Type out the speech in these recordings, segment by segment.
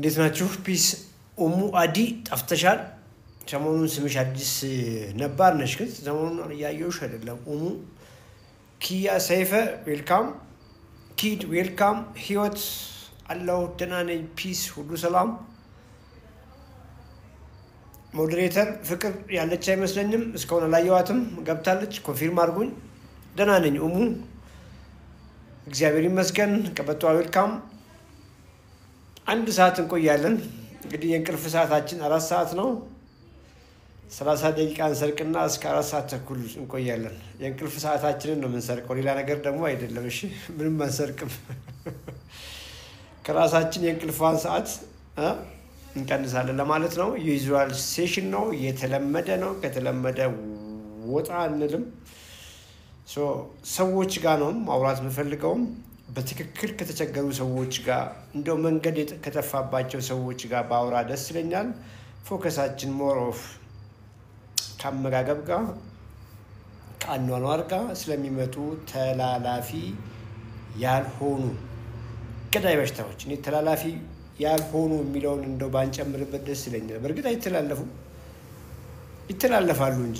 እንዴት ናችሁ? ፒስ ኡሙ አዲ ጠፍተሻል። ሰሞኑን ስምሽ አዲስ ነባር ነሽ ግን ሰሞኑን እያየሁሽ አይደለም። ኡሙ ኪያ ሰይፈ ዌልካም፣ ኪድ ዌልካም፣ ህይወት አለው ደህና ነኝ ፒስ ሁሉ ሰላም። ሞዴሬተር ፍቅር ያለች አይመስለኝም እስካሁን አላየዋትም። ገብታለች ኮንፊርም አድርጉኝ። ደህና ነኝ ኡሙ እግዚአብሔር ይመስገን። ቀበቷ ዌልካም። አንድ ሰዓት እንቆያለን። እንግዲህ የእንቅልፍ ሰዓታችን 4 ሰዓት ነው። 30 ደቂቃ እንሰርቅና እስከ 4 ሰዓት ተኩል እንቆያለን። የእንቅልፍ ሰዓታችንን ነው የምንሰርቀው፣ ሌላ ነገር ደግሞ አይደለም። እሺ ምንም አንሰርቅም። ከራሳችን የእንቅልፏን ሰዓት እንቀንሳለን ለማለት ነው። ዩዙዋል ሴሽን ነው፣ የተለመደ ነው። ከተለመደ ወጣ አንልም። ሰዎች ጋር ነው ማውራት የምፈልገውም በትክክል ከተቸገሩ ሰዎች ጋር እንደው መንገድ ከተፋባቸው ሰዎች ጋር ባውራ ደስ ይለኛል። ፎከሳችን ሞር ኦፍ ከአመጋገብ ጋር ከአኗኗር ጋር ስለሚመጡ ተላላፊ ያልሆኑ ገዳይ በሽታዎች እኔ ተላላፊ ያልሆኑ የሚለውን እንደው ባንጨምርበት ደስ ይለኛል። በእርግጥ ይተላለፋሉ እንጂ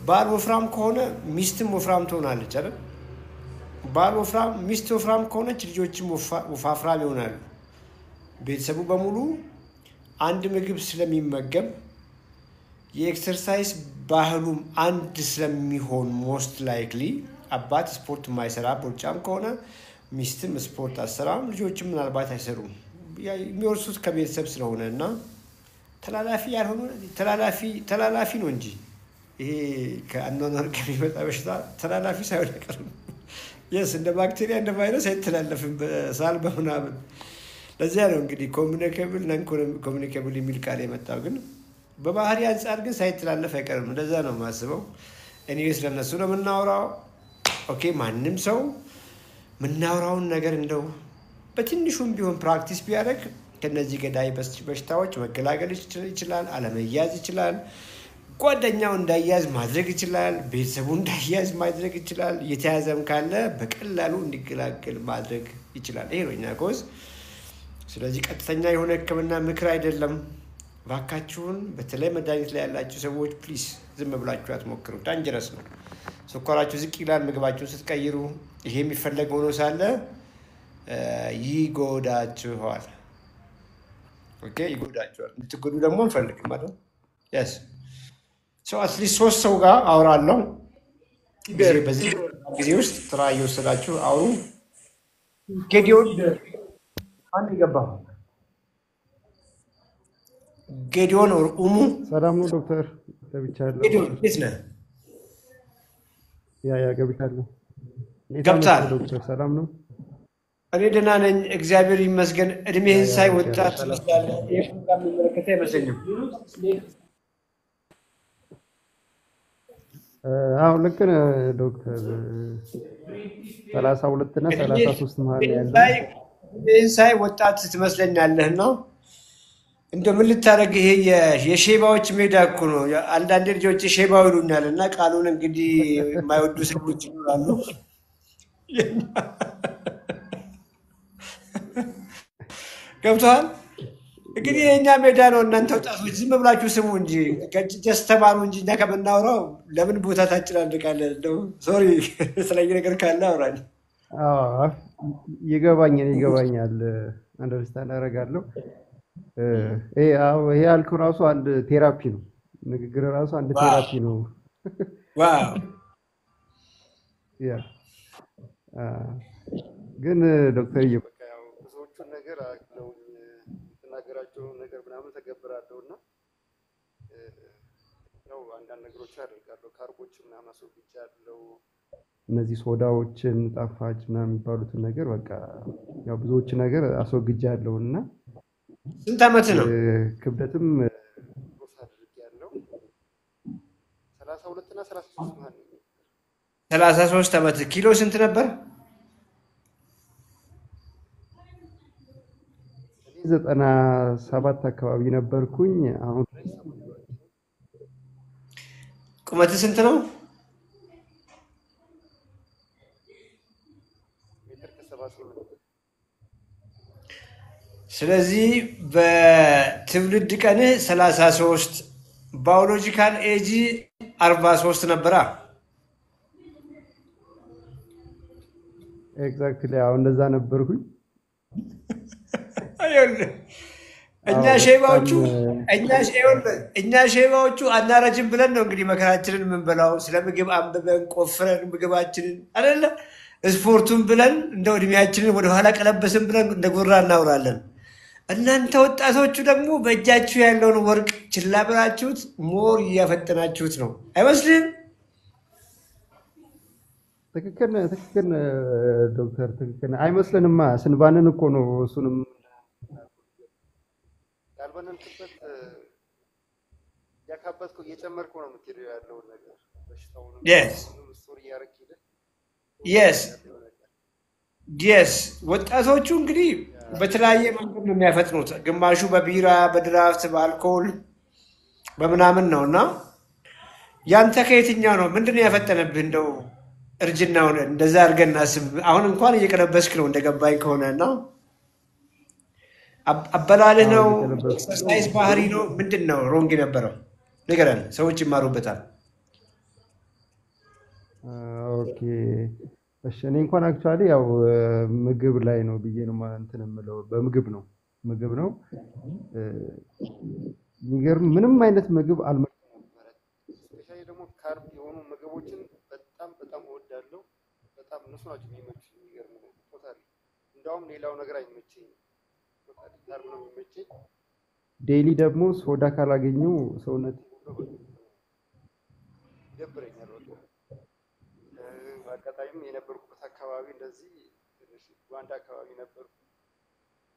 ባል ወፍራም ከሆነ ሚስትም ወፍራም ትሆናለች አይደል? ባል ወፍራም ሚስት ወፍራም ከሆነች ልጆችም ወፋፍራም ይሆናሉ። ቤተሰቡ በሙሉ አንድ ምግብ ስለሚመገብ የኤክሰርሳይዝ ባህሉም አንድ ስለሚሆን ሞስት ላይክሊ አባት ስፖርት የማይሰራ ቦርጫም ከሆነ ሚስትም ስፖርት አሰራም፣ ልጆችም ምናልባት አይሰሩም። የሚወርሱት ከቤተሰብ ስለሆነ እና ተላላፊ ያልሆነ ተላላፊ ነው እንጂ ይሄ ከአኗኗር ከሚመጣ በሽታ ተላላፊ ሳይሆን አይቀርም። የስ እንደ ባክቴሪያ እንደ ቫይረስ አይተላለፍም በሳል በምናምን። ለዚያ ነው እንግዲህ ኮሚኒኬብል ነን ኮሚኒኬብል የሚል ቃል የመጣው። ግን በባህሪ አንጻር ግን ሳይተላለፍ አይቀርም። እንደዛ ነው የማስበው። እኔ ስለነሱ ነው የምናወራው። ኦኬ ማንም ሰው የምናወራውን ነገር እንደው በትንሹም ቢሆን ፕራክቲስ ቢያደርግ ከነዚህ ገዳይ በሽታዎች መገላገል ይችላል፣ አለመያዝ ይችላል። ጓደኛው እንዳያዝ ማድረግ ይችላል፣ ቤተሰቡ እንዳያዝ ማድረግ ይችላል። የተያዘም ካለ በቀላሉ እንዲገላገል ማድረግ ይችላል። ይሄ ነው እኛ ኮዝ። ስለዚህ ቀጥተኛ የሆነ ሕክምና ምክር አይደለም። ባካችሁን በተለይ መድኃኒት ላይ ያላችሁ ሰዎች ፕሊዝ ዝም ብላችሁ አትሞክሩ። ዳንጀረስ ነው። ስኳራችሁ ዝቅ ይላል ምግባችሁን ስትቀይሩ። ይሄ የሚፈለግ ሆኖ ሳለ ይጎዳችኋል። ኦኬ ይጎዳችኋል። እንድትጎዱ ደግሞ እንፈልግም አይደል? የስ አትሊስት 3 ሰው ጋር አውራለሁ። በዚህ ጊዜ ውስጥ ስራ እየወሰዳችሁ አውሩ። ጌዲዮን አንድ ይገባል። ጌዲዮን ኡሙ ሰላም ነው ዶክተር? ገብቻለሁ። ጌዲዮን እንዴት ነህ? ያ ገብቻለሁ። ገብታል? ዶክተር ሰላም ነው? እኔ ደህና ነኝ እግዚአብሔር ይመስገን። እድሜህን ሳይ ወጣት ትመስላለህ። ይህ ፕሮግራም የሚመለከተህ አይመስለኝም። አሁን ልክ ነህ ዶክተር። 32 እና 33 መሀል ያለው ሳይ ወጣት ትመስለኛለህ እና እንደው ምን ልታደርግ ይሄ የሼባዎች ሜዳ እኮ ነው። አንዳንድ ልጆች ሼባው ይሉኛል እና ቃሉን እንግዲህ የማይወዱ ሰዎች ይኖራሉ። ገብቶሃል? እንግዲህ የእኛ ሜዳ ነው። እናንተ ወጣቶች ዝም ብላችሁ ስሙ እንጂ ጀስት ተማሩ እንጂ እኛ ከምናወራው ለምን ቦታ ታጨናንቃለን? እንደው ሶሪ ስለዚህ ነገር ካለ አውራኝ። ይገባኛል። አንደርስታንድ አደርጋለሁ። ይሄ ያልኩህ ራሱ አንድ ቴራፒ ነው። ንግግር ራሱ አንድ ቴራፒ ነው። ዋው ያ ግን ዶክተር በቃ ያው ብዙዎቹን ነገር አለው ተናገራቸው ነገር ምናምን ተገብራለሁና ነው አንዳንድ ነገሮች አደርጋለሁ። ካርቦች ምናምን አስወግጃለሁ። እነዚህ ሶዳዎችን ጣፋጭ ምናምን የሚባሉትን ነገር በቃ ያው ብዙዎች ነገር አስወግጃለሁና ስንት ዓመት ነው? ክብደትም ሮስ አድርጌያለሁ። 32 እና 33 ማለት ነው። 33 ዓመት። ኪሎ ስንት ነበር? 97 አካባቢ ነበርኩኝ። አሁን ቁመት ስንት ነው? ስለዚህ በትውልድ ቀንህ 33 ባዮሎጂካል ኤጂ 43 ነበራ። ኤግዛክትሊ አሁን እንደዛ ነበርኩኝ። አይደለም እኛ አዎ በጣም ሼባዎቹ እኛ ሼባዎቹ አናረጅም ብለን ነው እንግዲህ መከራችንን የምንበላው። ስለ ምግብ አንብበን ቆፍረን ምግባችንን አይደለ ስፖርቱን ብለን እንደ እድሜያችንን ወደኋላ ቀለበስን ብለን እንደ ጎራ እናውራለን። እናንተ ወጣቶቹ ደግሞ በእጃችሁ ያለውን ወርቅ ችላ ብላችሁት ሞር እያፈጠናችሁት ነው አይመስልም? ትክክል ዶክተር ትክክል አይመስልንማ። ስንባንን እኮ ነው እሱንም ያልበነንክበት ያካበትኩ እየጨመርኩ ነው የምትሄደው ያለውን ነገር በሽታውንም Yes, ስቶሪ ያረክይደ yes, yes። ወጣቶቹ እንግዲህ በተለያየ መንገድ ነው የሚያፈጥኑት። ግማሹ በቢራ፣ በድራፍት፣ በአልኮል በምናምን ነው እና ያንተ ከየትኛው ነው? ምንድን ነው ያፈጠነብህ? እንደው እርጅናውን እንደዛ አድርገን እናስብ። አሁን እንኳን እየቀለበስክ ነው እንደገባኝ ከሆነ እና አበላልህ ነው እየቀለበስኩ ኤክሰርሳይዝ ባህሪ ነው ምንድን ነው ሮንግ የነበረው? ንገረን፣ ሰዎች ይማሩበታል። ኦኬ እሺ። እኔ እንኳን አክቹአሊ ያው ምግብ ላይ ነው ብዬ ነው እንትን የምለው። በምግብ ነው የሚገርም ምንም አይነት ምግብ አልመርጥም ነበረ። ስፔሻሊ ደግሞ ካርብ የሆኑ ምግቦችን በጣም እወዳለሁ። በጣም እነሱ ናቸው የሚመቹኝ። የሚገርም ነው ቶታሊ። እንደውም ሌላው ነገር አይመቸኝም። ቶታሊ ካርብ ነው የሚመቸኝ። ዴይሊ ደግሞ ሶዳ ካላገኘው ሰውነት ይደብረኛል በቃ። በአጋጣሚም የነበርኩበት አካባቢ እንደዚህ ትንሽ ሩዋንዳ አካባቢ ነበርኩ።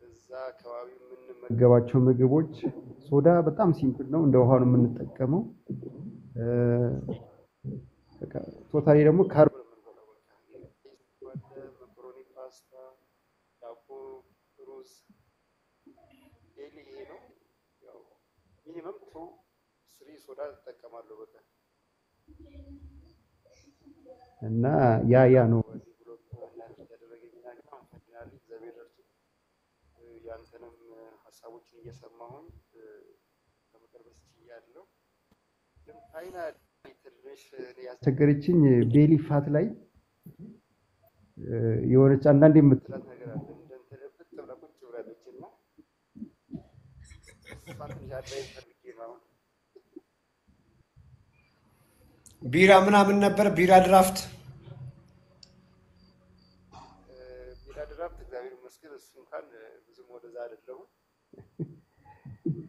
እዛ አካባቢ የምንመገባቸው ምግቦች ሶዳ በጣም ሲምፕል ነው፣ እንደ ውሃ ነው የምንጠቀመው። በቃ ቶታሊ ደግሞ ካርብ ነው የምንበላው። በቃ መኮሮኒ፣ ፓስታ፣ ዳቦ፣ ሩዝ ዴይሊ ይሄ ነው። ያው ሚኒመም 3 ሶዳ እጠቀማለሁ በቃ። እና ያ ነው እዚህ ብሎ ያደረገኝና ግን አሁን ፋይናሊ እግዚአብሔር ረድቶ ያንተንም ሀሳቦችን እየሰማሁኝ ከመቀርበስ ችያለሁ። ግን ፋይናሊ ትንሽ ያስቸገረችኝ ቤሊ ፋት ላይ የሆነች አንዳንዴ የምትላት ነገር አለ። እንደንትን ብጥ ብላ ቁጭ ብላለች እና እሷን ትንሽ አድራይ ፈልጌ ነው አሁን። ቢራ ምናምን ነበር፣ ቢራ ድራፍት ቢራ ድራፍት እግዚአብሔር ይመስገን እሱ እንኳን ብዙም ወደዛ አይደለሁም።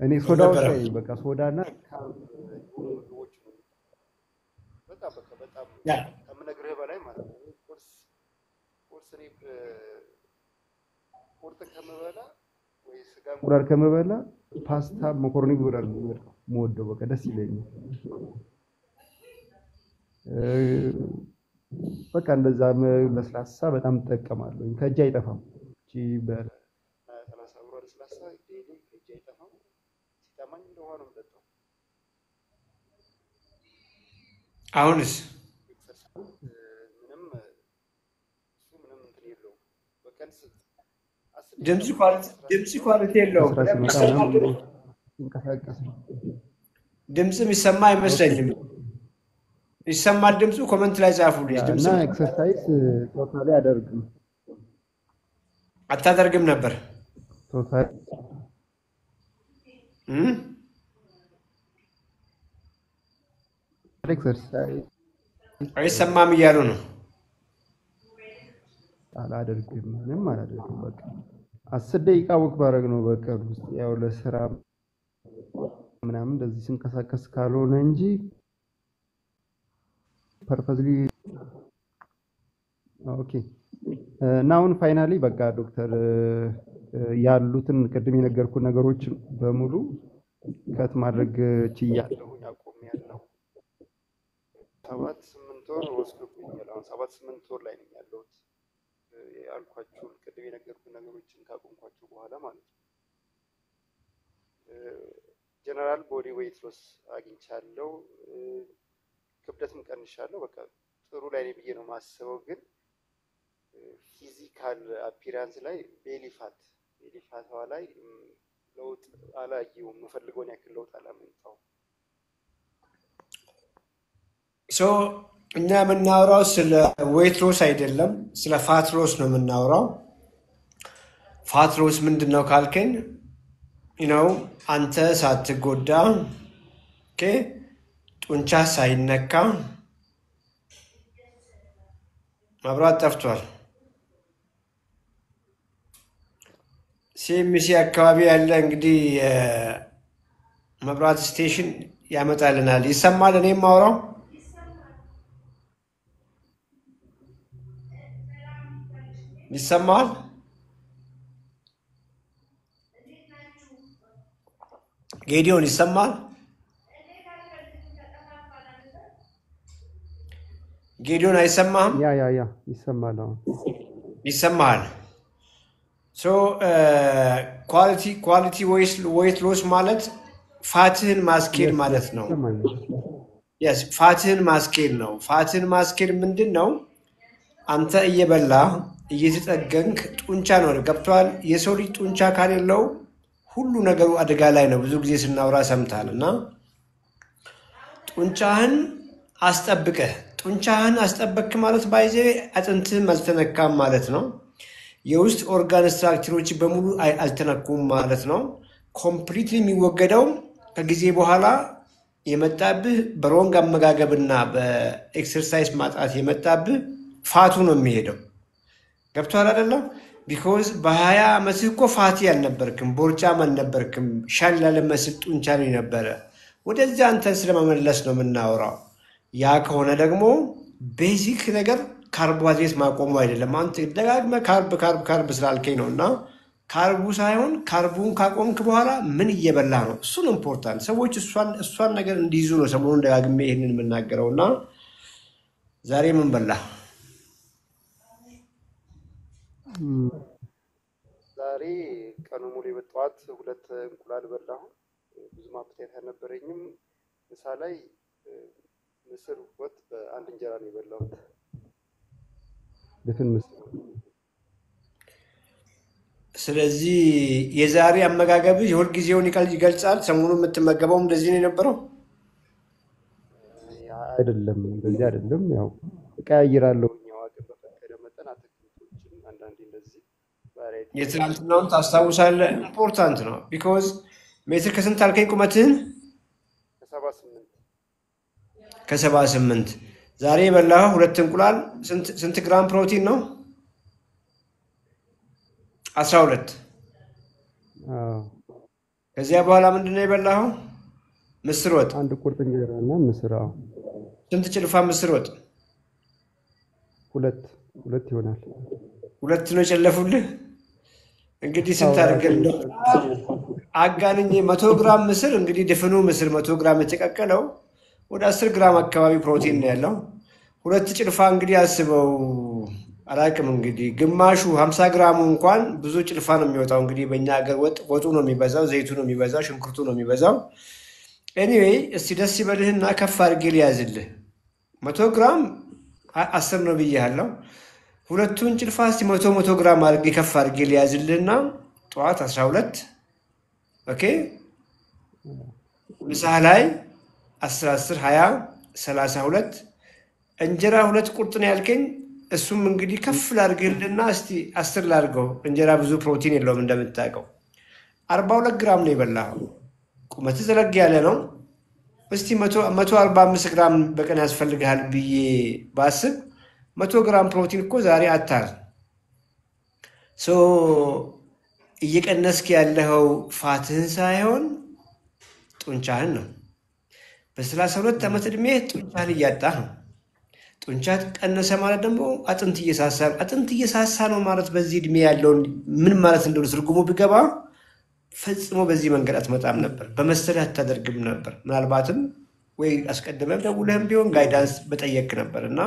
እኔ ሶዳዎች ነበረ። ላይ በቃ ሶዳና ካርብ የሆኑ ምግቦች ነው በጣም ያ ከምነግርህ በላይ ማለት ነው። ቁርስ እኔ ቁርጥ ከምበላ ወይ ስጋ እንቁላል ከምበላ ፓስታ መኮሮኒ ብበላ ነው የምወደው። በቃ ደስ ይለኛል። በቃ እንደዛ ለስላሳ በጣም እጠቀማለሁ። ከእጅ አይጠፋም። እቺ በ30 ብር ለስላሳ ዴይሊ ከእጅ አይጠፋም። ሲጠማኝ እንደ ውሃ ነው የምጠጣው። አሁንስ ኤክሰርሳይዝ ምንም እሱ ምንም እንትን የለውም። በቀን 10 ደቂቃ ድምፅ ኳሊቲ የለውም። ከስራ ሲመጣ ምናምን ሲንቀሳቀስ ነው። ድምፅ የሚሰማ አይመስለኝም። ይሰማል ድምፁ? ኮመንት ላይ ጻፉልኝ። ድምፅ እና ኤክሰርሳይዝ ቶታሊ አደርግም። አታደርግም ነበር? ቶታሊ ኤክሰርሳይዝ አይሰማም እያሉ ነው። አላደርግም፣ ምንም አላደርግም። በቃ 10 ደቂቃ ወክ ባደርግ ነው በቀን ውስጥ ያው ለስራ ምናምን እንደዚህ ስንቀሳቀስ ካልሆነ እንጂ ፐርፐዝሊ ኦኬ። እና አሁን ፋይናሊ በቃ ዶክተር ያሉትን ቅድም የነገርኩ ነገሮች በሙሉ ከት ማድረግ ችያለሁ። አቆሚያለሁ። 7-8 ወር ወስዶብኛል። አሁን 7-8 ወር ላይ ነኝ ያለሁት ያልኳችሁን ቅድም የነገርኩ ነገሮችን ካቆምኳቸው በኋላ ማለት ነው። ጀነራል ቦዲ ዌይት ሎስ አግኝቻለሁ። ክብደትም ቀንሻለሁ። በቃ ጥሩ ላይ ነኝ ብዬ ነው የማስበው። ግን ፊዚካል አፒራንስ ላይ ቤሊ ፋት እንግዲህ ፋቷ ላይ ለውጥ አላየሁም። የምፈልገውን ያክል ለውጥ አላመጣሁም። ሶ እኛ የምናወራው ስለ ዌይት ሎስ አይደለም፣ ስለ ፋት ሎስ ነው የምናወራው። ፋት ሎስ ምንድን ነው ካልከኝ ነው አንተ ሳትጎዳ ጡንቻ ሳይነካ መብራት ጠፍቷል። ሲኤምሲ አካባቢ ያለ እንግዲህ መብራት ስቴሽን ያመጣልናል። ይሰማል? እኔ የማወራው ይሰማል? ጌዲዮን ይሰማል? ጌዲዮን አይሰማህም? ያ ይሰማል። ይሰማሃል? ሶ ኳሊቲ ዌይት ሎስ ማለት ፋትህን ማስኬድ ማለት ነው። የስ ፋትህን ማስኬድ ነው። ፋትህን ማስኬድ ምንድን ነው? አንተ እየበላ እየተጠገንክ ጡንቻ ነው። ገብቷል? የሰው ልጅ ጡንቻ ካሌለው ሁሉ ነገሩ አደጋ ላይ ነው። ብዙ ጊዜ ስናወራ ሰምታል። እና ጡንቻህን አስጠብቀህ ጡንቻህን አስጠበክ ማለት ባይዜ አጥንትህም አልተነካም ማለት ነው። የውስጥ ኦርጋን ስትራክቸሮች በሙሉ አልተነኩም ማለት ነው። ኮምፕሊትሊ የሚወገደው ከጊዜ በኋላ የመጣብህ በሮንግ አመጋገብና በኤክሰርሳይዝ ማጣት የመጣብህ ፋቱ ነው የሚሄደው። ገብቶሃል አይደለም? ቢኮዝ በ20 ዓመትህ እኮ ፋቲ አልነበርክም፣ ቦርጫም አልነበርክም። ሻል ያለ መስል ጡንቻ ነው የነበረ። ወደዚያ አንተን ስለመመለስ ነው የምናወራው። ያ ከሆነ ደግሞ ቤዚክ ነገር ካርቦሃይድሬት ማቆሙ አይደለም። አንተ ደጋግመህ ካርብ ስላልከኝ ነው። እና ካርቡ ሳይሆን ካርቡን ካቆምክ በኋላ ምን እየበላ ነው? እሱን ኢምፖርታንት። ሰዎች እሷን ነገር እንዲይዙ ነው ሰሞኑን ደጋግሜ ይህንን የምናገረው። እና ዛሬ ምን በላ? ዛሬ ቀኑ ሙሉ በጠዋት 2 እንቁላል በላሁ። ብዙም አፕታይት አልነበረኝም። ምሳ ላይ ምስር ወጥ በአንድ እንጀራ ነው የበላሁት። ድፍን ምስር። ስለዚህ የዛሬ አመጋገብህ የሁልጊዜውን ይገልጻል። ሰሞኑን የምትመገበው እንደዚህ ነው የነበረው? አይደለም፣ እንደዚህ አይደለም። ያው እቀያይራለሁ። አቅም በፈቀደ መጠን አትክልቶችን አንዳንዴ እንደዚህ የትናንትናውን ታስታውሳለህ? ኢምፖርታንት ነው። ቢኮዝ ሜትር ከስንት አልከኝ ቁመትህን? ከ78 ዛሬ የበላኸው 2 እንቁላል ስንት ግራም ፕሮቲን ነው? 12። ከዚያ በኋላ ምንድን ነው የበላኸው? ምስር ወጥ። አንድ ቁርጥ እንጀራ እና ምስር። ስንት ጭልፋ ምስር ወጥ? 2 ይሆናል። 2 ነው የጨለፉልህ። እንግዲህ ስንት አድርገን ነው አጋንኜ 100 ግራም ምስር እንግዲህ ድፍኑ ምስር 100 ግራም የተቀቀለው ወደ 10 ግራም አካባቢ ፕሮቲን ነው ያለው። 2 ጭልፋ እንግዲህ አስበው። አላቅም እንግዲህ ግማሹ 50 ግራሙ እንኳን ብዙ ጭልፋ ነው የሚወጣው። እንግዲህ በእኛ ሀገር ወጡ ነው የሚበዛው፣ ዘይቱ ነው የሚበዛው፣ ሽንኩርቱ ነው የሚበዛው። ኤኒዌይ እስቲ ደስ ይበልህና ከፍ አድርጌ ሊያዝልህ 100 ግራም 10 ነው ብያለሁ። 2ቱን ጭልፋ እስቲ 100 ግራም አድርጌ ከፍ አድርጌ ሊያዝልህና ጠዋት 12 ኦኬ፣ ምሳ ላይ 10 20 32 እንጀራ 2 ቁርጥ ነው ያልከኝ። እሱም እንግዲህ ከፍ ላድርግልና እስቲ 10 ላድርገው። እንጀራ ብዙ ፕሮቲን የለውም እንደምታውቀው። 42 ግራም ነው የበላኸው። ቁመት ዘለግ ያለ ነው። እስቲ 145 ግራም በቀን ያስፈልግሃል ብዬ ባስብ 100 ግራም ፕሮቲን እኮ ዛሬ አታል። ሶ እየቀነስክ ያለኸው ፋትህን ሳይሆን ጡንቻህን ነው። በ32 ዓመት ዕድሜ ጡንቻህን እያጣህ ነው። ጡንቻ ቀነሰ ማለት ደግሞ አጥንት እየሳሳ ነው ማለት በዚህ ዕድሜ ያለውን ምን ማለት እንደሆነ ትርጉሙ ቢገባ ፈጽሞ በዚህ መንገድ አትመጣም ነበር። በመሰለህ አታደርግም ነበር። ምናልባትም ወይ አስቀድመህ ደውለህም ቢሆን ጋይዳንስ በጠየቅ ነበር። እና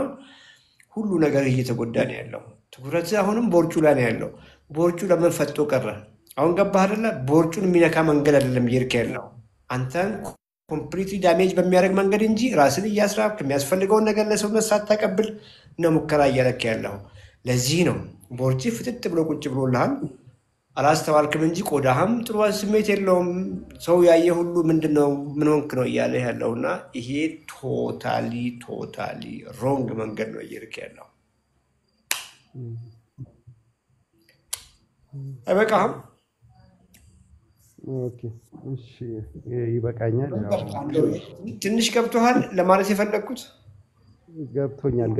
ሁሉ ነገር እየተጎዳ ነው ያለው። ትኩረት አሁንም ቦርጩ ላይ ነው ያለው። ቦርጩ ለምን ፈጦ ቀረ? አሁን ገባህ አይደለ? ቦርጩን የሚነካ መንገድ አይደለም እየሄድክ ያለው አንተን ኮምፕሊትሊ ዳሜጅ በሚያደርግ መንገድ እንጂ ራስን እያስራብክ የሚያስፈልገውን ነገር ለሰውነት ሳታቀብል ነው ሙከራ እያደረክ ያለው። ለዚህ ነው ቦርጭ ፍጥጥ ብሎ ቁጭ ብሎልሃል። አላስተዋልክም እንጂ ቆዳህም ጥሩ ስሜት የለውም። ሰው ያየ ሁሉ ምንድነው ምን ሆንክ ነው እያለ ያለውና ይሄ ቶታሊ ሮንግ መንገድ ነው እየሄድክ ያለው። አይበቃህም? ኦኬ እሺ ይበቃኛል። ትንሽ ገብቶሃል ለማለት የፈለግኩት? ገብቶኛል።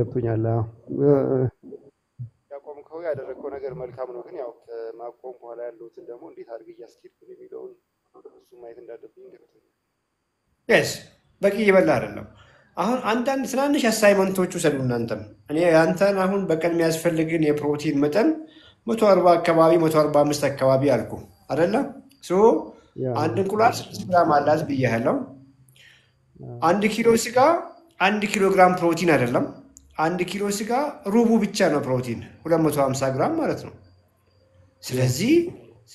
ያቆምከው ያደረግከው ነገር መልካም ነው፣ ግን ያው ከማቆም በኋላ ያለውትን ደግሞ እንዴት አድርገህ እያስኬድክ ነው የሚለውን እሱ ማየት እንዳለብኝ ገብቶኛል። የስ በቂ እየበላ አይደለም። አሁን አንዳንድ ትናንሽ አሳይመንቶች ውሰዱ እናንተም። እኔ ያንተን አሁን በቀን የሚያስፈልግን የፕሮቲን መጠን 140 አካባቢ 145 አካባቢ አልኩ አይደለም? አንድ እንቁላል 6 ግራም አላት ብያለሁ። 1 ኪሎ ስጋ 1 ኪሎ ግራም ፕሮቲን አይደለም። 1 ኪሎ ስጋ ሩቡ ብቻ ነው ፕሮቲን 250 ግራም ማለት ነው። ስለዚህ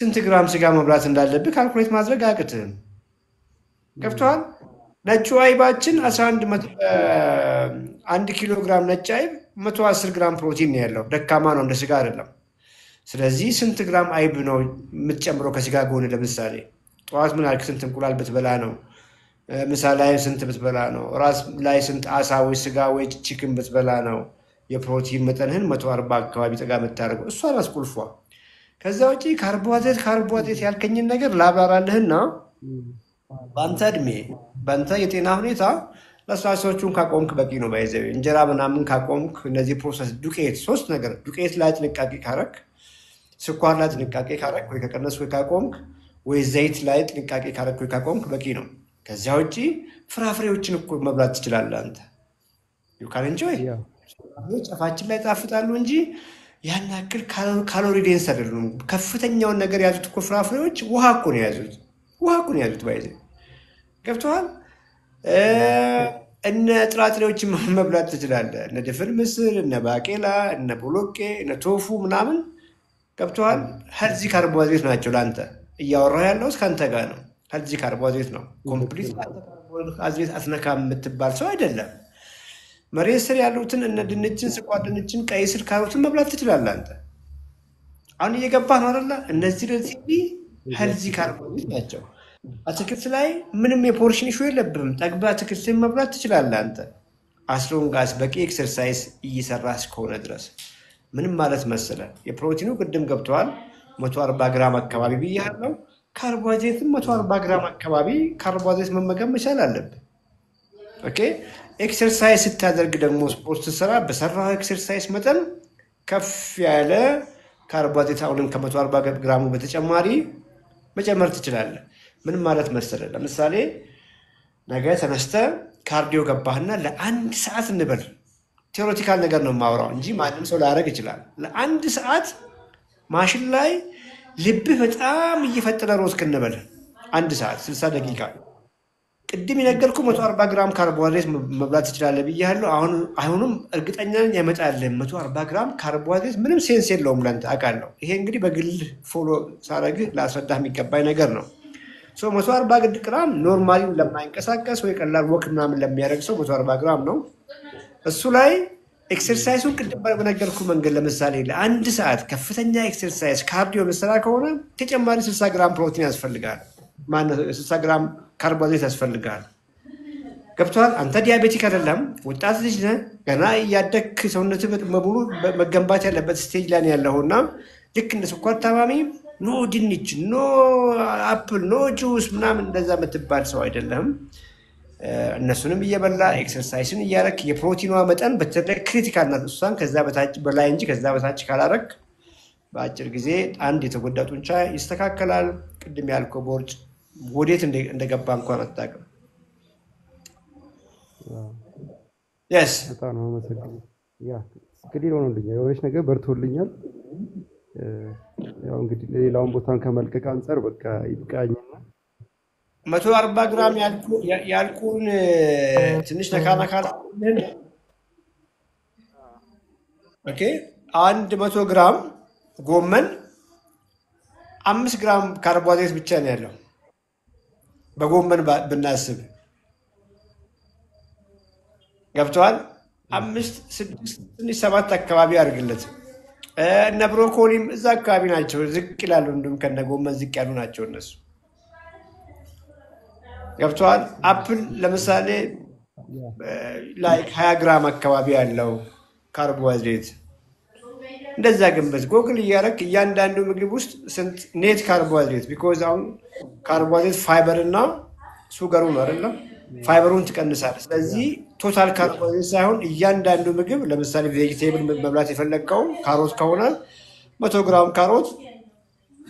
ስንት ግራም ስጋ መብላት እንዳለብህ ካልኩሌት ማድረግ አያቅትህም። ገብቶሃል? ነጩ አይባችን 1 ኪሎ ግራም ነጭ አይብ 110 ግራም ፕሮቲን ነው ያለው። ደካማ ነው፣ እንደ ስጋ አይደለም። ስለዚህ ስንት ግራም አይብ ነው የምትጨምረው ከስጋ ጎን? ለምሳሌ ጠዋት ምን አልክ? ስንት እንቁላል ብትበላ ነው? ምሳ ላይ ስንት ብትበላ ነው? ራስ ላይ ስንት አሳ ወይ ስጋ ወይ ቺክን ብትበላ ነው የፕሮቲን መጠንህን 140 አካባቢ ጠጋ የምታደርገው? እሷ ናት ቁልፏ። ከዛ ውጪ ካርቦሃይድሬት ያልከኝን ነገር ላብራራልህና በአንተ እድሜ በአንተ የጤና ሁኔታ ለስላሳዎቹን ካቆምክ በቂ ነው። ባይዘው እንጀራ ምናምን ካቆምክ፣ እነዚህ ፕሮሰስ ዱቄት፣ 3 ነገር ዱቄት ላይ ጥንቃቄ ካረክ፣ ስኳር ላይ ጥንቃቄ ካረክ ወይ ከቀነስ ወይ ካቆምክ፣ ወይ ዘይት ላይ ጥንቃቄ ካረክ ወይ ካቆምክ በቂ ነው። ከዚያ ውጪ ፍራፍሬዎችን እኮ መብላት ትችላለህ አንተ። ዩካን እንጆይ ጨፋችን ላይ ጣፍጣሉ እንጂ ያን ያክል ካሎሪ ዴንስ አይደሉም። ከፍተኛውን ነገር የያዙት እኮ ፍራፍሬዎች ውሃ እኮ ነው የያዙት። ባይዘው ገብቶሃል? እነ ጥራጥሬዎችን መብላት ትችላለህ። እነ ድፍን ምስር፣ እነ ባቄላ፣ እነ ቦሎቄ፣ እነ ቶፉ ምናምን ገብቶሃል? ሄልዚ ካርቦሃይድሬት ናቸው። ለአንተ እያወራሁ ያለሁት ከአንተ ጋር ነው። ሄልዚ ካርቦሃይድሬት ነው። ኮምፕሊት ካርቦሃይድሬት አትነካም የምትባል ሰው አይደለም። መሬት ስር ያሉትን እነ ድንችን፣ ስኳር ድንችን፣ ቀይ ስር፣ ካሮትን መብላት ትችላለህ አንተ። አሁን እየገባህ ነው አይደለ? እነዚህ ሄልዚ ካርቦሃይድሬት ናቸው። አትክልት ላይ ምንም የፖርሽን ኢሹ የለብህም። ጠግበህ አትክልትን መብላት ትችላለህ አንተ አስሎንጋስ በቂ ኤክሰርሳይዝ እየሰራህ እስከሆነ ድረስ። ምንም ማለት መሰለህ የፕሮቲኑ ቅድም ገብተዋል 140 ግራም አካባቢ ብያለሁ። ካርቦሃይድሬትም 140 ግራም አካባቢ ካርቦሃይድሬት መመገብ መቻል አለብህ። ኦኬ ኤክሰርሳይዝ ስታደርግ ደግሞ ስፖርት ስትሰራ በሰራው ኤክሰርሳይዝ መጠን ከፍ ያለ ካርቦሃይድሬት አሁንም ከ140 ግራሙ በተጨማሪ መጨመር ትችላለህ። ምን ማለት መሰለህ? ለምሳሌ ነገ ተነስተህ ካርዲዮ ገባህና ለ1 ሰዓት እንበል፣ ቴዎሬቲካል ነገር ነው የማወራው እንጂ ማንም ሰው ላያደርግ ይችላል። ለ1 ሰዓት ማሽን ላይ ልብህ በጣም እየፈጠነ ሮጥክ እንበል፣ 1 ሰዓት 60 ደቂቃ። ቅድም የነገርኩህ 140 ግራም ካርቦሃይድሬት መብላት ትችላለህ ብያለሁ። አሁንም እርግጠኛ ነኝ አይመጣልህም 140 ግራም ካርቦሃይድሬት። ምንም ሴንስ የለውም ለአንተ አውቃለሁ። ይሄ እንግዲህ በግል ፎሎ ሳረግህ ላስረዳህ የሚገባኝ ነገር ነው። 140 ግራም ኖርማሊ ለማይንቀሳቀስ ወይ ቀላል ወክ ምናምን ለሚያደርግ ሰው 140 ግራም ነው። እሱ ላይ ኤክሰርሳይሱን ቅድም በነገርኩህ መንገድ ለምሳሌ ለ1 ሰዓት ከፍተኛ ኤክሰርሳይዝ ካርዲዮ መሰራ ከሆነ ተጨማሪ 60 ግራም ፕሮቲን ያስፈልጋል። 60 ግራም ካርቦሃይድሬት ያስፈልጋል። ገብቶሃል? አንተ ዲያቤቲክ አይደለም፣ ወጣት ልጅ ነህ፣ ገና እያደግክ ሰውነትህ በሙሉ መገንባት ያለበት ስቴጅ ላይ ያለውና ልክ እንደ ስኳር ታማሚ ኖ ድንች፣ ኖ አፕል፣ ኖ ጁስ ምናምን እንደዛ የምትባል ሰው አይደለም። እነሱንም እየበላ ኤክሰርሳይስን እያረክ የፕሮቲኗ መጠን በተለይ ክሪቲካል ናት። እሷን ከዛ በታች በላይ እንጂ ከዛ በታች ካላረክ በአጭር ጊዜ አንድ የተጎዳ ጡንቻ ይስተካከላል። ቅድም ያልከው ቦርጭ ወዴት እንደገባ እንኳን አታውቅም። የስ በጣም ነው አመሰግናለሁ። ያ እንግዲህ ሆኖልኛል፣ የሆነች ነገር በርቶልኛል። ያው እንግዲህ ሌላውን ቦታን ከመልቀቅ አንጻር በቃ ይብቃኝና 140 ግራም ያልኩን ትንሽ ነካናካል። ኦኬ 100 ግራም ጎመን 5 ግራም ካርቦሃይድሬት ብቻ ነው ያለው። በጎመን ብናስብ ገብተዋል። 5 6 7 አካባቢ አድርግለት። እነ ብሮኮሊም እዛ አካባቢ ናቸው፣ ዝቅ ይላሉ። እንዲሁም ከነ ጎመን ዝቅ ያሉ ናቸው እነሱ። ገብተዋል። አፕል ለምሳሌ ላይክ 20 ግራም አካባቢ ያለው ካርቦሃይድሬት እንደዛ ግንበት ጎግል እያደረክ እያንዳንዱ ምግብ ውስጥ ስንት ኔት ካርቦሃይድሬት ቢኮዝ አሁን ካርቦሃይድሬት ፋይበር እና ሱገሩ ነው አይደለም ፋይበሩን ትቀንሳለህ። ስለዚህ ቶታል ካርቦሃይድሬት ሳይሆን እያንዳንዱ ምግብ ለምሳሌ ቬጂቴብል መብላት የፈለግከው ካሮት ከሆነ 100 ግራም ካሮት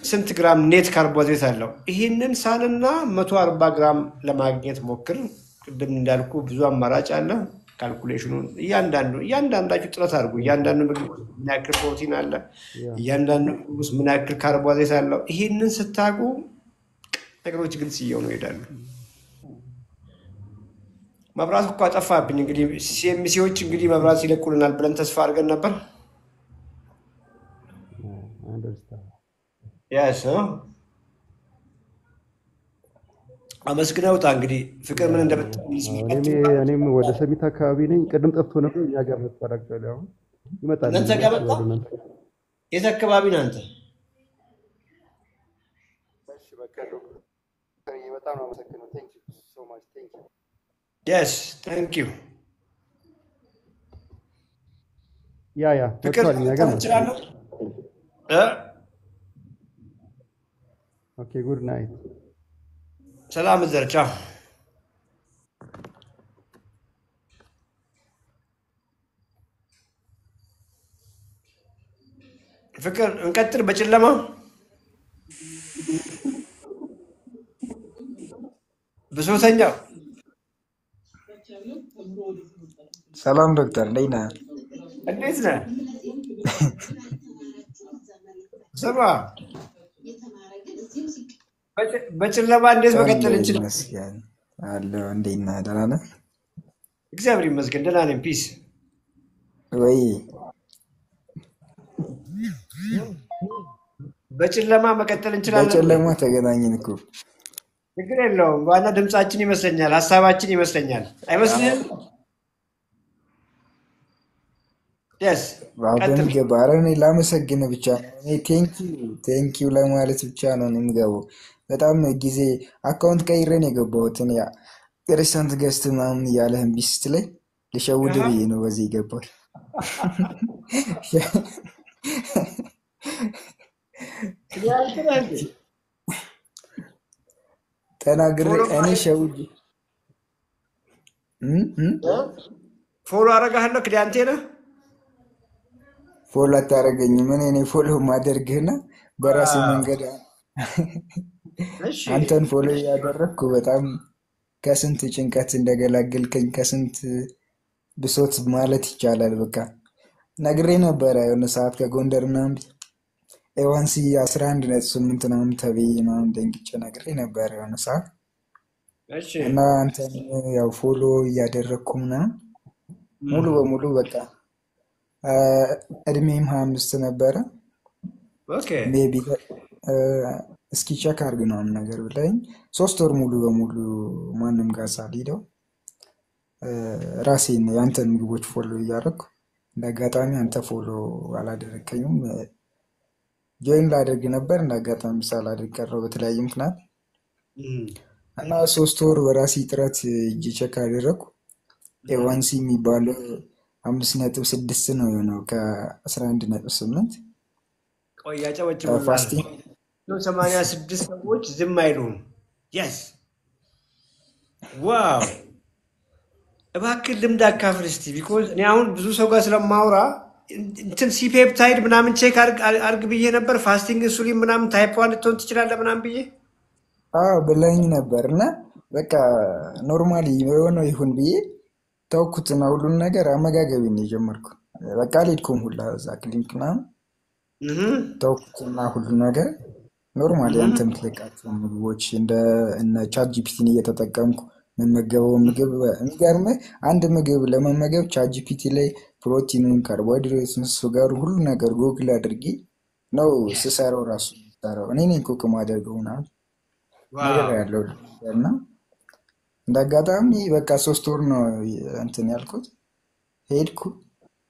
ስንት ግራም ኔት ካርቦሃይድሬት አለው? ይህንን ሳልና 140 ግራም ለማግኘት ሞክር። ቅድም እንዳልኩ ብዙ አማራጭ አለ። ካልኩሌሽኑን እያንዳንዳችሁ ጥረት አድርጉ። እያንዳንዱ ምግብ ምን ያክል ፕሮቲን አለ፣ እያንዳንዱ ምግብ ውስጥ ምን ያክል ካርቦሃይድሬት አለው። ይህንን ስታውቁ ነገሮች ግልጽ እየሆኑ ይሄዳሉ። መብራት እኮ አጠፋብኝ። እንግዲህ ሲኤምሲዎች እንግዲህ መብራት ይለቁልናል ብለን ተስፋ አድርገን ነበር። ያስ አመስግነው ውጣ። እንግዲህ ፍቅር ምን እኔም ወደ ሰሚት አካባቢ ነኝ። ቅድም ጠፍቶ ነበር። እኛ ጋር መጥቷል። አሁን ይመጣል። እናንተ ጋር መጣ። የት አካባቢ ነህ አንተ? እሺ በቃ በጣም ነው አመሰግነው። ቴንክ ዩ ሶ ማች ቴንክ ዩ yes thank you ያ ፍቅር መጥቷል። እኛ ጋር ትችላለህ። ኦኬ ጉድ ናይት። ሰላም ዘር ቻው። ፍቅር እንቀጥል። በጨለማ ብሶተኛው ሰላም ዶክተር እንዴት ነህ? እንዴት ነህ? ስማ በጨለማ እንዴት መቀጠል እንችላለን? አለሁ። እንዴት ነህ? ደህና ነህ? እግዚአብሔር ይመስገን ደህና ነኝ። ፒስ ወይ በጨለማ መቀጠል እንችላለን። በጨለማ ተገናኘን እኮ። ችግር የለውም። ዋና ድምጻችን ይመስለኛል፣ ሀሳባችን ይመስለኛል። አይመስልህም? yes በሚገባ። ኧረ እኔ ላመሰግንህ ብቻ እኔ ቴንኪው ለማለት ብቻ ነው የምገባው። በጣም ጊዜ አካውንት ቀይረን የገባሁትን ያ ሬስቶራንት ገዝት ምናምን እያለህን ቢስት ላይ ልሸውድ ብዬ ነው በዚህ ይገባል ተናግሬ እኔ ሸውድ ፎሎ አደርግሃለሁ። ክዳንቴ ነህ ፎሎ አታደርገኝም። እኔ ፎሎ ማደርግህና በራሴ መንገድ አንተን ፎሎ እያደረግኩ በጣም ከስንት ጭንቀት እንደገላገልከኝ ከስንት ብሶት ማለት ይቻላል። በቃ ነግሬ ነበረ የሆነ ሰዓት ከጎንደር ምናምን ኤዋንሲ 11.8 ምናምን ተብዬ ምናምን ደንግጬ ነግሬ ነበረ የሆነ ሰዓት እና አንተን ያው ፎሎ እያደረግኩ ምናምን ሙሉ በሙሉ በቃ እድሜም 25 ነበረ። ሜቢ እስኪ ቸክ አድርግ ነው ነገር ብለኝ 3 ወር ሙሉ በሙሉ ማንም ጋር ሳልሄደው ራሴን የአንተን ምግቦች ፎሎ እያደረግኩ እንዳጋጣሚ አንተ ፎሎ አላደረከኝም። ጆይን ላደርግ ነበር እንዳጋጣሚ ሳላደርግ ቀረው በተለያየ ምክንያት እና 3 ወር በራሴ ጥረት እጅ ቸክ አደረግኩ። ኤዋንሲ የሚባለው 5.6 ነው የሆነው ከ11.8 ቆያጨዎች ፋስቲንግ 86 ሰዎች ዝም አይሉም። yes ዋው እባክህ ልምድ አካፍል እስቲ ቢኮዝ እኔ አሁን ብዙ ሰው ጋር ስለማውራ እንትን ሲፔፕታይድ ምናምን ቼክ አርግ ብዬ ነበር። ፋስቲንግ ኢንሱሊን ምናምን ታይፕ 1 ልትሆን ትችላለህ ምናምን ብዬ ብለኝ ነበርና በቃ ኖርማሊ የሆነው ይሁን ብዬ ተውኩትና ሁሉን ነገር አመጋገቤን ነው የጀመርኩ። በቃ አልሄድኩም ሁላ እዛ ክሊኒክ ምናምን ተውኩትና ሁሉን ነገር ኖርማሊ አንተ የምትለቃቸው ምግቦች እነ ቻት ጂፒቲን እየተጠቀምኩ መመገበው ምግብ የሚገርምህ አንድ ምግብ ለመመገብ ቻት ጂፒቲ ላይ ፕሮቲኑን፣ ካርቦሃይድሬቱን፣ ሱጋሩ ሁሉ ነገር ጉግል አድርጌ ነው ስሰራው ራሱ ሰራው። እኔ ነኝ ኩክ ማደርገው ምናምን ነገር ያለው እና እንዳጋጣሚ በቃ 3 ወር ነው እንትን ያልኩት። ሄድኩ፣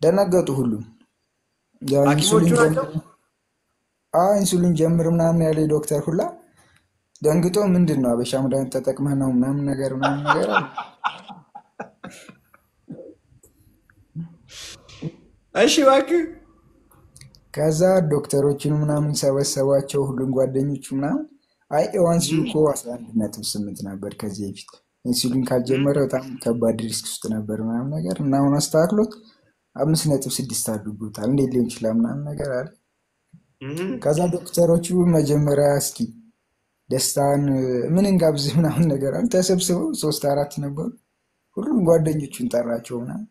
ደነገጡ ሁሉም። ያው ሐኪሞቹ ኢንሱሊን ናቸው። ጀምር ኢንሱሊን ጀምር ምናምን ያለ ዶክተር ሁላ ደንግጦ ምንድን ነው አበሻ መድኃኒት ተጠቅመህ ነው ምናምን ነገር አለ። እሺ እባክህ ከዛ ዶክተሮችን ምናምን ሰበሰቧቸው ሁሉም ጓደኞቹ ምናምን አይ ኤዋንሲው እኮ 11.8 ነበር ከዚህ በፊት ኢንሱሊን ካልጀመረ በጣም ከባድ ሪስክ ውስጥ ነበር ምናምን ነገር እና አሁን አስተካክሎት 5.6 አድርጎታል። እንዴት ሊሆን ይችላል ምናምን ነገር አለ። ከዛ ዶክተሮቹ መጀመሪያ እስኪ ደስታን ምን እንጋብዝ ምናምን ነገር አለ። ተሰብስበው 3-4 ነበሩ። ሁሉም ጓደኞቹን ጠራቸው ምናምን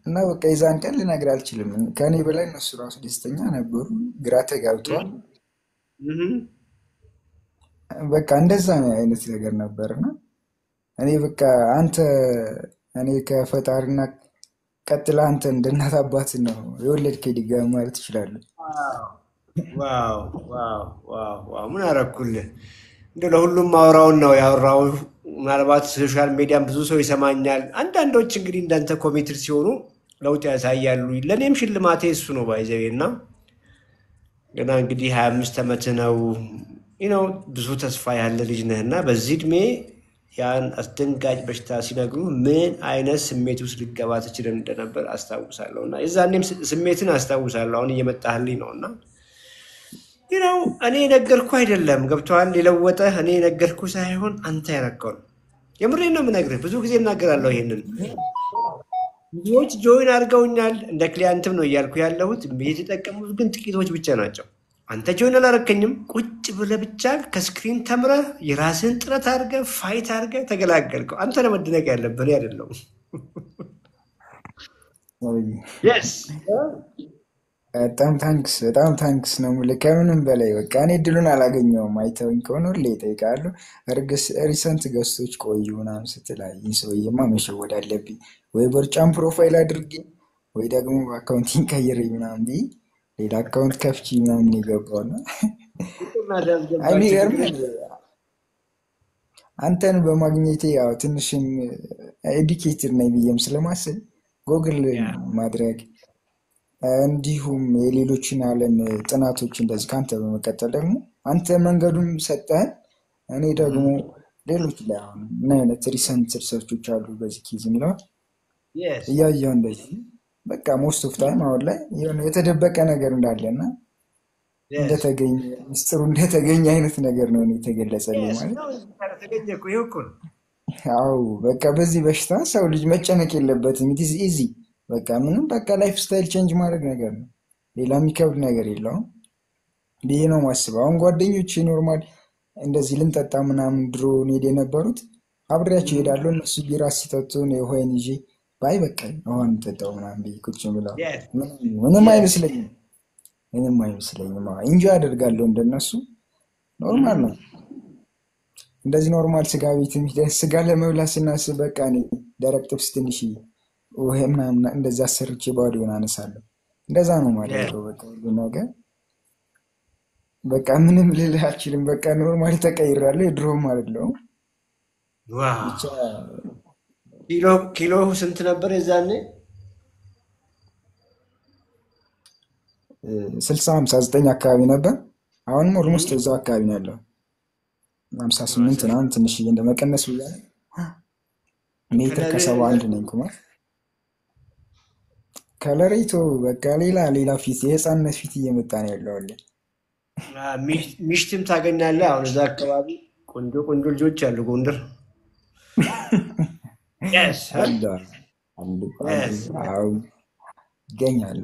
እና በቃ የዛን ቀን ልነግርህ አልችልም። ከኔ በላይ እነሱ ራሱ ደስተኛ ነበሩ። ግራ ተጋብተዋል። በቃ እንደዛ አይነት ነገር ነበርና እኔ በቃ እኔ ከፈጣሪና ቀጥላ አንተ እንደ እናት አባት ነው የወለድከኝ ድጋሚ ማለት እችላለሁ። ዋው ዋው ዋው ዋው! ምን አደረኩልህ? እንደው ለሁሉም ማውራውን ነው ያወራው። ምናልባት ሶሻል ሚዲያም ብዙ ሰው ይሰማኛል። አንዳንዶች እንግዲህ እንዳንተ ኮሚትድ ሲሆኑ ለውጥ ያሳያሉ። ለእኔም ሽልማቴ እሱ ነው ባይዘቤ እና ገና እንግዲህ 25 ዓመት ነው ብዙ ተስፋ ያለ ልጅ ነህና በዚህ እድሜ ያን አስደንጋጭ በሽታ ሲነግሩ ምን አይነት ስሜት ውስጥ ልገባ ትችል እንደነበር አስታውሳለሁ። እና የዛኔም ስሜትን አስታውሳለሁ። አሁን እየመጣህልኝ ነው እና እኔ ነገርኩ አይደለም ገብቶሃል። የለወጠ እኔ ነገርኩ ሳይሆን አንተ ያረከው ነው። የምሬን ነው የምነግርህ። ብዙ ጊዜ እናገራለሁ ይሄንን። ብዙዎች ጆይን አድርገውኛል። እንደ ክሊያንትም ነው እያልኩ ያለሁት። የተጠቀሙት ግን ጥቂቶች ብቻ ናቸው። አንተ ጆይን አላረከኝም። ቁጭ ብለህ ብቻ ከስክሪን ተምረህ የራስህን ጥረት አድርገህ ፋይት አድርገህ ተገላገልከው። አንተ ነው መደነቅ ያለብህ አይደለም። በጣም ታንክስ ነው የምልህ ከምንም በላይ በቃ እኔ እድሉን አላገኘውም። አይተውኝ ከሆነ ሁሌ ይጠይቃሉ። ሪሰንት ገስቶች ቆዩ ምናምን ስትለኝ ሰውዬማ መሸወድ አለብኝ ወይ በርጫም ፕሮፋይል አድርጌ ወይ ደግሞ በአካውንቲንግ ቀይሬ ምናምን ብዬ ሌላ አካውንት ከፍቼ ምናምን የገባው ነው። የሚገርም አንተን በማግኘቴ ያው ትንሽም ኤዱኬትድ ነኝ ብዬም ስለማስብ ጎግል ማድረግ እንዲሁም የሌሎችን ዓለም ጥናቶች እንደዚህ ከአንተ በመቀጠል ደግሞ አንተ መንገዱን ሰጠህን፣ እኔ ደግሞ ሌሎች ላይ አሁን ምን አይነት ሪሰንት ሪሰርቾች አሉ በዚህ ኬዝ የሚለውን እያየሁ እንደዚህ በቃ ሞስት ኦፍ ታይም አሁን ላይ የሆነ የተደበቀ ነገር እንዳለና እንደተገኘ ምስጢሩ እንደተገኘ አይነት ነገር ነው የተገለጸልኝ ማለት። አዎ በቃ በዚህ በሽታ ሰው ልጅ መጨነቅ የለበትም። ኢት ኢዝ ኢዚ በቃ ምንም በቃ ላይፍ ስታይል ቼንጅ ማድረግ ነገር ነው። ሌላ የሚከብድ ነገር የለውም ብዬ ነው ማስበው። አሁን ጓደኞቼ ኖርማል እንደዚህ ልንጠጣ ምናምን ድሮ እንሄድ የነበሩት አብሬያቸው እሄዳለሁ። እነሱ ቢራ ሲጠጡ የሆይን ይዤ ባይ በቃ ውሃን እንጠጣው ምናምን ብዬ ቁጭ ብላ ምንም አይመስለኝም። ኢንጆይ አደርጋለሁ እንደነሱ። ኖርማል ነው እንደዚህ ኖርማል ስጋ ቤት ስጋ ለመብላት ስናስብ በቃ እኔ ደረቅ ጥብስ ትንሽ ወይ ምናምን እንደዛ ሰርቼ ባዶውን አነሳለሁ። እንደዛ ነው ማለት ነው በቃ ሁሉ ነገር በቃ ምንም ልልህ አልችልም። በቃ ኖርማሊ ተቀይራለሁ። የድሮም አይደለሁም። ኪሎ ስንት ነበር የዛኔ? 60-59 አካባቢ ነበር። አሁንም ኦልሞስት እዛው አካባቢ ነው ያለው። 58 ምናምን ትንሽ እንደመቀነስ ብያለሁ። ሜትር ከ71 ነኝ ቁመት። ከለሬቶ በቃ ሌላ ፊት የህፃንነት ፊት እየመጣ ነው ያለው። ሚሽትም ታገኛለህ። አሁን እዛ አካባቢ ቆንጆ ልጆች አሉ ጎንደር። ይገኛል።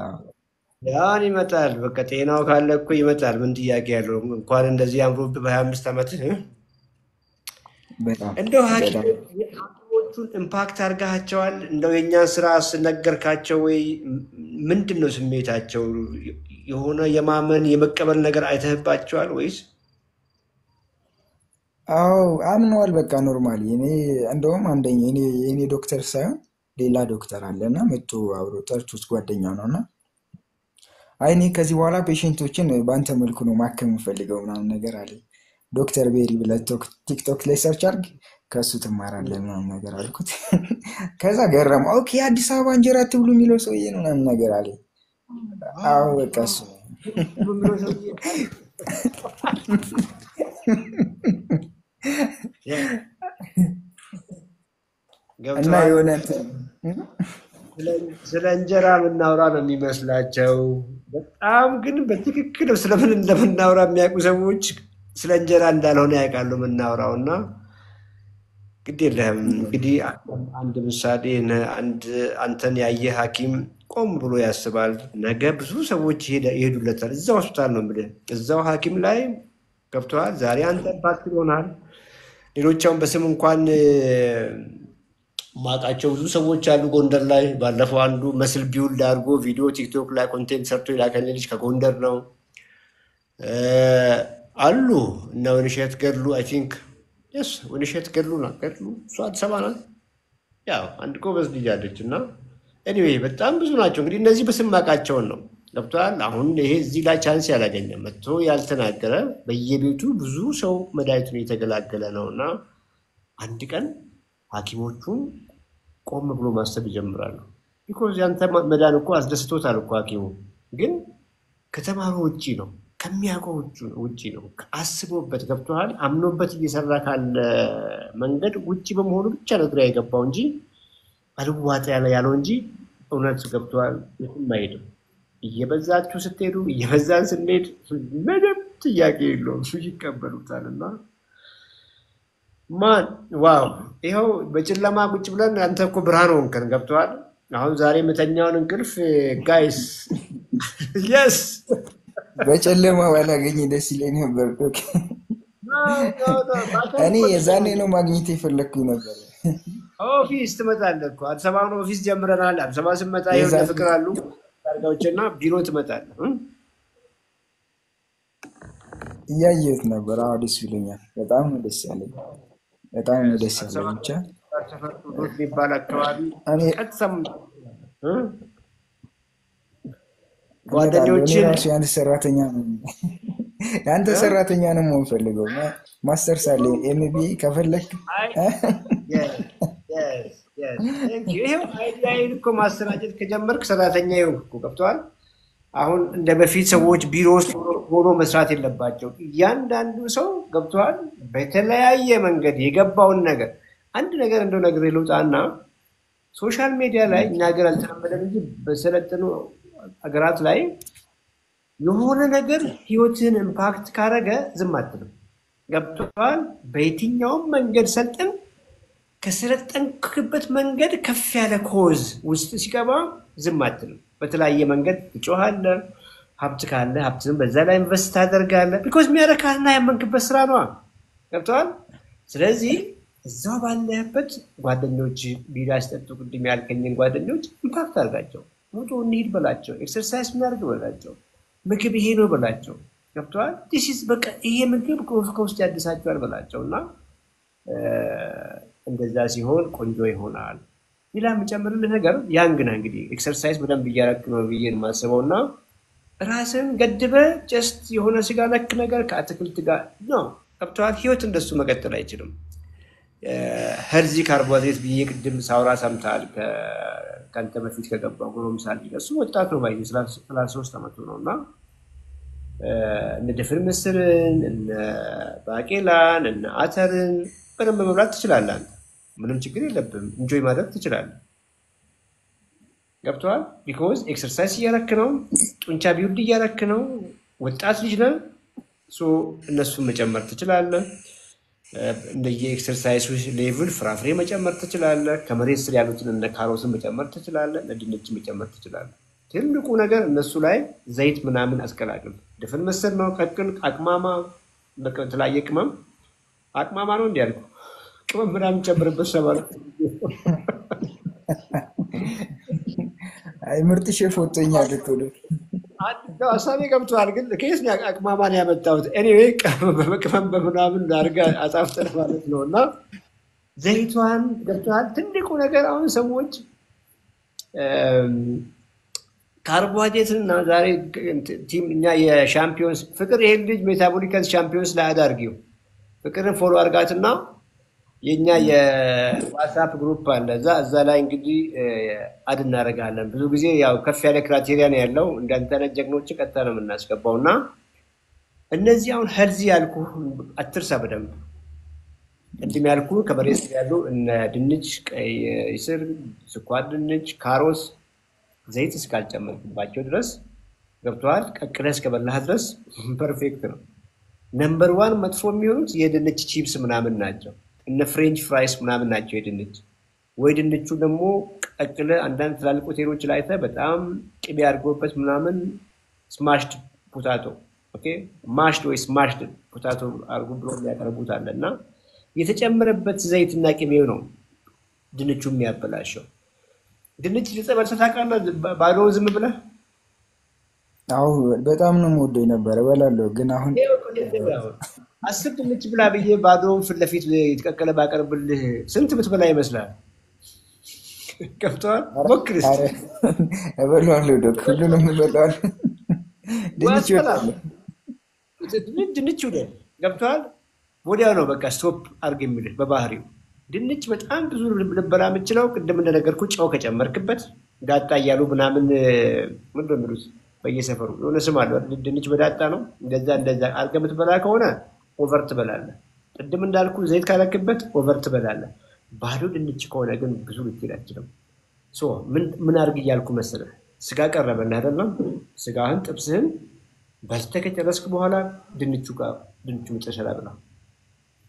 ያን ይመጣል። በቃ ጤናው ካለ እኮ ይመጣል። ምን ጥያቄ ያለው? እንኳን እንደዚህ አምሮብህ በ25 ዓመት እንደው ሐኪሞቹን ኢምፓክት አድርጋቸዋል? እንደው የእኛን ስራ ስነገርካቸው ወይ ምንድን ነው ስሜታቸው? የሆነ የማመን የመቀበል ነገር አይተህባቸዋል ወይስ? አዎ አምነዋል። በቃ ኖርማሊ እኔ እንደውም አንደኛ እኔ ዶክተር ሳይሆን ሌላ ዶክተር አለና መጥቶ አብሮ ጠርቶት ጓደኛ ነውና አይ እኔ ከዚህ በኋላ ፔሽንቶችን በአንተ መልኩ ነው ማከም የምፈልገው ምናምን ነገር አለ። ዶክተር ቤሪ ብለህ ቲክቶክ ላይ ሰርች አድርግ ከእሱ ትማራለህ ምናምን ነገር አልኩት። ከዛ ገረመው። ኦኬ አዲስ አበባ እንጀራ አትብሉ የሚለው ሰውዬ ነው ምናምን ነገር አለ። አዎ በቃ እሱ ነው። በሚለው ሰውዬ እና ገብተዋል። የሆነ ስለ እንጀራ የምናወራ ነው የሚመስላቸው። በጣም ግን በትክክል ስለምን እንደምናወራ የሚያውቁ ሰዎች ስለ እንጀራ እንዳልሆነ ያውቃሉ የምናወራው። እና ግድ የለህም እንግዲህ አንድ ምሳሌ አንተን ያየ ሐኪም ቆም ብሎ ያስባል። ነገ ብዙ ሰዎች ይሄዱለታል። እዛው ሆስፒታል ነው የምልህ፣ እዛው ሐኪም ላይ ገብተዋል። ዛሬ አንተ ኢምፓክት ይሆናል። ሌሎቻውን በስም እንኳን ማውቃቸው ብዙ ሰዎች አሉ ጎንደር ላይ። ባለፈው አንዱ መስል ቢውልድ አድርጎ ቪዲዮ ቲክቶክ ላይ ኮንቴንት ሰርቶ የላከልኝ ልጅ ከጎንደር ነው አሉ። እና ወይንሸት ገድሉ አይ ቲንክ የስ ወይንሸት ገድሉ ናት። ገድሉ እሷ አዲስ አበባ ናት። ያው አንድ ጎበዝ ልጅ አለች። እና ኤኒዌይ በጣም ብዙ ናቸው። እንግዲህ እነዚህ በስም ማውቃቸውን ነው ገብተዋል። አሁን ይሄ እዚህ ላይ ቻንስ ያላገኘ መጥቶ ያልተናገረ በየቤቱ ብዙ ሰው መድኃኒቱን እየተገላገለ ነው። እና አንድ ቀን ሐኪሞቹን ቆም ብሎ ማሰብ ይጀምራሉ። ቢኮዝ ያንተ መዳን እኮ አስደስቶታል እኮ ሐኪሙ፣ ግን ከተማሩ ውጪ ነው፣ ከሚያውቀው ውጪ ነው። አስቦበት ገብቶሃል። አምኖበት እየሰራ ካለ መንገድ ውጪ በመሆኑ ብቻ ነው ግራ የገባው እንጂ አልዋጥ ያለው እንጂ እውነት ገብቶሃል። የትም አይሄድም። እየበዛችሁ ስትሄዱ እየበዛን ስንሄድ ምንም ጥያቄ የለውም ይቀበሉታል። እና ማን ዋው ይኸው በጨለማ ቁጭ ብለን አንተ እኮ ብርሃን ሆንከን ገብተዋል። አሁን ዛሬ የምተኛውን እንቅልፍ ጋይስ የስ በጨለማ ባላገኝ ደስ ይለኝ ነበር። እኔ የዛኔ ነው ማግኘት የፈለግኩኝ ነበር። ኦፊስ ትመጣለህ እኮ አዲስ አበባ ኦፊስ ጀምረናል። አዲስ አበባ ስመጣ የሆነ ፍቅር አሉ ታርጋዎችና ቢሮ ትመጣለህ። እያየሁት ነበር። አዎ ደስ ይለኛል። በጣም ነው ደስ ያለኝ። በጣም ነው ደስ ያለኝ። ብቻ የሚባል አካባቢ ቀጥሰም ጓደኞችን ራሱ ያንተ ሰራተኛ ነው ያንተ ሰራተኛ ነው የምፈልገው። ማስተርስ አለኝ ኤምቢኤ ከፈለክ ይሄው አይዲያዬን እኮ ማሰራጨት ከጀመርክ ሰራተኛ ይሆንክ እኮ ገብቶሃል። አሁን እንደ በፊት ሰዎች ቢሮ ውስጥ ሆኖ መስራት የለባቸው። እያንዳንዱ ሰው ገብቶሃል በተለያየ መንገድ የገባውን ነገር አንድ ነገር እንደው ነገር ልውጣና ሶሻል ሚዲያ ላይ እኛ ሀገር አልተለመደም እንጂ በሰለጠኑ ሀገራት ላይ የሆነ ነገር ህይወትን ኢምፓክት ካረገ ዝም አትልም። ገብቶሃል። በየትኛውም መንገድ ሰልጥን፣ ከሰለጠንክበት መንገድ ከፍ ያለ ኮዝ ውስጥ ሲገባ ዝም አትልም። በተለያየ መንገድ ትጮሃለህ። ሀብት ካለ ሀብትን በዛ ላይ ኢንቨስት ታደርጋለህ። ቢኮዝ የሚያረካህና ያመንክበት ስራ ነው። ገብቶሃል። ስለዚህ እዛው ባለህበት ጓደኞች ቢራ ሲጠጡ ቅድም ያልከኝን ጓደኞች ኢምፓክት አድርጋቸው። ውጡ እንሂድ በላቸው። ኤክሰርሳይዝ እናድርግ በላቸው። ምግብ ይሄ ነው በላቸው። ገብቶሃል። ዲስ በቃ ይሄ ምግብ ከውስጥ ያድሳቸዋል በላቸው። እና እንደዛ ሲሆን ቆንጆ ይሆናል። ሌላ የምጨምርልህ ነገር ያንግና እንግዲህ ኤክሰርሳይዝ በደንብ እያደረክ ነው ብዬ የማስበው እና ራስን ገድበህ ጀስት የሆነ ስጋ ነክ ነገር ከአትክልት ጋር ነው ገብቶሃል። ህይወት እንደሱ መቀጠል አይችልም። ሄልዚ ካርቦሃይድሬት ብዬ ቅድም ሳውራ ሰምተሃል። ከአንተ በፊት ከገባው ጎረምሳ ልጅ እሱ ወጣት ነው ባይ 33 ዓመቱ ነው። እና እነ ድፍን ምስርን እነ ባቄላን እነ አተርን በደንብ መብላት ትችላለህ። አንተ ምንም ችግር የለብህም። ኢንጆይ ማድረግ ትችላለህ። ገብቶሃል። ቢኮዝ ኤክሰርሳይዝ እያረክ ነው፣ ጡንቻ ቢውልድ እያረክ ነው፣ ወጣት ልጅ ነህ። እነሱን መጨመር ትችላለህ። እንደየ ኤክሰርሳይዝ ሌቭል ፍራፍሬ መጨመር ትችላለህ። ከመሬት ስር ያሉትን እነ ካሮትን መጨመር ትችላለህ። እነ ድንችን መጨመር ትችላለህ። ትልቁ ነገር እነሱ ላይ ዘይት ምናምን አስቀላቅል። ድፍን ምስር ነው ቀቅል። አቅማማ በተለያየ ቅመም አቅማማ ነው እንዲያልኩ ቅመም ምናምን ጨምርበት ሰባል። አይ ምርጥ ሼፍ ወጥቶኛል እኮ ነው። ሀሳቤ ገብቶሃል። ግን ከየት አቅማማን ያመጣሁት? ኤኒዌይ በቅመም በምናምን አድርገህ አጣፍጠን ማለት ነው። እና ዘይቷን ገብቶሃል። ትልቁ ነገር አሁን ሰዎች ካርቦሃይድሬትን እና ዛሬ ቲም እኛ የሻምፒዮንስ ፍቅር ይሄን ልጅ ሜታቦሊካል ሻምፒዮንስ ላይ አዳርጊው ፍቅርን ፎሎ አድርጋትና የኛ የዋትስአፕ ግሩፕ አለ እዛ ላይ እንግዲህ አድ እናደርጋለን። ብዙ ጊዜ ያው ከፍ ያለ ክራይቴሪያ ነው ያለው። እንዳንተ አይነት ጀግኖችን ቀጥታ ነው የምናስገባው እና እነዚህ አሁን ሄልዚ ያልኩ አትርሳ በደንብ ቅድም ያልኩ ከመሬት ስር ያሉ እነ ድንች፣ ቀይ ስር፣ ስኳር ድንች፣ ካሮት ዘይት እስካልጨመርክባቸው ድረስ ገብቶሃል። ቀቅለህ እስከበላህ ድረስ ፐርፌክት ነው። ነምበር ዋን መጥፎ የሚሆኑት የድንች ቺፕስ ምናምን ናቸው። እነ ፍሬንች ፍራይስ ምናምን ናቸው የድንች። ወይ ድንቹ ደግሞ ቀቅለህ አንዳንድ ትላልቅ ሆቴሎች ላይ አይተህ በጣም ቅቤ አድርጎበት ምናምን ስማሽድ ፖታቶ ኦኬ ማሽድ ወይ ስማሽድ ፖታቶ አድርጎ ብሎ የሚያቀርቡት አለ እና የተጨመረበት ዘይትና ቅቤው ነው ድንቹ የሚያበላሸው። ድንች ልጠበል ታውቃለህ? ባዶውን ዝም ብለህ? አዎ በጣም ነው የምወደው ነበር እበላለሁ። ግን አሁን 10 ድንች ብላ ብዬ ባዶውን ፊት ለፊት የተቀቀለ ባቀርብልህ ስንት ብትበላ ይመስላል? ገብቶሃል? ሞክር እስኪ። እበላለሁ ዶክ፣ ሁሉንም እበላለሁ። ድንች እወዳለሁ። ድንች ውደድ። ገብቶሃል? ወዲያው ነው በቃ ስቶፕ አድርግ የሚልህ በባህሪው። ድንች በጣም ብዙ ልበላ የምችለው ቅድም እንደነገርኩ ጨው ከጨመርክበት ዳጣ እያሉ ምናምን ምንድን ነው የሚሉት በየሰፈሩ የሆነ ስም አለው። ድንች በዳጣ ነው እንደዛ አድርገህ የምትበላ ከሆነ ኦቨር ትበላለህ። ቅድም እንዳልኩ ዘይት ካለክበት ኦቨር ትበላለህ። ባዶ ድንች ከሆነ ግን ብዙ ልትሄድ አትችልም። ምን አድርግ እያልኩ መሰለህ? ስጋ ቀረበልህ አይደለም? ስጋህን ጥብስህን በልተህ ከጨረስክ በኋላ ድንቹ መጨረሻ ላይ ብላ።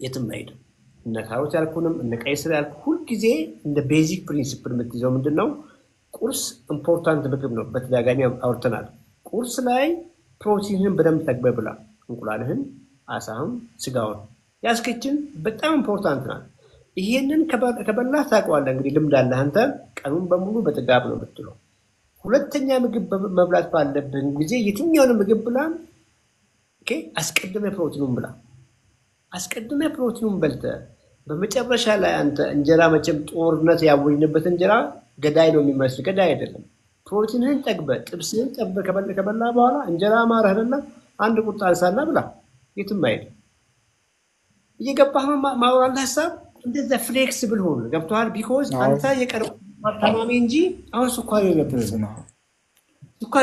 የትም አይሄድም። እነ ካሮት ያልኩንም እነ ቀይ ስር ያልኩ ሁልጊዜ እንደ ቤዚክ ፕሪንሲፕል የምትይዘው ምንድን ነው? ቁርስ ኢምፖርታንት ምግብ ነው። በተደጋጋሚ አውርተናል። ቁርስ ላይ ፕሮቲንህን በደንብ ጠግበህ ብላ። እንቁላልህን፣ አሳህን፣ ስጋውን ያስከችን በጣም ኢምፖርታንት ናት። ይሄንን ከበላህ ታውቀዋለህ። እንግዲህ ልምድ አለህ አንተ። ቀኑን በሙሉ በጥጋብ ነው የምትለው። ሁለተኛ ምግብ መብላት ባለብህ ጊዜ የትኛውንም ምግብ ብላ። አስቀድመህ ፕሮቲኑን ብላ። አስቀድመህ ፕሮቲኑን በልተህ በመጨረሻ ላይ አንተ እንጀራ መቼም ጦርነት ያወጅንበት እንጀራ ገዳይ ነው የሚመስል፣ ገዳይ አይደለም። ፕሮቲንህን ጠግበህ ጥብስህን ጠግበህ ከበላ በኋላ እንጀራ ማረህ አይደለ? አንድ ቁርጥ አንሳና ብላ። የትም አይደለም። እየገባህ ማውራል ሀሳብ እንደዛ ፍሌክስብል ሆነ። ገብቶሃል? ቢኮዝ አንተ የቀረው ታማሚ እንጂ አሁን ስኳር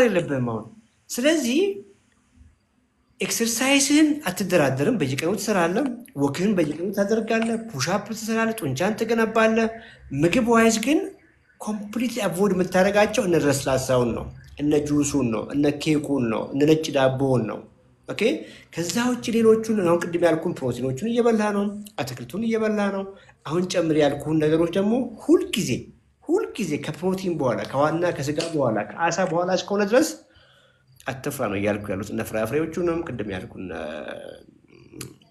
የለብህም አሁን። ስለዚህ ኤክሰርሳይስህን አትደራደርም። በየቀኑ ትሰራለህ። ወክህን በየቀኑ ታደርጋለህ። ፑሻፕ ትሰራለህ። ጡንቻን ትገነባለህ። ምግብ ዋይዝ ግን ኮምፕሊት አቮይድ የምታደርጋቸው እነ ለስላሳውን ነው፣ እነ ጁሱን ነው፣ እነ ኬኩን ነው፣ እነ ነጭ ዳቦውን ነው። ኦኬ። ከዛ ውጭ ሌሎቹን አሁን ቅድም ያልኩን ፕሮቲኖቹን እየበላ ነው፣ አትክልቱን እየበላ ነው። አሁን ጨምር ያልኩን ነገሮች ደግሞ ሁልጊዜ ከፕሮቲን በኋላ ከዋና ከስጋ በኋላ ከአሳ በኋላ እስከሆነ ድረስ አትፍራ ነው እያልኩ ያሉት። እነ ፍራፍሬዎቹንም ቅድም ያልኩን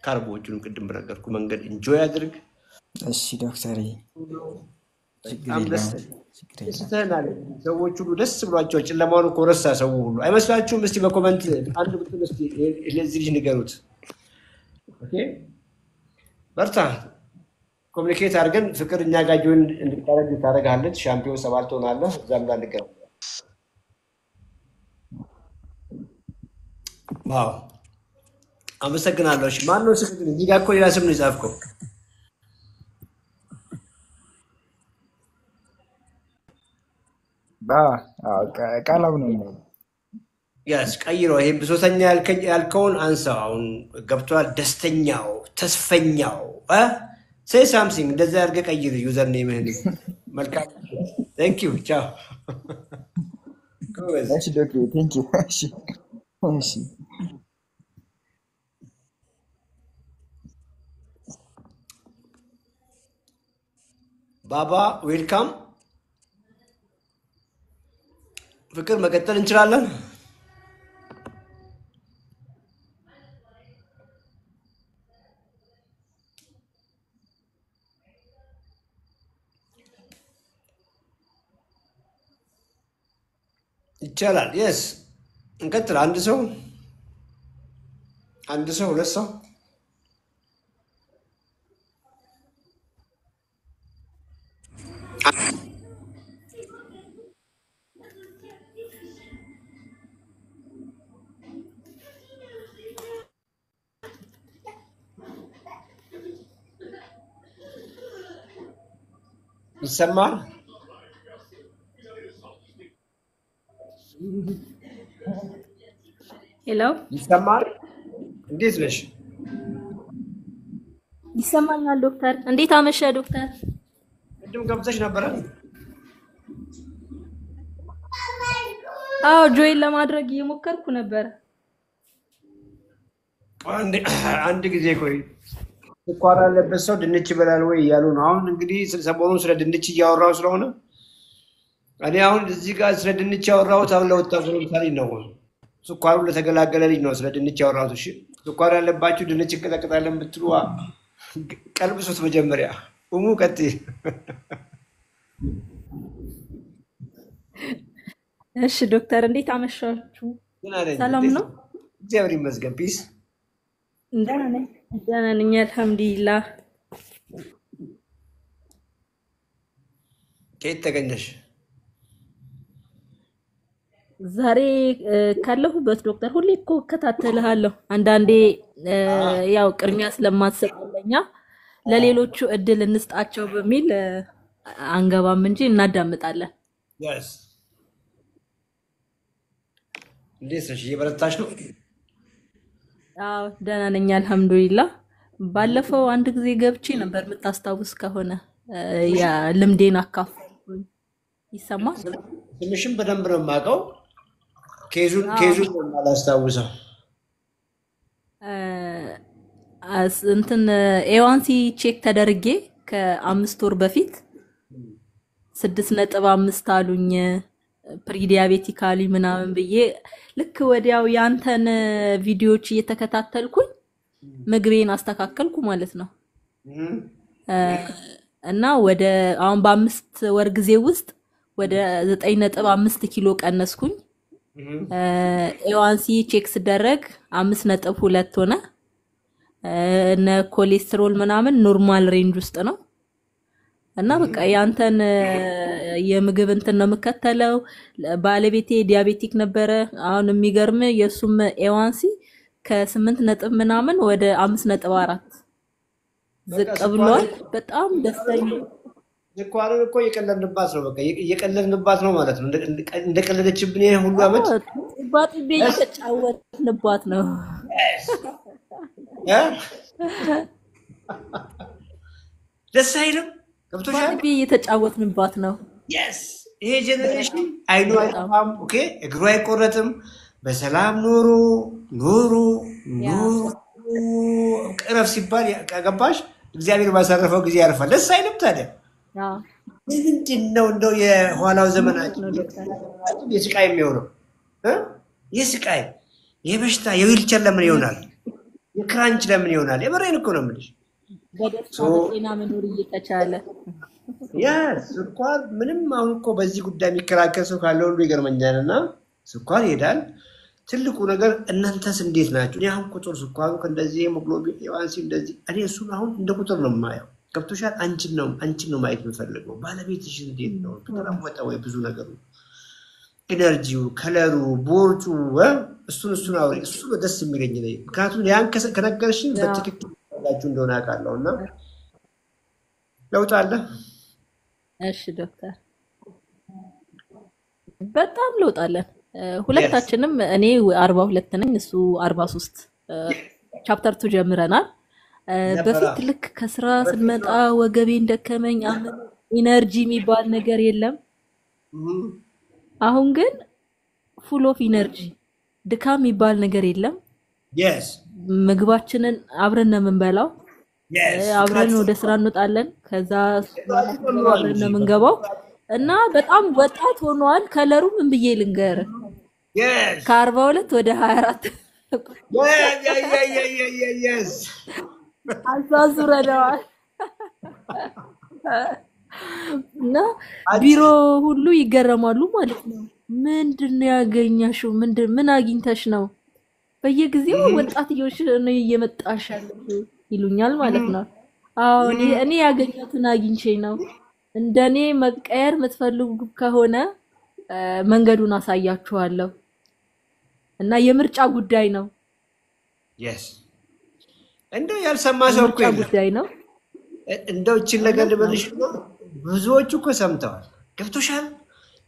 ካርቦዎቹንም ቅድም በነገርኩ መንገድ ኢንጆይ አድርግ። እሺ ዶክተር፣ ደስተናል። ሰዎች ሁሉ ደስ ብሏቸዋል። ጨለማውን እኮ ረሳ ሰው ሁሉ አይመስላችሁም? እስቲ በኮመንት አንድ ቁጥር እስቲ ለዚህ ልጅ ንገሩት። ኦኬ በርታ፣ ኮሚኒኬት አድርገን ፍቅር እኛ ጋር ጆይን እንድታረግ ታደርጋለች። ሻምፒዮን 7 ትሆናለህ። እዛም ላይ ንገር። ዋው አመሰግናለሁ። እሺ ማነው ስልክ? እዚህ ጋር እኮ ሌላ ስም ነው የጻፍከው። ቃላም ነው ያስ ቀይሮ ይሄ ብሶተኛ ያልከውን አንሳው። አሁን ገብቷል። ደስተኛው፣ ተስፈኛው ሴይ ሳምሲንግ እንደዛ አድርገህ ቀይር። ዩዘር ኔምህን መልካም። ቴንክ ዩ ቻው። እሺ ዶክተር ቴንክ ዩ። እሺ ባባ ዌልካም። ፍቅር መቀጠል እንችላለን። ይቻላል። የስ እንቀጥል። አንድ ሰው ሁለት ሰው ይሰማል? ሄሎ ይሰማል? እንዴት ነሽ? ይሰማኛል ዶክተር። እንዴት አመሸ ዶክተር? ቅድም ገብተሽ ነበረ? አዎ ጆይን ለማድረግ እየሞከርኩ ነበር። አንድ ጊዜ ቆይ። ስኳር ያለበት ሰው ድንች ይበላል ወይ እያሉ ነው። አሁን እንግዲህ ሰሞኑን ስለ ድንች እያወራሁ ስለሆነ እኔ አሁን እዚህ ጋር ስለ ድንች ያወራሁት አሁን ለወጣቱ ለምሳሌ ነው። ስኳሩን ለተገላገለ ልጅ ነው ስለ ድንች ያወራሁት። እሺ ስኳር ያለባችሁ ድንች እንቀጠቅጣለን ብትሉ ቀልብሱት መጀመሪያ። ቀጥይ። እሺ ዶክተር እንዴት አመሻችሁ? ሰላም ነው? እግዚአብሔር ይመስገን። ፒስ ደህና ነኝ አልሐምዱሊላህ። ከየት ተገኘሽ? ዛሬ ካለሁበት ዶክተር ሁሌ እኮ እከታተልሃለሁ። አንዳንዴ ያው ቅድሚያ ስለማትሰጠለኛ ለሌሎቹ እድል እንስጣቸው በሚል አንገባም እንጂ እናዳምጣለን። yes እንዴት ነሽ? እየበረታሽ ነው? አዎ ደህና ነኝ አልሐምዱሊላህ። ባለፈው አንድ ጊዜ ገብቼ ነበር የምታስታውስ ከሆነ ያ ልምዴን አካፈልኩኝ። ይሰማል? ስምሽን በደንብ ነው የማውቀው። ኬዙን ነው የማላስታውሰው። እንትን ኤዋንሲ ቼክ ተደርጌ ከ5 ወር በፊት 6.5 አሉኝ ፕሪዲያቤቲካሊ ምናምን ብዬ ልክ ወዲያው ያንተን ቪዲዮዎች እየተከታተልኩኝ ምግቤን አስተካከልኩ ማለት ነው። እና ወደ አሁን በ5 ወር ጊዜ ውስጥ ወደ 9.5 ኪሎ ቀነስኩኝ። ኤዋንሲ ቼክ ሲደረግ 5.2 ሆነ። እነ ኮሌስትሮል ምናምን ኖርማል ሬንጅ ውስጥ ነው። እና በቃ ያንተን የምግብ እንትን ነው የምከተለው። ባለቤቴ ዲያቤቲክ ነበረ። አሁን የሚገርም የሱም ኤዋንሲ ከ8 ነጥብ ምናምን ወደ 5.4 ዝቅ ብሏል። በጣም ደስተኛ። ስኳርን እኮ እየቀለድንባት ነው። በቃ እየቀለድንባት ነው ማለት ነው። እንደቀለደችብን ይሄ ሁሉ አመት ባጥቤ እየተጫወትንባት ነው። ደስ አይልም? ገብቶሻል? ባጥቤ እየተጫወትንባት ነው። yes ይሄ ጀነሬሽን አይኑ አይጠፋም። ኦኬ እግሩ አይቆረጥም። በሰላም ኖሩ ቅረፍ ሲባል ገባሽ? እግዚአብሔር ባሳረፈው ጊዜ ያርፋል። ደስ አይልም ታዲያ? ምንድን ነው እንደው የኋላው ዘመናችን የስቃይ የሚሆነው? የስቃይ የበሽታ የዊልቸር ለምን ይሆናል? የክራንች ለምን ይሆናል? የበሬን እኮ ነው የምልሽ። በደስታ በጤና መኖር እየተቻለ ስኳር ምንም አሁን እኮ በዚህ ጉዳይ የሚከራከር ሰው ካለ ሁሉ ይገርመኛል። እና ስኳር ይሄዳል። ትልቁ ነገር እናንተስ እንዴት ናችሁ? እኔ አሁን ቁጥር ስኳሩ ከእንደዚህ ሄሞግሎቢን ኤዋንሲ እንደዚህ እኔ እሱን አሁን እንደ ቁጥር ነው የማየው። ገብቶሻል? አንቺን ነው ማየት የምፈልገው። ባለቤትሽ እንዴት ነው? ተለወጠ ወይ? ብዙ ነገሩ ኢነርጂው፣ ከለሩ፣ ቦርጩ እሱን አውሪ። እሱ ነው ደስ የሚለኝ ነው። ምክንያቱም ያን ከነገርሽኝ በትክክል ያላችሁ እንደሆነ አውቃለሁ። እና ለውጥ አለ። እሺ ዶክተር በጣም ለውጥ አለን ሁለታችንም። እኔ 42 ነኝ፣ እሱ 43። ቻፕተር 2 ጀምረናል። በፊት ልክ ከስራ ስንመጣ ወገቤን ደከመኝ፣ ኢነርጂ የሚባል ነገር የለም። አሁን ግን ፉል ኦፍ ኢነርጂ፣ ድካም የሚባል ነገር የለም። ምግባችንን አብረን ነው የምንበላው። አብረን ወደ ስራ እንወጣለን። ከዛ አብረን ነው የምንገባው እና በጣም ወጣት ሆኗል። ከለሩ ምን ብዬ ልንገር? ከ42 ወደ 24 አዛዙረናል። እና ቢሮ ሁሉ ይገረማሉ ማለት ነው። ምንድነው ያገኛሽው? ምን አግኝተሽ ነው? በየጊዜው ወጣትዮሽ ነው እየመጣሽ ያለው ይሉኛል ማለት ነው። አዎ እኔ ያገኘሁትን አግኝቼ ነው። እንደኔ መቀየር የምትፈልጉ ከሆነ መንገዱን አሳያችኋለሁ እና የምርጫ ጉዳይ ነው። እንደው ያልሰማ ሰው እኮ ጉዳይ ነው። እንደው እቺን ነገር ልበልሽ ነው። ብዙዎቹ እኮ ሰምተዋል። ገብቶሻል?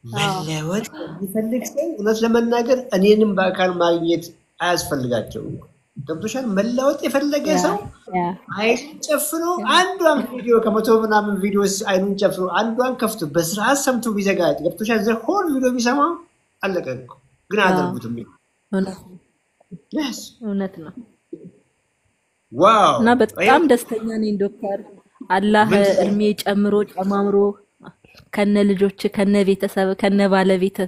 መለወጥ የሚፈልግ ሰው እውነት ለመናገር እኔንም በአካል ማግኘት አያስፈልጋቸውም። ገብቶሻል? መለወጥ የፈለገ ሰው አይኑን ጨፍኖ አንዷን ቪዲዮ ከመቶ ምናምን ቪዲዮ አይኑን ጨፍኖ አንዷን ከፍቶ በስርዓት ሰምቶ ቢዘጋ ገብቶሻል? ዘሆል ቪዲዮ ቢሰማ አለቀ እኮ። ግን አያደርጉትም። እውነት ነው። ዋው! እና በጣም ደስተኛ ነኝ ዶክተር። አላህ እድሜ ጨምሮ ጨማምሮ ከነ ልጆች ከነ ቤተሰብ ከነ ባለቤት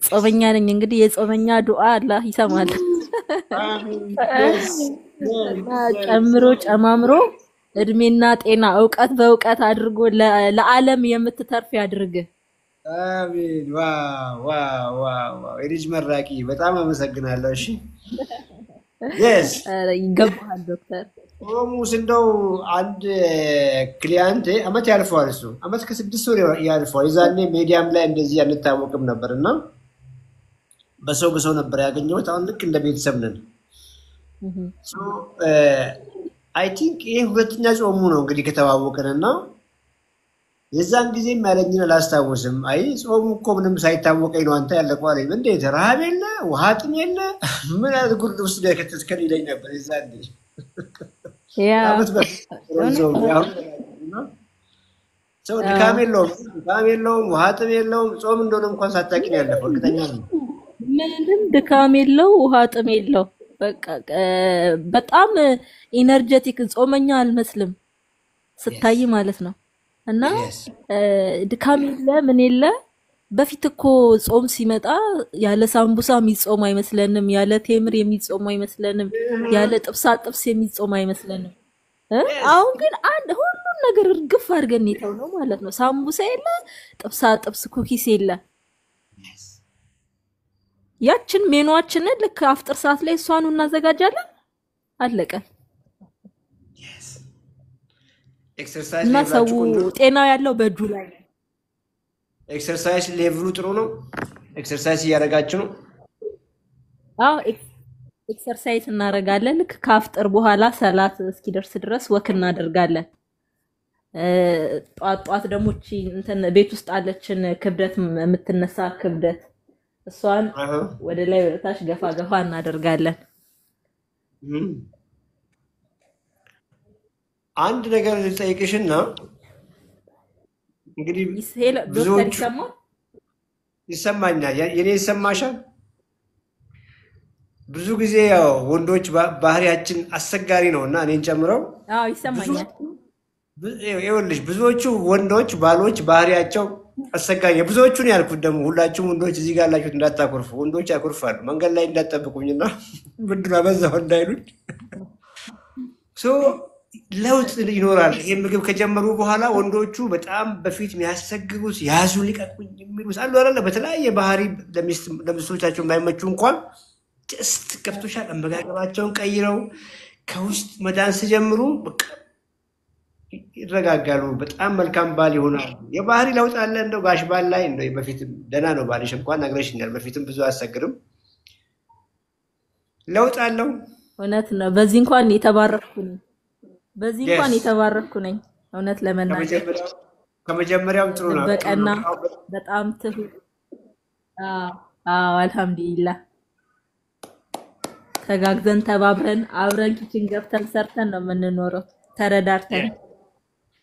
ጾመኛ ነኝ እንግዲህ የጾመኛ ዱዓ አላህ ይሰማል። ጨምሮ ጨማምሮ እድሜና ጤና እውቀት በእውቀት አድርጎ ለዓለም የምትተርፍ ያድርግ። አሜን። ዋው ዋው ዋው! የልጅ መራቂ በጣም አመሰግናለሁ። እሺ yes ይገባሃል ዶክተር። ኦሙስ እንደው አንድ ክሊያንት አመት ያልፈዋል። እሱ አመት ከ6 ወር ያልፈዋል። የዛኔ ሚዲያም ላይ እንደዚህ አንታወቅም ነበርና በሰው ነበር ያገኘሁት። አሁን ልክ እንደ ቤተሰብ ነን። ሶ አይ ቲንክ ይሄ ሁለተኛ ጾሙ ነው እንግዲህ ከተዋወቅንና የዛን ጊዜም ያለኝን አላስታውስም። አይ ጾሙ እኮ ምንም ሳይታወቀኝ ነው አንተ ያለቀው አለኝ። እንዴት ረሃብ የለ ውሃ ጥም የለ ምን አይነት ጉድ ውስጥ ከተስከን ይለኝ ነበር የዛን ጊዜ ሰው ድካም የለውም ውሃ ጥም የለውም። ጾም እንደሆነ እንኳን ሳታውቂ ነው ያለፈው። እርግጠኛ ነኝ ምንም ድካም የለው ውሃ ጥም የለው። በቃ በጣም ኢነርጀቲክ ጾመኛ አልመስልም ስታይ ማለት ነው። እና ድካም የለ ምን የለ። በፊት እኮ ጾም ሲመጣ ያለ ሳምቡሳ የሚጾም አይመስለንም፣ ያለ ቴምር የሚጾም አይመስለንም፣ ያለ ጥብሳ ጥብስ የሚጾም አይመስለንም። አሁን ግን አንድ ሁሉን ነገር እርግፍ አድርገን ይተው ነው ማለት ነው። ሳምቡሳ የለ፣ ጥብሳ ጥብስ፣ ኩኪስ የለ። ያችን ሜኑዋችንን ልክ አፍጥር ሰዓት ላይ እሷኑ እናዘጋጃለን። አለቀ። እና ሰው ጤና ያለው በእጁ ላይ ነው። ኤክሰርሳይዝ ሌቭሉ ጥሩ ነው። ኤክሰርሳይዝ እያደረጋችሁ ነው? አዎ ኤክሰርሳይዝ እናደርጋለን። ልክ ከአፍጥር በኋላ ሰላት እስኪደርስ ድረስ ወክ እናደርጋለን። ጧት ደግሞ እንትን ቤት ውስጥ አለችን ክብደት የምትነሳ ክብደት እሷን ወደ ላይ ወደ ታች ገፋ ገፋ እናደርጋለን። አንድ ነገር ልጠይቅሽና እንግዲህ ብዙዎች ይሰማኛል። የኔ ይሰማሻል? ብዙ ጊዜ ያው ወንዶች ባህሪያችን አስቸጋሪ ነውና እኔን ጨምረው አዎ ይሰማኛል። ይኸውልሽ ብዙዎቹ ወንዶች ባሎች ባህሪያቸው አስቸጋሪ ብዙዎቹን ያልኩት ደግሞ ሁላችሁም ወንዶች እዚህ ጋር ያላችሁት እንዳታኮርፉ። ወንዶች ያኮርፋሉ። መንገድ ላይ እንዳትጠብቁኝና ምንድን ነው በዛው እንዳይሉኝ። ለውጥ ይኖራል። ይሄ ምግብ ከጀመሩ በኋላ ወንዶቹ በጣም በፊት የሚያሰግሩት ያዙ ሊቀቁኝ የሚሉት አሉ አይደለ? በተለያየ ባህሪ ለሚስቶቻቸው የማይመቹ እንኳን ጀስት ገብቶሻል። አመጋገባቸውን ቀይረው ከውስጥ መዳን ሲጀምሩ በቃ ይረጋጋሉ። በጣም መልካም ባል ይሆናሉ። የባህሪ ለውጥ አለ። እንደው ጋሽ ባል ላይ እንደው በፊት ደህና ነው ባልሽ እንኳን ነግረሽኛል። በፊትም ብዙ አያሰግርም። ለውጥ አለው። እውነት ነው። በዚህ እንኳን የተባረኩ ነኝ። እውነት ለመናገር ከመጀመሪያውም ጥሩ ነው። በቀና በጣም ትሁት። አዎ አልሐምዱሊላህ። ተጋግዘን ተባብረን አብረን ኪችን ገብተን ሰርተን ነው የምንኖረው ተረዳርተን።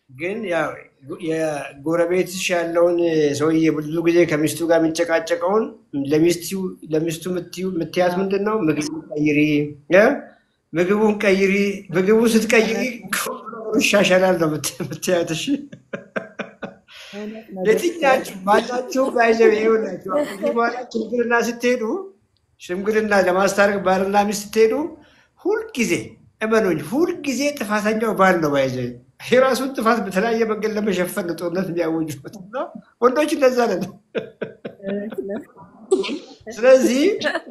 ግን ያው የጎረቤትሽ ያለውን ሰውዬ ብዙ ጊዜ ከሚስቱ ጋር የሚጨቃጨቀውን ለሚስቱ የምትያት ምንድን ነው? ምግቡን ቀይሪ፣ ምግቡን ስትቀይሪ ይሻሻላል ነው የምትያት። እሺ ለትኛችሁ ባላችሁ ባይዘው ይሆናችሁ በኋላ ሽምግልና ለማስታረቅ ባልና ሚስት ስትሄዱ ሁልጊዜ እመኑኝ፣ ሁልጊዜ ጥፋተኛው ባል ነው። ባይዘው የራሱን ጥፋት በተለያየ መንገድ ለመሸፈን ጦርነት የሚያወጁት ነው ወንዶች። እንደዛ ነን። ስለዚህ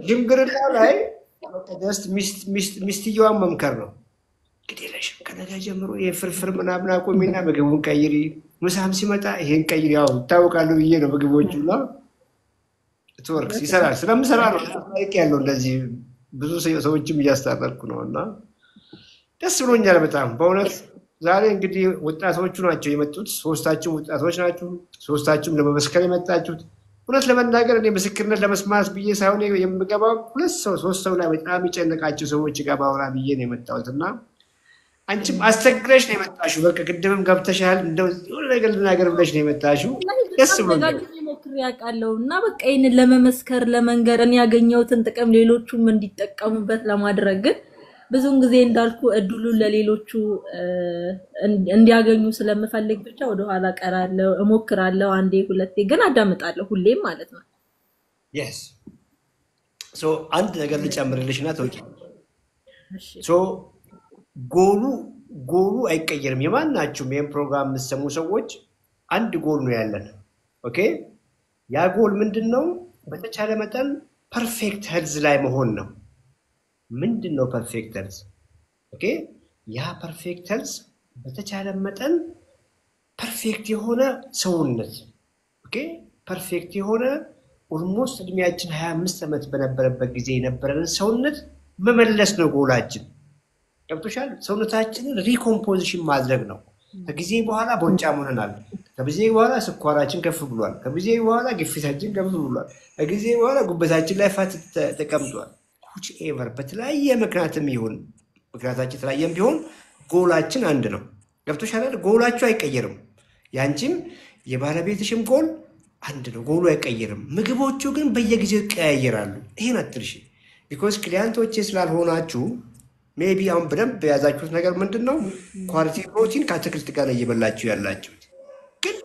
ሽምግልና ላይ ሚስትየዋን መምከር ነው። እንግዲህ ለሽም ከነገ ጀምሮ የፍርፍር ምናምን አቁሚና ምግቡን ቀይሪ፣ ምሳም ሲመጣ ይሄን ቀይሪ። ያው ይታወቃሉ ብዬ ነው ምግቦቹና ትወርክስ ይሰራል። ስለምሰራ ነው ያለው። እንደዚህ ብዙ ሰዎችም እያስታረቅኩ ነው እና ደስ ብሎኛል በጣም በእውነት ዛሬ እንግዲህ ወጣቶቹ ናቸው የመጡት። ሶስታችሁም ወጣቶች ናችሁ። ሶስታችሁም ለመመስከር የመጣችሁት። እውነት ለመናገር እኔ ምስክርነት ለመስማት ብዬ ሳይሆን የምገባው ሁለት ሰው ሶስት ሰው ላይ በጣም የጨነቃቸው ሰዎች ጋር ባወራ ብዬ ነው የመጣሁት እና አንቺም አስቸግረሽ ነው የመጣሽው። በቃ ቅድምም ገብተሻል። እንደው የሆነ ነገር ልናገር ብለሽ ነው የመጣሽው። ደስ ብሎኛል። ሞክሬ አውቃለሁ እና በቃ ይሄንን ለመመስከር ለመንገር እኔ ያገኘሁትን ጥቅም ሌሎቹም እንዲጠቀሙበት ለማድረግ ግን ብዙውን ጊዜ እንዳልኩ እድሉን ለሌሎቹ እንዲያገኙ ስለምፈልግ ብቻ ወደኋላ ቀራለሁ። እሞክራለሁ አንዴ ሁለቴ ግን አዳምጣለሁ ሁሌም ማለት ነው። yes so አንድ ነገር ልጨምርልሽና ተውቂ እሺ so ጎሉ አይቀየርም። የማናችሁም ይሄን ፕሮግራም የምትሰሙ ሰዎች አንድ ጎል ነው ያለን። ኦኬ ያ ጎል ምንድነው? በተቻለ መጠን ፐርፌክት ሄልዝ ላይ መሆን ነው። ምንድነው ፐርፌክት ሄልዝ? ኦኬ ያ ፐርፌክት ሄልዝ በተቻለ መጠን ፐርፌክት የሆነ ሰውነት ኦኬ ፐርፌክት የሆነ ኦልሞስት እድሜያችን 25 ዓመት በነበረበት ጊዜ የነበረን ሰውነት መመለስ ነው ጎላችን። ገብቶሻል? ሰውነታችንን ሪኮምፖዚሽን ማድረግ ነው። ከጊዜ በኋላ ቦንጫም ሆነናል። ከጊዜ በኋላ ስኳራችን ከፍ ብሏል። ከጊዜ በኋላ ግፊታችን ከፍ ብሏል። ከጊዜ በኋላ ጉበታችን ላይ ፋት ተቀምጧል። which ever በተለያየ ምክንያትም ይሁን ምክንያታችን ተለያየም ቢሆን ጎላችን አንድ ነው። ገብቶሻል? ጎላችሁ አይቀየርም። ያንቺም የባለቤትሽም ጎል አንድ ነው። ጎሉ አይቀየርም። ምግቦቹ ግን በየጊዜው ይቀያየራሉ። ይሄን አትርሺ። ቢኮዝ ክሊያንቶቼ ስላልሆናችሁ ሜቢ አሁን በደንብ የያዛችሁት ነገር ምንድነው? ኳሊቲ ፕሮቲን ከአትክልት ጋር እየበላችሁ ያላችሁት ግን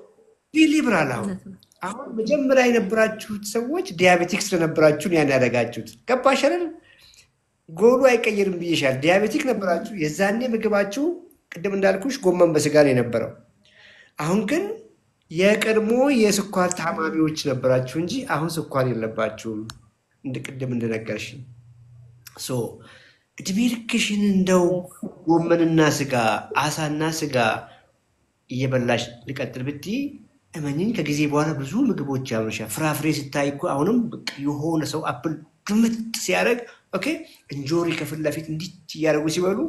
ሊበራል አሁን መጀመሪያ የነበራችሁት ሰዎች ዲያቤቲክ ስለነበራችሁን ያን ያደረጋችሁት ገባሽ አይደል? ጎሉ አይቀየርም ብዬሻል። ዲያቤቲክ ነበራችሁ የዛኔ ምግባችሁ ቅድም እንዳልኩሽ ጎመን በስጋ ነው የነበረው። አሁን ግን የቀድሞ የስኳር ታማሚዎች ነበራችሁ እንጂ አሁን ስኳር የለባችሁም ቅድም እንደነገርሽ። ሶ እድሜ ልክሽን እንደው ጎመንና ስጋ አሳና ስጋ እየበላሽ ልቀጥል ብትይ እመኝኝ ከጊዜ በኋላ ብዙ ምግቦች ያምርሻል። ፍራፍሬ ስታይ እኮ አሁንም የሆነ ሰው አፕል ግምት ሲያደርግ ኦኬ እንጆሪ ከፊት ለፊት እንዲህ እያደረጉ ሲበሉ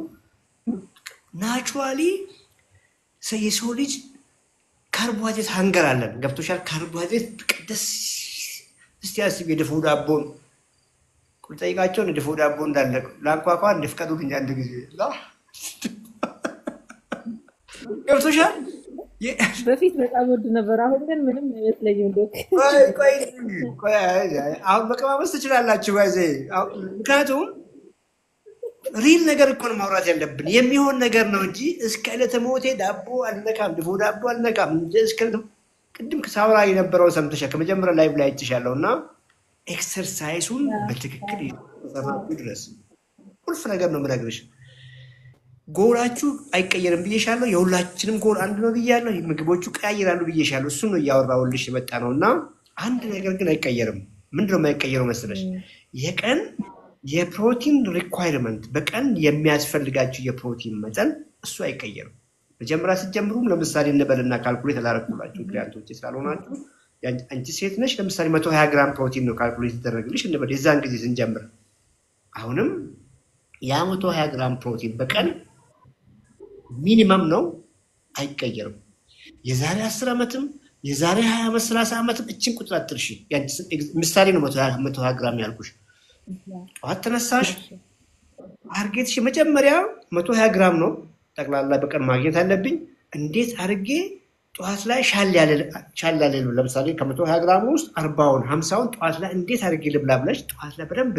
ናቹራሊ የሰው ልጅ ካርቦሃይድሬት ሃንገር አለን። ገብቶሻል? ካርቦሃይድሬት ደስ እስቲ አስቢ። የድፎ ዳቦን ቁልጠይቃቸውን የድፎ ዳቦ እንዳለ ላንኳኳ እንደፍቀዱልኝ አንድ ጊዜ ገብቶሻል? በፊት በጣም ወድ ነበር። አሁን ግን ምንም አይመስለኝም። ቆይ አሁን መቀማመስ ትችላላችሁ ባይዜ። ምክንያቱም ሪል ነገር እኮ ነው ማውራት ያለብን። የሚሆን ነገር ነው እንጂ እስከ ዕለተ ሞቴ ዳቦ አልነካም፣ ድፎ ዳቦ አልነካም። ቅድም ከሳውራ የነበረው ሰምተሻል። ከመጀመሪያ ላይቭ ላይ አይተሻለሁ እና ኤክሰርሳይሱን በትክክል ይሰራችሁ ድረስ ቁልፍ ነገር ነው የምነግርሽ። ጎላችሁ አይቀየርም ብዬሻለሁ። የሁላችንም ጎል አንድ ነው ብያለሁ። ምግቦቹ ቀያይራሉ ብዬሻለሁ። እሱን ነው እያወራሁልሽ የመጣ ነው እና አንድ ነገር ግን አይቀየርም። ምንድነው የማይቀየረው መሰለሽ? የቀን የፕሮቲን ሪኳይርመንት በቀን የሚያስፈልጋችሁ የፕሮቲን መጠን እሱ አይቀየርም። መጀመሪያ ስትጀምሩም ለምሳሌ እንበልና ካልኩሌት አላረኩላችሁ ክሊያንቶቼ ስላልሆናችሁ አንቺ ሴት ነሽ ለምሳሌ 120 ግራም ፕሮቲን ነው ካልኩሌት ይደረግልሽ እንበል የዛን ጊዜ ስንጀምር። አሁንም ያ 120 ግራም ፕሮቲን በቀን ሚኒመም ነው፣ አይቀየርም። የዛሬ 10 ዓመትም የዛሬ 20 ዓመት 30 ዓመትም እቺን ቁጥር አትርሺ። ምሳሌ ነው 120 ግራም ያልኩሽ። ጠዋት ተነሳሽ ታርጌትሽ መጀመሪያ 120 ግራም ነው ጠቅላላ በቀን ማግኘት አለብኝ። እንዴት አድርጌ ጠዋት ላይ ሻል ያለ ለምሳሌ ከ120 ግራም ውስጥ 40ውን 50ውን ጠዋት ላይ እንዴት አድርጌ ልብላ ብለሽ ጠዋት ላይ በደንብ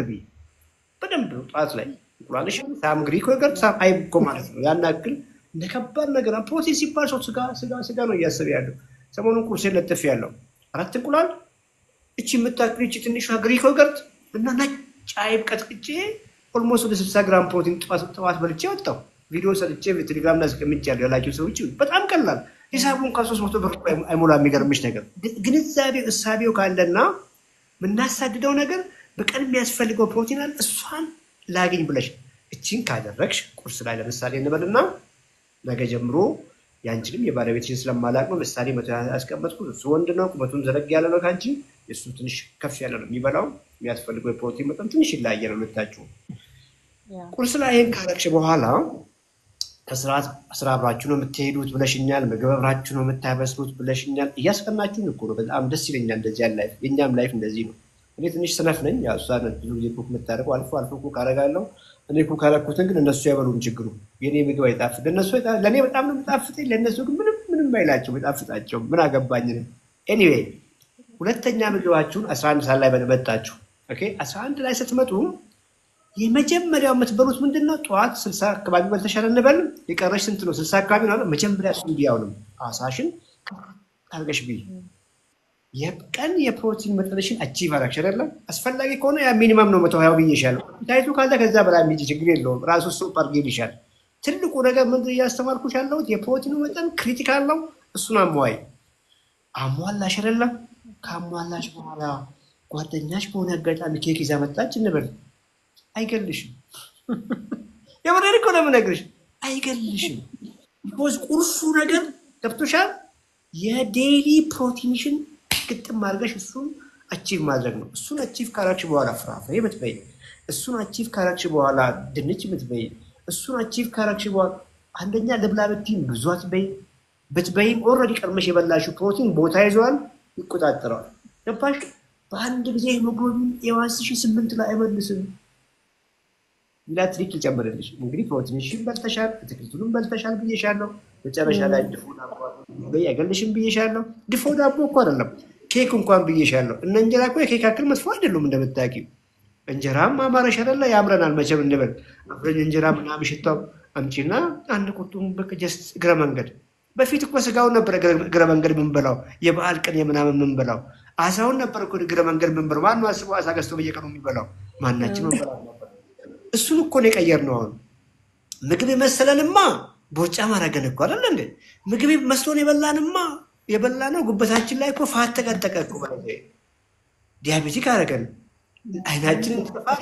ጠዋት ላይ እንቁላልሽ ሳምግሪ ነገር ሳም አይብኮ ማለት ነው። ያን ያክል እንደ ከባድ ነገር ፕሮቲን ሲባል ሰው ስጋ ነው እያሰበ ያለው። ሰሞኑን ቁርሴ ለጥፍ ያለው 4 እንቁላል እቺ የምታክል እቺ ትንሿ ግሪክ ዮገርት እና ነጭ አይብ ቀጥቅጬ ኦልሞስት ወደ 60 ግራም ፕሮቲን ጠዋት በልቼ ወጣው። ቪዲዮ ሰርቼ በቴሌግራም ላይ አስቀምጫለሁ ያላችሁ ሰዎች በጣም ቀላል ሂሳቡን ከ300 ብር አይሞላ። የሚገርምሽ ነገር ግንዛቤው እሳቤው ካለና ምናሳድደው ነገር በቀን የሚያስፈልገው ፕሮቲን አለ እሷን ላገኝ ብለሽ እቺን ካደረግሽ ቁርስ ላይ ለምሳሌ እንበልና ነገ ጀምሮ ያንቺንም የባለቤትሽን ስለማላቅ ነው ምሳሌ 100 ያስቀመጥኩት። እሱ ወንድ ነው ቁመቱን ዘረግ ያለ ነው ካንቺ የሱ ትንሽ ከፍ ያለ ነው የሚበላው የሚያስፈልገው የፕሮቲን መጠን ትንሽ ይለያየ ነው የምታጭው። ቁርስ ላይ ይሄን ካረግሽ በኋላ ከስራ አብራችሁ ነው የምትሄዱት ብለሽኛል። ምግብ አብራችሁ ነው የምታበስሉት ብለሽኛል። እያስቀናችሁኝ እኮ ነው። በጣም ደስ ይለኛል እንደዚህ ያለ ላይፍ። የእኛም ላይፍ እንደዚህ ነው። እኔ ትንሽ ስነፍ ነኝ። ያው እሷ ብዙ ጊዜ ኩክ የምታደርገው አልፎ አልፎ ኩክ አደርጋለሁ። እኔ ኩክ አደረኩትን ግን እነሱ አይበሉም። ችግሩ የኔ ምግብ አይጣፍጥ። ለእኔ በጣም ነው የምጣፍጠኝ፣ ለእነሱ ግን ምንም አይላቸው አይጣፍጣቸውም። ምን አገባኝ ነው። ኤኒዌይ ሁለተኛ ምግባችሁን 11 ሰዓት ላይ መጣችሁ። ኦኬ 11 ላይ ስትመጡ የመጀመሪያው የምትበሉት ምንድነው? ጠዋት 60 አካባቢ በልተሻል እንበል። የቀረሽ ስንት ነው? 60 አካባቢ ነው። መጀመሪያ እሱ እንዲያውንም አሳሽን አርገሽ ቢ የቀን የፕሮቲን መጠንሽን አቺቭ አደረግሽ አይደለም። አስፈላጊ ከሆነ ያ ሚኒመም ነው 120 ብዬሻለሁ። ታይቱ ካለ ከዛ በላይ የሚጂ ችግር የለውም። ራሱ እሱ ፓርጌል ይሻል። ትልቁ ነገር ምንድን እያስተማርኩሽ ያለሁት የፕሮቲኑ መጠን ክሪቲካል ነው። እሱን አሟላሽ አይደለም። ካሟላሽ በኋላ ጓደኛሽ በሆነ አጋጣሚ ኬክ ይዛ መጣች እንበል፣ አይገልሽም። የምሬን እኮ ነው የምነግርሽ፣ አይገልሽም። ቢኮዝ ቁልፉ ነገር ገብቶሻል። የዴይሊ ፕሮቲንሽን ግጥም አድርገሽ እሱን አቺቭ ማድረግ ነው። እሱን አቺቭ ካረግሽ በኋላ ፍራፍሬ ብትበይ፣ እሱን አቺቭ ካረግሽ በኋላ ድንች ብትበይ፣ እሱን አቺቭ ካረግሽ በኋላ አንደኛ ልብላ ብትይም ብዙ አትበይ። ብትበይም ኦልሬዲ ቀድመሽ የበላሽው ፕሮቲን ቦታ ይዘዋል፣ ይቆጣጠረዋል። ገባሽ? በአንድ ጊዜ ሄሞግሎቢን ኤዋንስሽ 8 ላይ አይመልስም። ሌላ ትሪክ ልጨምርልሽ። እንግዲህ ፕሮቲንሽን በልተሻል፣ አትክልቱንም በልተሻል ብዬሻለሁ። መጨረሻ ላይ ድፎ ዳቦ አይገልሽም ብዬሻለሁ። ድፎ ዳቦ እኮ አይደለም ኬክ እንኳን ብዬሻለሁ። እነ እንጀራ እኮ የኬክ አክል መጥፎ አይደሉም እንደምታውቂው። እንጀራም አማረሽ አይደለ? ያምረናል መቼም እንበል። አብረን እንጀራ ምናምን ሽታው አምጪና አንድ ቁርጡን በቃ ጀስት እግረ መንገድ። በፊት እኮ ስጋውን ነበር እግረ መንገድ የምንበላው፣ የበዓል ቀን የምናምን የምንበላው። አሳውን ነበር እኮ እግረ መንገድ የምንበላው። ማነው አስቦ አሳ ገዝቶ በየቀኑ የሚበላው? ማናችን እንበላው ነበር። እሱን እኮ ነው የቀየርነው። አሁን ምግብ መሰለንማ ቦርጫ ማረገን እኮ አይደል እንዴ? ምግብ መስሎን የበላነው ጉበታችን ላይ እኮ ፋት ተቀጠቀ እኮ ማለት ዲያቤቲክ አረገን። አይናችን ተፋረ፣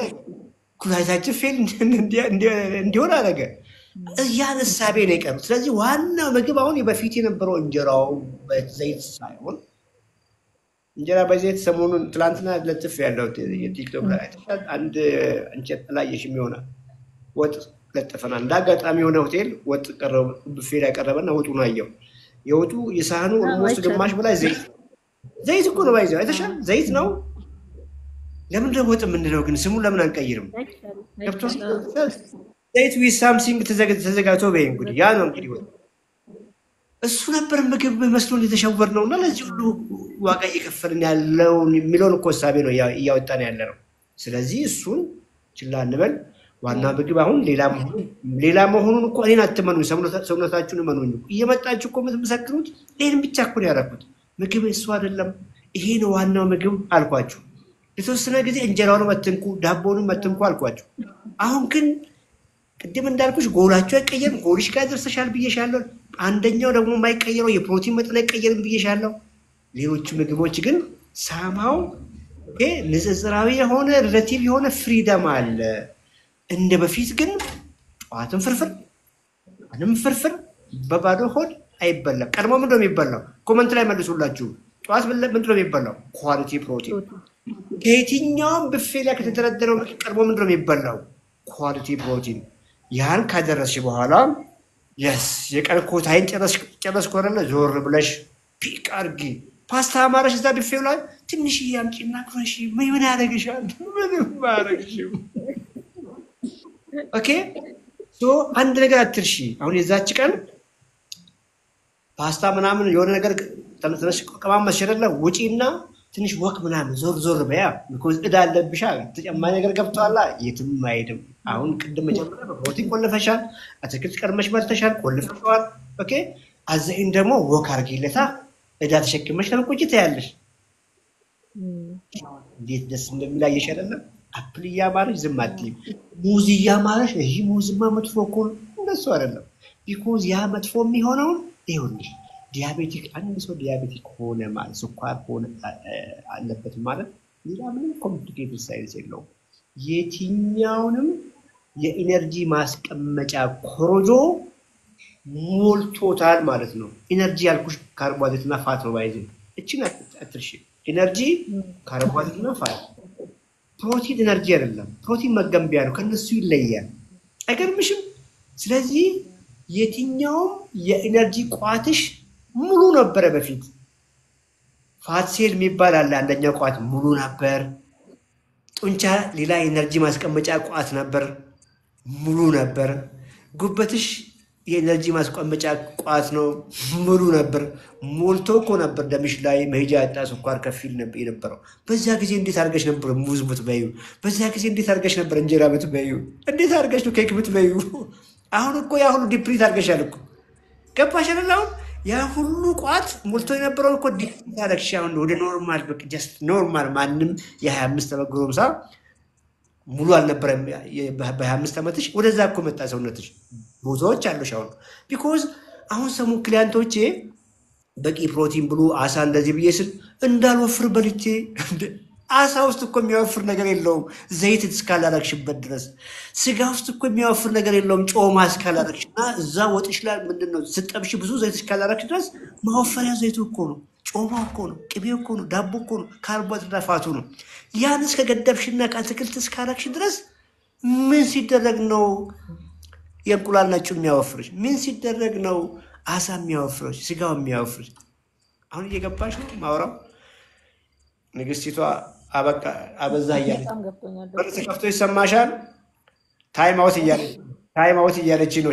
ኩላሊታችን ፌል እንዲሆን አረገ። ያን እሳቤ ነው የቀሩት። ስለዚህ ዋናው ምግብ አሁን በፊት የነበረው እንጀራው በዘይት ሳይሆን እንጀራ በዘይት ሰሞኑን ትላንትና ለጥፍ ያለው የቲክቶክ ላይ አንድ እንጨት ላይ የሚሆነ ወጥ ለጥፈና እንዳጋጣሚ የሆነ ሆቴል ወጥ ቀረበ፣ ቡፌ ላይ ቀረበና ወጡን አየው። የወጡ የሳህኑ ኦልሞስት ግማሽ በላይ ዘይት እኮ ነው። ባይዘው አይተሻል? ዘይት ነው። ለምን ደግሞ ወጥ የምንለው ግን ስሙን ለምን አንቀይርም? ዘይት ዊዝ ሳምሲንግ ተዘጋጅቶ በይ እንግዲህ ያ ነው እንግዲህ ወጥ። እሱ ነበር ምግብ መስሎን የተሸወር ነው። እና ለዚህ ሁሉ ዋጋ እየከፈልን ያለው የሚለውን እኮ ሳቤ ነው እያወጣን ያለ ነው። ስለዚህ እሱን ችላ እንበል። ዋና ምግብ አሁን ሌላ መሆኑን እኮ እኔን አትመኑ፣ ሰውነታችሁን እመኑኝ። እየመጣችሁ እኮ የምትመሰክሩት ይህን ብቻ እኮ ነው ያደረኩት። ምግብ እሱ አይደለም፣ ይሄ ነው ዋናው ምግብ አልኳችሁ። የተወሰነ ጊዜ እንጀራውን መትንኩ፣ ዳቦንም መትንኩ አልኳችሁ። አሁን ግን ቅድም እንዳልኩሽ ጎላችሁ አይቀየርም። ጎልሽ ጋር ደርሰሻል ብዬሻለሁ። አንደኛው ደግሞ የማይቀየረው የፕሮቲን መጠን አይቀየርም ብዬሻለሁ። ሌሎቹ ምግቦች ግን ሳማው ንጽጽራዊ የሆነ ሪሌቲቭ የሆነ ፍሪደም አለ። እንደ በፊት ግን ጠዋትም ፍርፍር ምንም ፍርፍር በባዶ ሆድ አይበላም። ቀድሞ ምንድነው የሚበላው? ኮመንት ላይ መልሱላችሁ። ጠዋት ምንድነው የሚበላው? ኳሊቲ ፕሮቲን። ከየትኛውም ብፌ ላይ ከተደረደረው ቀድሞ ምንድነው የሚበላው? ኳሊቲ ፕሮቲን። ያን ካደረስሽ በኋላ የስ የቀን ኮታይን ጨረስኩ አይደለ? ዞር ብለሽ ፒክ አድርጊ። ፓስታ አማረሽ እዛ ብፌው ላይ ትንሽ ያምጪና ክሮሽ ምን ያደርግሻል? ምንም አያደርግሽም። ኦኬ ሶ አንድ ነገር አትርሺ። አሁን የዛች ቀን ፓስታ ምናምን የሆነ ነገር ተነስተሽ ቀማመሽ አይደለ? ውጪና ትንሽ ወክ ምናምን ዞር በያ። because እዳ አለብሻ። ተጨማሪ ነገር ገብቷላ፣ የትም አይሄድም። አሁን ቅድም መጀመሪያ በፕሮቲን ቆልፈሻል፣ አትክልት ቀድመሽ በልተሻል፣ ቆልፈሻል። ኦኬ አዘይን ደግሞ ወክ አርጊለታ። እዳ ተሸክመሽ ለምን ቁጭ ትያለሽ? እንዴት ደስ እንደሚላየሽ አይደለም? አፕል እያማረሽ ዝም አትይም። ሙዝ እያማረሽ ይሄ ሙዝማ መጥፎ እኮ እንደሱ አይደለም። because ያ መጥፎ የሚሆነውን ይሁንሽ። ዲያቤቲክ አንድ ሰው ዲያቤቲክ ሆነ ማለት ስኳር ሆነ አለበት ማለት ሌላ ምንም ኮምፕሊኬትድ ሳይንስ የለውም። የትኛውንም የኢነርጂ ማስቀመጫ ኮሮጆ ሞልቶታል ማለት ነው። ኢነርጂ ያልኩሽ ካርቦሃይድሬትና ፋት ነው። ባይዘ እቺን አትርሺ። ኢነርጂ ካርቦሃይድሬትና ፋት። ፕሮቲን ኢነርጂ አይደለም። ፕሮቲን መገንቢያ ነው። ከነሱ ይለያል። አይገርምሽም? ስለዚህ የትኛውም የኢነርጂ ቋትሽ ሙሉ ነበረ በፊት። ፋት ሴል የሚባል አለ፣ አንደኛው ቋት ሙሉ ነበር። ጡንቻ ሌላ ኤነርጂ ማስቀመጫ ቋት ነበር፣ ሙሉ ነበር። ጉበትሽ የኤነርጂ ማስቀመጫ ቋት ነው፣ ሙሉ ነበር። ሞልቶ እኮ ነበር ደምሽ ላይ መሄጃ ያጣ ስኳር ከፊል ነበር የነበረው። በዛ ጊዜ እንዴት አድርገሽ ነበር ሙዝ ምትበዩ? በዛ ጊዜ እንዴት አድርገሽ ነበር እንጀራ ምትበዩ? እንዴት አድርገሽ ነው ኬክ ምትበዩ? አሁን እኮ ያ ሁሉ ዲፕሪት አድርገሻል እኮ። ገባሽ አይደል? አሁን ያ ሁሉ ቋት ሞልቶ የነበረውን እኮ ዲፕሪት አድርገሽ አሁን ወደ ኖርማል በቃ ጀስት ኖርማል። ማንም የ25 ዓመት ጎረምሳ ሙሉ አልነበረም። በ25 ዓመትሽ ወደዛ እኮ መጣ ሰውነትሽ። ቦታዎች አሉሽ አሁን ቢኮዝ አሁን ሰሙ ክሊያንቶቼ በቂ ፕሮቲን ብሉ አሳ እንደዚህ ብዬ ስል እንዳልወፍር በልቼ አሳ ውስጥ እኮ የሚያወፍር ነገር የለውም ዘይት እስካላረግሽበት ድረስ። ስጋ ውስጥ እኮ የሚያወፍር ነገር የለውም ጮማ እስካላረግሽ እና እዛ ወጥሽ ላይ ምንድነው ስጠብሽ ብዙ ዘይት እስካላረግሽ ድረስ ማወፈሪያ ዘይቱ እኮ ነው፣ ጮማ እኮ ነው፣ ቅቤው እኮ ነው፣ ዳቦ እኮ ነው፣ ካርቦሃይድሬት ፋቱ ነው። ያን እስከገደብሽና ከአትክልት እስካረግሽ ድረስ ምን ሲደረግ ነው የእንቁላል ነጩ የሚያወፍርሽ? ምን ሲደረግ ነው አሳ የሚያወፍርሽ? ስጋው የሚያወፍርሽ? አሁን እየገባሽ ነው ማውራው? ንግስቲቷ አበቃ አበዛ እያለች በር ተከፍቶ ይሰማሻል? ታይም አውት እያለች ነው።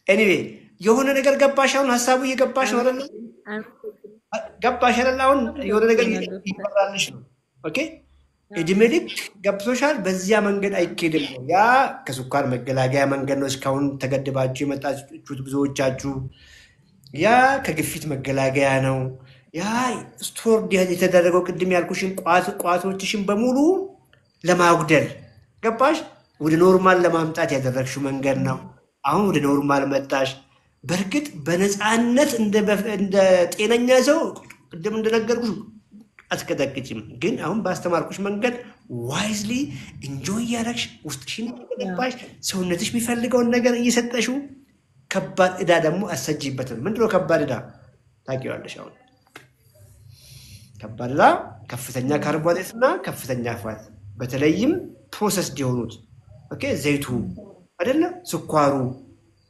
ኤኒዌይ የሆነ ነገር ገባሽ? አሁን ሀሳቡ እየገባሽ ነው አይደል? ገባሽ አይደል? አሁን የሆነ ነገር ይበራልሽ ነው። ኦኬ እድሜ ልክ ገብቶሻል። በዚያ መንገድ አይኬድም ነው። ያ ከስኳር መገላገያ መንገድ ነው እስካሁን ተገድባችሁ የመጣችሁት ብዙዎቻችሁ። ያ ከግፊት መገላገያ ነው። ያ ስቶር የተደረገው ቅድም ያልኩሽን ቋቶችሽን በሙሉ ለማጉደል ገባሽ? ወደ ኖርማል ለማምጣት ያደረግሽው መንገድ ነው። አሁን ወደ ኖርማል መጣሽ። በእርግጥ በነፃነት እንደ ጤነኛ ሰው ቅድም እንደነገርኩሽ አትቀጠቅጭም። ግን አሁን ባስተማርኩሽ መንገድ ዋይዝሊ ኢንጆይ እያደረግሽ ውስጥሽን እየገነባሽ ሰውነትሽ የሚፈልገውን ነገር እየሰጠሽው፣ ከባድ ዕዳ ደግሞ አሰጂበትም። ምንድነው ከባድ ዕዳ ታውቂዋለሽ? አሁን ከባድ ዕዳ ከፍተኛ ካርቦሃይድሬት እና ከፍተኛ ፋት፣ በተለይም ፕሮሰስድ የሆኑት ኦኬ፣ ዘይቱ አይደለ፣ ስኳሩ፣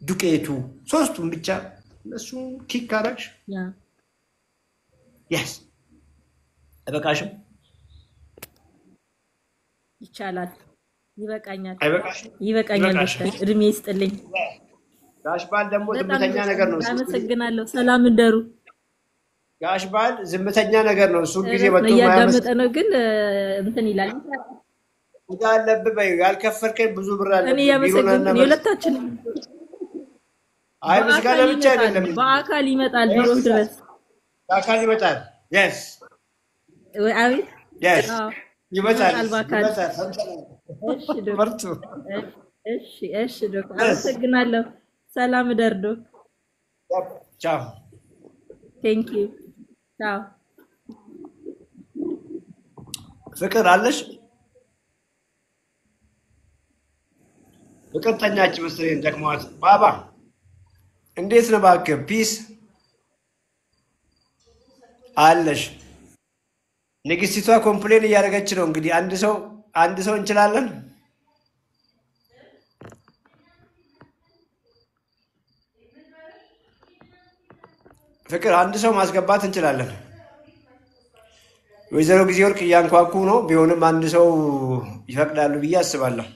ዱቄቱ፣ ሶስቱም ብቻ እነሱ ኪክ ካረግሽ ያስ አይበቃሽም? ይቻላል። ይበቃኛል። አይበቃሽም? ይበቃኛል። እድሜ ይስጥልኝ። ጋሽባል ደግሞ ዝምተኛ ነገር ነው። አመሰግናለሁ። ሰላም እንደሩ። ጋሽባል ዝምተኛ ነገር ነው። እሱ ጊዜ መጥቶ እያዳመጠ ነው፣ ግን እንትን ይላል። እዛ አለብህ በይው። ያልከፈልከኝ ብዙ ብር አለ። እኔ ያመሰግናለሁ። የሁለታችን አይ ምስጋና ብቻ አይደለም፣ በአካል ይመጣል ቢሮ ድረስ በአካል ይመጣል። yes ወይ አቤት yes ይመጣል። እሺ ዶክተር፣ እሺ ዶክተር አመሰግናለሁ። ሰላም ደርዶ። ቻው። ቴንክ ዩ ቻው። ፍቅር አለሽ? ፍቅር ተኛች መሰለኝ ደክሟት። ባባ እንዴት ነው እባክህ? ፒስ አለሽ? ንግስቲቷ ኮምፕሌን እያደረገች ነው። እንግዲህ አንድ ሰው እንችላለን። ፍቅር አንድ ሰው ማስገባት እንችላለን። ወይዘሮ ጊዜ ወርቅ እያንኳኩ ነው። ቢሆንም አንድ ሰው ይፈቅዳሉ ብዬ አስባለሁ።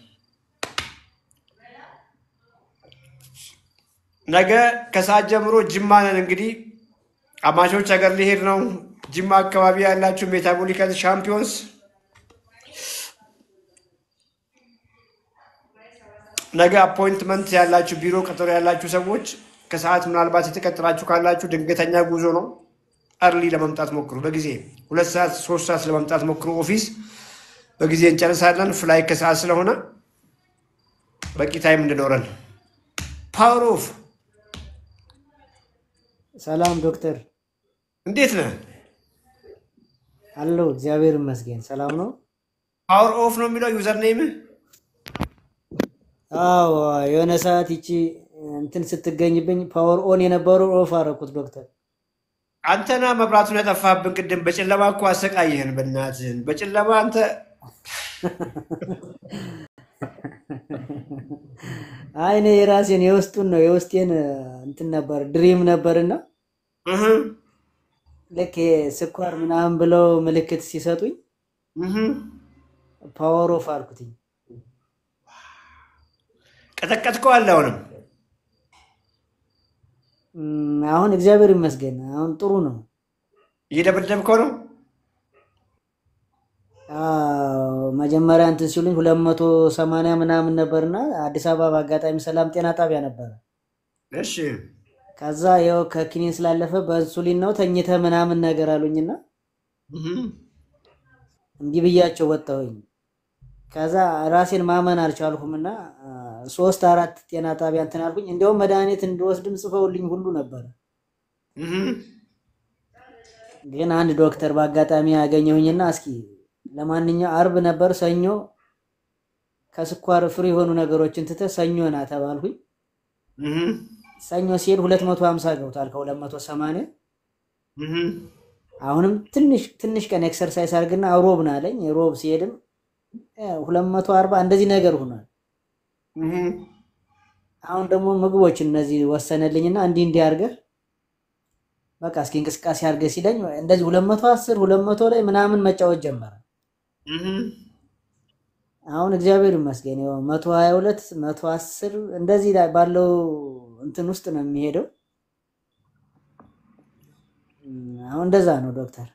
ነገ ከሰዓት ጀምሮ ጅማ ነን። እንግዲህ አማቾች ሀገር ሊሄድ ነው። ጅማ አካባቢ ያላችሁ ሜታቦሊክ ሻምፒዮንስ ነገ አፖይንትመንት ያላችሁ ቢሮ ቀጠሮ ያላችሁ ሰዎች ከሰዓት ምናልባት የተቀጠራችሁ ካላችሁ ድንገተኛ ጉዞ ነው። አርሊ ለመምጣት ሞክሩ። በጊዜ 2 ሰዓት 3 ሰዓት ለመምጣት ሞክሩ። ኦፊስ በጊዜ እንጨርሳለን። ፍላይ ከሰዓት ስለሆነ በቂ ታይም እንድኖረን። ፓወር ኦፍ ሰላም ዶክተር፣ እንዴት ነህ? አለው እግዚአብሔር ይመስገን ሰላም ነው። ፓወር ኦፍ ነው የሚለው ዩዘር ኔም? አዎ የሆነ ሰዓት ይቺ እንትን ስትገኝብኝ ፓወር ኦን የነበረው ኦፍ አደረኩት ዶክተር። አንተና መብራቱን ያጠፋብን ቅድም በጨለማ እኮ አሰቃየህን። በእናትህን በጨለማ አንተ አይ እኔ የራሴን የውስጡን ነው የውስጤን እንትን ነበር ድሪም ነበርና እህ ልክ ስኳር ምናምን ብለው ምልክት ሲሰጡኝ እህ ፓወር ኦፍ አልኩትኝ። ቀጠቀጥከው አለ አሁንም አሁን እግዚአብሔር ይመስገን አሁን ጥሩ ነው። እየደበደብከው ነው? መጀመሪያ እንትን ሲሉኝ 280 ምናምን ነበርና አዲስ አበባ በአጋጣሚ ሰላም ጤና ጣቢያ ነበር። እሺ ከዛ ያው ከኪኒን ስላለፈ በኢንሱሊን ነው ተኝተ ምናምን ነገር አሉኝና እንቢ ብያቸው ወጣሁኝ። ከዛ ራሴን ማመን አልቻልኩምና 3-4 ጤና ጣቢያ እንትን አልኩኝ። እንደውም መድኃኒት እንድወስድም ጽፈውልኝ ሁሉ ነበር። ግን አንድ ዶክተር በአጋጣሚ ያገኘሁኝና እስኪ ለማንኛው አርብ ነበር ሰኞ ከስኳር ፍሪ የሆኑ ነገሮችን ትተ ሰኞ ና ተባልኩኝ። ሰኞ ሲሄድ 250 ገብቷል ከ280 አሁንም ትንሽ ቀን ኤክሰርሳይዝ አድርግና ሮብ ና አለኝ። ሮብ ሲሄድም 240 እንደዚህ ነገር ሆኗል። አሁን ደግሞ ምግቦች እነዚህ ወሰነልኝና እንዲህ አድርገህ በቃ እስኪ እንቅስቃሴ አድርገህ ሲለኝ እንደዚህ 210 200 ላይ ምናምን መጫወት ጀመረ። አሁን እግዚአብሔር ይመስገን ያው 122 110 እንደዚህ ላይ ባለው እንትን ውስጥ ነው የሚሄደው። አሁን እንደዛ ነው ዶክተር።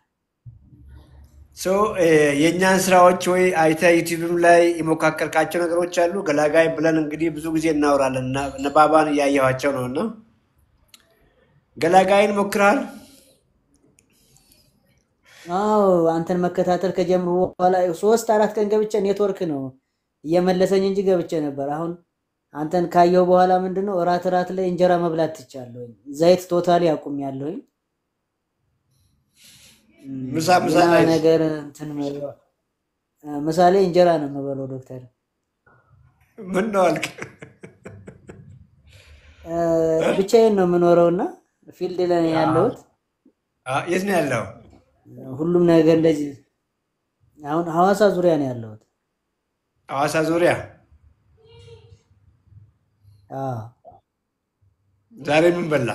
የእኛን ስራዎች ወይ አይተህ ዩቲዩብም ላይ የሞካከርካቸው ነገሮች አሉ? ገላጋይ ብለን እንግዲህ ብዙ ጊዜ እናወራለን እና ነባባን እያየኋቸው ነው እና ገላጋይን ሞክረሃል? አዎ አንተን መከታተል ከጀምሩ በኋላ 3-4 ቀን ገብቼ ኔትወርክ ነው እየመለሰኝ እንጂ ገብቼ ነበር። አሁን አንተን ካየው በኋላ ምንድነው እራት ላይ እንጀራ መብላት ትቻለሁ። ዘይት ቶታሊ አቁሜያለሁ። ምሳ ላይ ነገር እንትን ምሳሌ እንጀራ ነው የምበለው ዶክተር። ምን ነው አልክ? ብቻዬን ነው የምኖረውና ፊልድ ላይ ያለሁት። የት ነው ያለው? ሁሉም ነገር እንደዚህ አሁን ሐዋሳ ዙሪያ ነው ያለሁት። ሐዋሳ ዙሪያ? ዛሬ ምን በላ?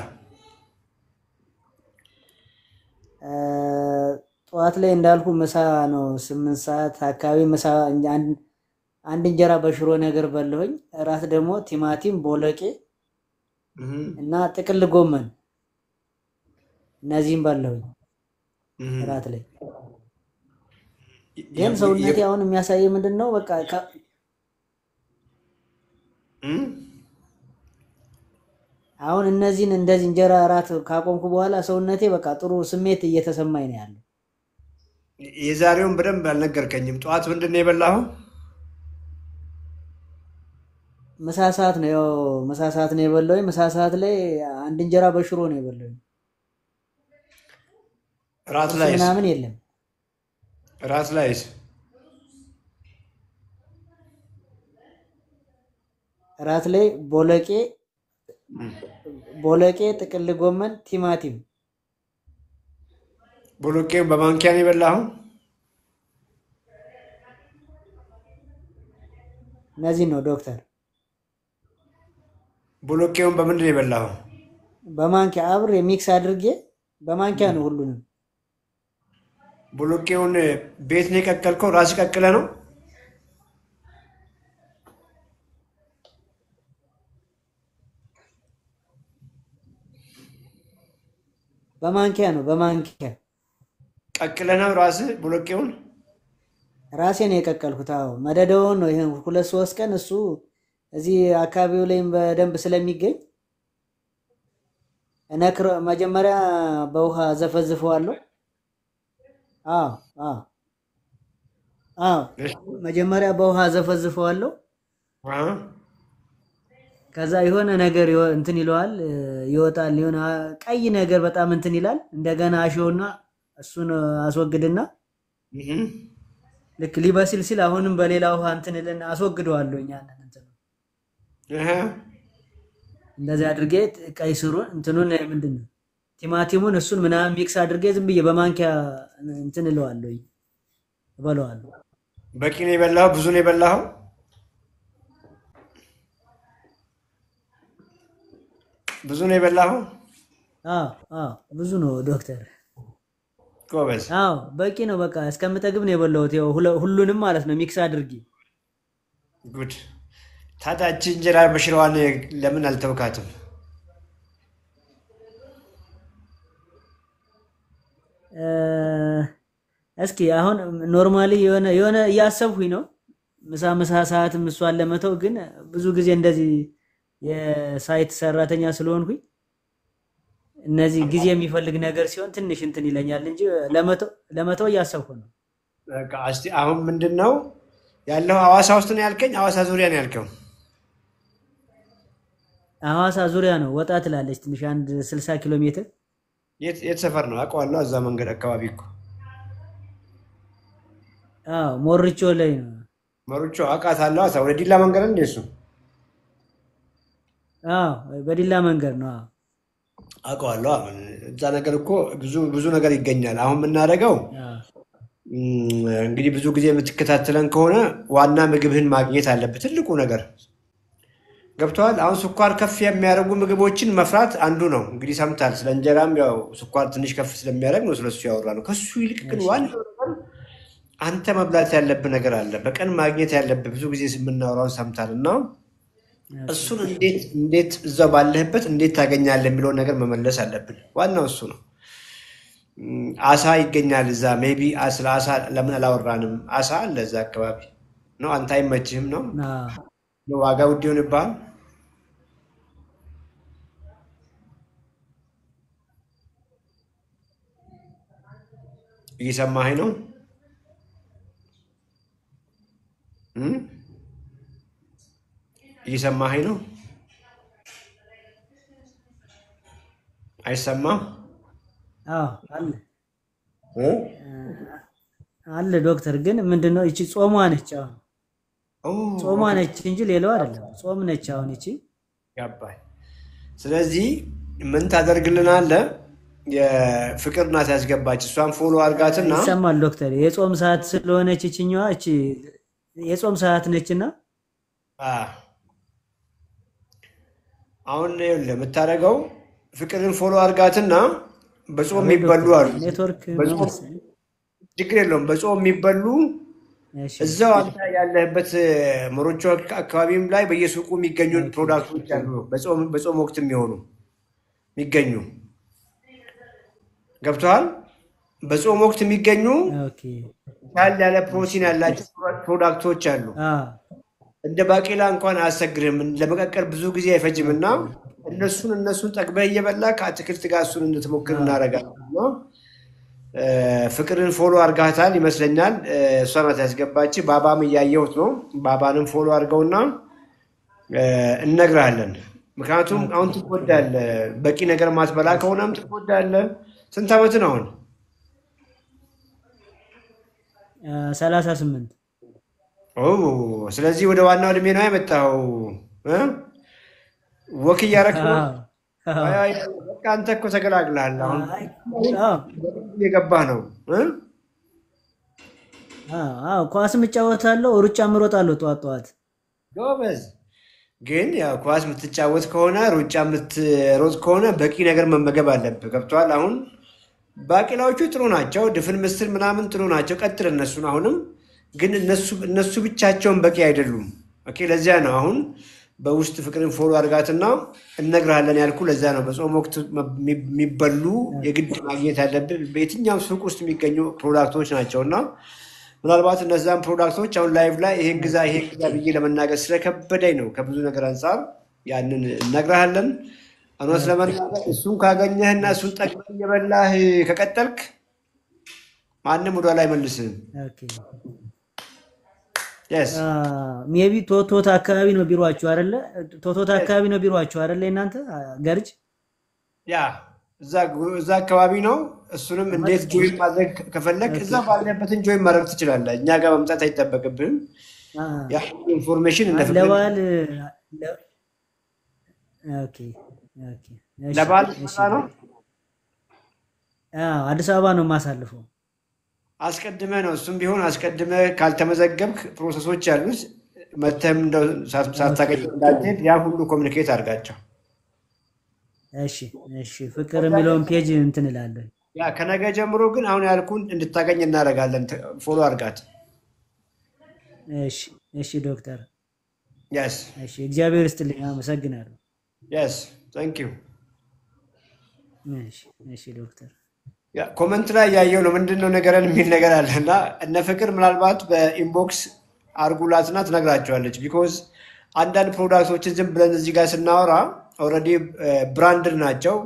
ጠዋት ላይ እንዳልኩ ምሳ ነው 8 ሰዓት አካባቢ ምሳ አንድ እንጀራ በሽሮ ነገር በልሁኝ። እራት ደግሞ ቲማቲም ቦለቄ እና ጥቅል ጎመን እነዚህም በልሁኝ እራት ላይ። ግን ሰውነቴ አሁን የሚያሳየው ምንድነው በቃ አሁን እነዚህን እንደዚህ እንጀራ እራት ካቆምኩ በኋላ ሰውነቴ በቃ ጥሩ ስሜት እየተሰማኝ ነው ያለው። የዛሬውን በደንብ አልነገርከኝም። ጠዋት ምንድነው የበላኸው? ምሳ ሰዓት ነው ያው ምሳ ሰዓት ነው የበላሁኝ። ምሳ ሰዓት ላይ አንድ እንጀራ በሽሮ ነው የበላሁኝ። ራት ላይ ምናምን የለም። ራት ላይ ራት ላይ ቦለቄ ጥቅል ጎመን ቲማቲም። ቦለቄውን በማንኪያ ነው የበላኸው? እነዚህ ነው ዶክተር። ቦለቄውን በምንድን ነው የበላኸው? በማንኪያ አብሬ ሚክስ አድርጌ በማንኪያ ነው ሁሉንም። ቦለቄውን ቤት ነው የቀቀልከው? ራስህ ቀቅለህ ነው? በማንኪያ ነው በማንኪያ ቀቅለህ ነው ራስህ ቦለቄውን? ራሴ ነው የቀቀልኩት። አዎ መደዳውን ነው ይሄን 2-3 ቀን እሱ እዚህ አካባቢው ላይም በደንብ ስለሚገኝ መጀመሪያ በውሃ ዘፈዝፈዋለሁ። መጀመሪያ በውሃ ዘፈዝፈዋለሁ። ከዛ የሆነ ነገር እንትን ይለዋል ይወጣል። የሆነ ቀይ ነገር በጣም እንትን ይላል። እንደገና አሽውና እሱን አስወግድና ልክ ሊበስል ሲል አሁንም በሌላ ውሃ እንትን ልን አስወግደዋለሁ። ያንን እንትን እንደዚህ አድርጌ ቀይ ስሩን እንትኑን ምንድነው ቲማቲሙን እሱን ምናምን ሚክስ አድርጌ ዝም ብዬ በማንኪያ እንትን እለዋለሁ እበለዋለሁ። በቂ ነው የበላኸው? ብዙ ነው የበላኸው? ብዙ ነው የበላኸው? አዎ ብዙ ነው ዶክተር። ጎበዝ። አዎ በቂ ነው። በቃ እስከምጠግብ ነው የበላሁት። ያው ሁሉንም ማለት ነው ሚክስ አድርጊ። ጉድ። ታዲያ እቺ እንጀራ በሽሮዋን ለምን አልተውካትም? እስኪ አሁን ኖርማሊ የሆነ እያሰብሁኝ ነው ምሳ ሰዓትም እሷን ለመተው፣ ግን ብዙ ጊዜ እንደዚህ የሳይት ሰራተኛ ስለሆንኩኝ እነዚህ ጊዜ የሚፈልግ ነገር ሲሆን ትንሽ እንትን ይለኛል እንጂ ለመተው እያሰብኩ ነው። በቃ እስቲ አሁን ምንድነው ያለው? ሐዋሳ ውስጥ ነው ያልከኝ? ሐዋሳ ዙሪያ ነው ያልከው? ሐዋሳ ዙሪያ ነው። ወጣ ትላለች ትንሽ አንድ 60 ኪሎ ሜትር። የት ሰፈር ነው? አውቀዋለሁ። እዛ መንገድ አካባቢ እኮ። ሞርቾ ላይ ነው። ሞርቾ አውቃታለሁ። ወደ ዲላ መንገድ ነው እንደሱ? በዲላ መንገድ ነው። አውቀዋለሁ። እዛ ነገር እኮ ብዙ ነገር ይገኛል። አሁን የምናደርገው እንግዲህ ብዙ ጊዜ የምትከታተለን ከሆነ ዋና ምግብህን ማግኘት አለብህ። ትልቁ ነገር ገብተዋል። አሁን ስኳር ከፍ የሚያደርጉ ምግቦችን መፍራት አንዱ ነው። እንግዲህ ሰምታል። ስለ እንጀራም ያው ስኳር ትንሽ ከፍ ስለሚያደርግ ነው ስለሱ ያወራ ነው። ከሱ ይልቅ ግን ዋናው ነገር አንተ መብላት ያለብህ ነገር አለ፣ በቀን ማግኘት ያለብህ። ብዙ ጊዜ የምናወራውን ሰምታል እና እሱን እንዴት እዛው ባለህበት እንዴት ታገኛለህ የሚለውን ነገር መመለስ አለብን። ዋናው እሱ ነው። አሳ ይገኛል እዛ። ሜይ ቢ ስለ አሳ ለምን አላወራንም? አሳ አለ እዛ አካባቢ ነው። አንተ አይመችህም ነው? ዋጋ ውድ ይሆንብሃል። እየሰማኸኝ ነው? እየሰማኸኝ ነው? አይሰማም? አለ ዶክተር። ግን ምንድነው እቺ ጾሟ ነች። ጾሟ ነች እንጂ ሌላው አይደለም። ጾም ነች አሁን እቺ። ያባይ። ስለዚህ ምን ታደርግልናለህ? የፍቅር ናት ያስገባች። እሷን ፎሎ አድርጋትና ይሰማል ዶክተር። የጾም ሰዓት ስለሆነች እቺኛዋ እቺ የጾም ሰዓት ነችና አሁን የምታደርገው ፍቅርን ፎሎ አድርጋትና በጾም የሚበሉ አሉ። ኔትወርክ ችግር የለውም። በጾም የሚበሉ እዛው አንተ ያለህበት ሞሮቾ አካባቢም ላይ በየሱቁ የሚገኙ ፕሮዳክቶች አሉ። በጾም ወቅት የሚገኙ ገብተዋል። በጾም ወቅት የሚገኙ ያለ ፕሮቲን ያላቸው ፕሮዳክቶች አሉ። እንደ ባቄላ እንኳን አያስቸግርም፣ ለመቀቀል ብዙ ጊዜ አይፈጅም። እና እነሱን ጠግበህ እየበላ ከአትክልት ጋር እሱን እንድትሞክር እናደርጋለን። ፍቅርን ፎሎ አድርጋታል ይመስለኛል። እሷ ናት ያስገባች። ባባም እያየሁት ነው። ባባንም ፎሎ አድርገውና እነግርሃለን። ምክንያቱም አሁን ትጎዳለህ። በቂ ነገር ማትበላ ከሆነም ትጎዳለህ። ስንት ዓመት ነው አሁን? 38። ስለዚህ ወደ ዋናው እድሜ ነው የመጣኸው። ወክ እያደረክ ነው። አንተ እኮ ተገላግለሃል። አሁን እየገባህ ነው። ኳስም እጫወታለሁ፣ ሩጫም እሮጣለሁ ጠዋት ጠዋት። ጎበዝ። ግን ያው ኳስ የምትጫወት ከሆነ ሩጫ የምትሮጥ ከሆነ በቂ ነገር መመገብ አለብህ። ገብቶሃል? አሁን ባቄላዎቹ ጥሩ ናቸው፣ ድፍን ምስር ምናምን ጥሩ ናቸው። ቀጥል እነሱን። አሁንም ግን እነሱ ብቻቸውን በቂ አይደሉም። ኦኬ፣ ለዚያ ነው አሁን በውስጥ ፍቅርን ፎሎ አድርጋትና እነግርሃለን ያልኩ። ለዛ ነው በጾም ወቅት የሚበሉ የግድ ማግኘት ያለብን በየትኛው ሱቅ ውስጥ የሚገኙ ፕሮዳክቶች ናቸው። እና ምናልባት እነዛን ፕሮዳክቶች አሁን ላይቭ ላይ ይሄን ግዛ ብዬ ለመናገር ስለከበደኝ ነው። ከብዙ ነገር አንጻር ያንን እነግርሃለን። እውነት ለመናገር እሱን ካገኘህና እሱን ጠቅመህ እየበላህ ከቀጠልክ ማንም ወደ ላይ መልስህም። ሜቢ ቶቶት አካባቢ ነው ቢሮአችሁ አይደለ? ቶቶት አካባቢ ነው ቢሮአችሁ አይደለ? እናንተ ገርጅ ያ እዛ አካባቢ ነው። እሱንም እንዴት ጆይን ማድረግ ከፈለግ እዛ ባለበትን ጆይን ማድረግ ትችላለህ። እኛ ጋር መምጣት አይጠበቅብህም። ያ ኢንፎርሜሽን ለበዓል ለበዓል ነው። አዲስ አበባ ነው የማሳልፈው። አስቀድመህ ነው እሱም ቢሆን አስቀድመህ ካልተመዘገብክ ፕሮሰሶች ያሉት መተህም እንደው ሳታገኝ እንዳትሄድ ያ ሁሉ ኮሚኒኬት አድርጋቸው። እሺ እሺ ፍቅር የሚለውን ፔጅ እንትን እላለሁ። ያ ከነገ ጀምሮ ግን አሁን ያልኩን እንድታገኝ እናደርጋለን። ፎሎ አድርጋት። እሺ እሺ ዶክተር የስ እሺ እግዚአብሔር ይስጥልኝ። አመሰግናለሁ። የስ ታንክ ዩ። እሺ እሺ ዶክተር ያ ኮመንት ላይ ያየው ነው ምንድነው ነገረን የሚል ነገር አለና እነ ፍቅር ምናልባት በኢንቦክስ አርጉላትና ትነግራቸዋለች። ቢኮዝ አንዳንድ ፕሮዳክቶችን ዝም ብለን እዚህ ጋር ስናወራ ኦልሬዲ ብራንድ ናቸው።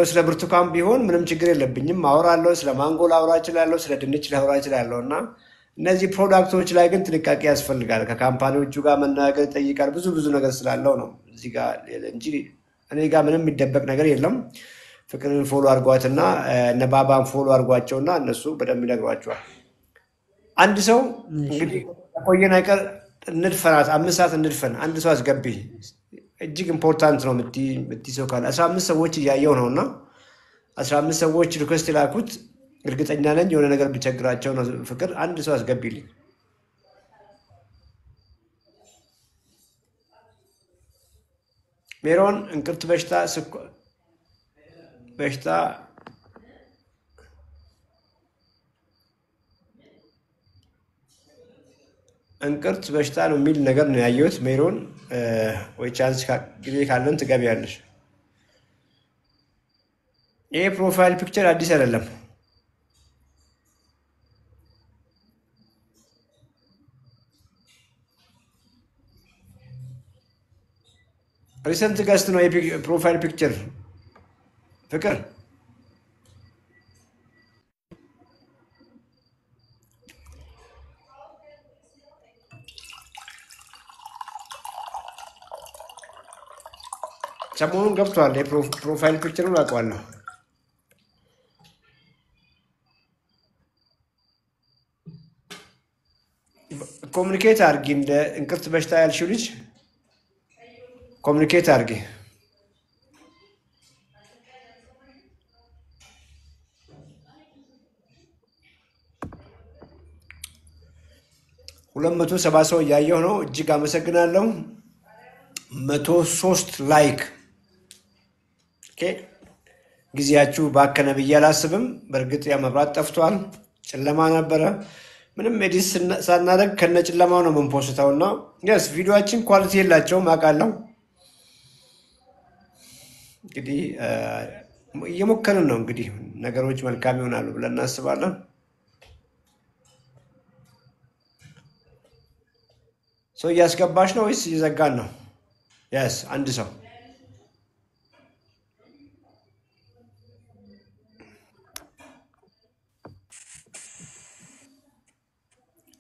ስለ ብርቱካን ቢሆን ምንም ችግር የለብኝም፣ አወራለሁ። ስለ ማንጎ ላወራ እችላለሁ፣ ስለ ድንች ላወራ እችላለሁ። እና እነዚህ ፕሮዳክቶች ላይ ግን ጥንቃቄ ያስፈልጋል። ከካምፓኒዎቹ ጋር መናገር ይጠይቃል። ብዙ ነገር ስላለው ነው እዚህ ጋር እንጂ እኔ ጋር ምንም የሚደበቅ ነገር የለም። ፍቅርን ፎሎ አድርጓትና እነ ባባን ፎሎ አድርጓቸውና እነሱ በደንብ ይነግሯቸዋል። አንድ ሰው እንግዲህ ቆየን አይቀር እንድፈናት 5 ሰዓት እንድፈን አንድ ሰው አስገቢ። እጅግ ኢምፖርታንት ነው የምትይዘው ካለ 15 ሰዎች እያየው ነው እና 15 ሰዎች ሪኩዌስት የላኩት እርግጠኛ ነኝ የሆነ ነገር ቢቸግራቸው ነው። ፍቅር አንድ ሰው አስገቢልኝ። ሜሮን እንቅርት በሽታ እንቅርት በሽታ ነው የሚል ነገር ነው ያየሁት። ሜሮን ወይ ቻንስ ጊዜ ካለን ትገቢያለሽ። ይሄ ፕሮፋይል ፒክቸር አዲስ አይደለም። ሪሰንት ገስት ነው የፕሮፋይል ፒክቸር። ፍቅር ሰሞኑን ገብቷል። የፕሮፋይል ፒክቸሩን አውቀዋለሁ። ኮሚኒኬት አድርጊ። እንደ እንቅርት በሽታ ያልሽው ልጅ ኮሚኒኬት አድርጊ። ሁለት 170 ሰው እያየሁ ነው። እጅግ አመሰግናለሁ። 103 ላይክ። ጊዜያችሁ ባከነ ብዬ አላስብም። በእርግጥ ያ መብራት ጠፍቷል፣ ጨለማ ነበረ። ምንም ኤዲት ሳናደርግ ከነ ጨለማው ነው የምንፖስተው እና ስ ቪዲዮችን ኳሊቲ የላቸውም አውቃለሁ። እንግዲህ እየሞከርን ነው። እንግዲህ ነገሮች መልካም ይሆናሉ ብለን እናስባለን። ሰው እያስገባሽ ነው ወይስ እየዘጋን ነው? የስ አንድ ሰው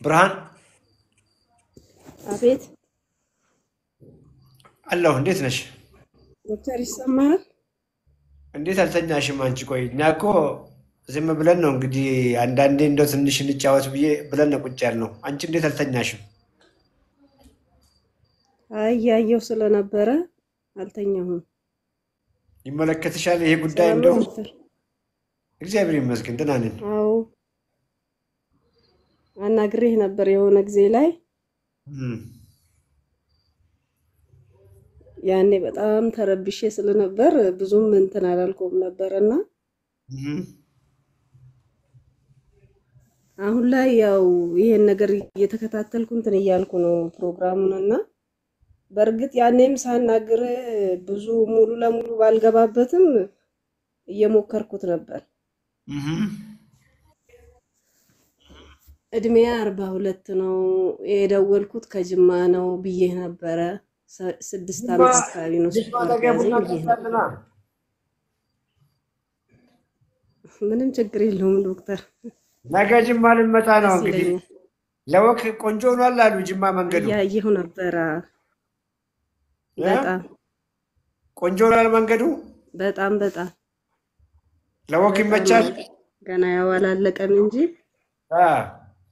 ብርሃን አቤት አለሁ። እንዴት ነሽ ዶክተር? ይሰማሃል? እንዴት አልተኛሽም አንቺ? ቆይ እኛ እኮ ዝም ብለን ነው እንግዲህ አንዳንዴ እንደው ትንሽ እንጫወት ብለን ነው ቁጭ ያልነው። አንቺ እንዴት አልተኛሽም? አይ እያየሁ ስለነበረ አልተኛሁም። ይመለከትሻል ይሄ ጉዳይ? እንደው እግዚአብሔር ይመስገን ደህና ነን። አዎ አናግሬህ ነበር የሆነ ጊዜ ላይ። ያኔ በጣም ተረብሼ ስለነበር ብዙም እንትን አላልኩም ነበርና አሁን ላይ ያው ይሄን ነገር እየተከታተልኩ እንትን እያልኩ ነው ፕሮግራሙንና በእርግጥ ያኔም ሳናግር ብዙ ሙሉ ለሙሉ ባልገባበትም እየሞከርኩት ነበር። እድሜ 42 ነው፣ የደወልኩት ከጅማ ነው ብዬ ነበረ። 6 ዓመት አካባቢ ነው ምንም ችግር የለውም ዶክተር። ነገ ጅማ ልንመጣ ነው እንግዲህ ለወክ ቆንጆ ሆኗል አሉ ጅማ መንገዱ። ያየሁ ነበረ። በጣም ቆንጆ ሆኗል መንገዱ። በጣም ለወክ ይመቻል። ገና ያው አላለቀም እንጂ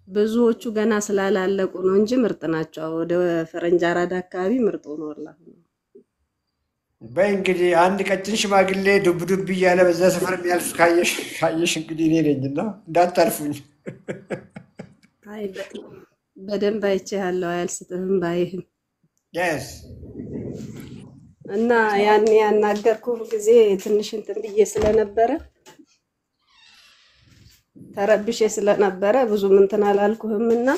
ብዙዎቹ ገና ስላላለቁ ነው እንጂ ምርጥ ናቸው። ወደ ፈረንጅ አራዳ አካባቢ ምርጥ ሆኗል። በይ እንግዲህ አንድ ቀጭን ሽማግሌ ዱብ እያለ በዛ ሰፈር የሚያልፍ ካየሽ እንግዲህ እኔ ነኝና እንዳታልፉኝ። አይ በደንብ አይቼሃለሁ፣ አያልስትህም ባይህም። የስ እና ያን ያናገርኩህ ጊዜ ትንሽ እንትን ብዬ ስለነበረ ተረብሼ ስለነበረ ብዙም እንትን አላልኩህም እና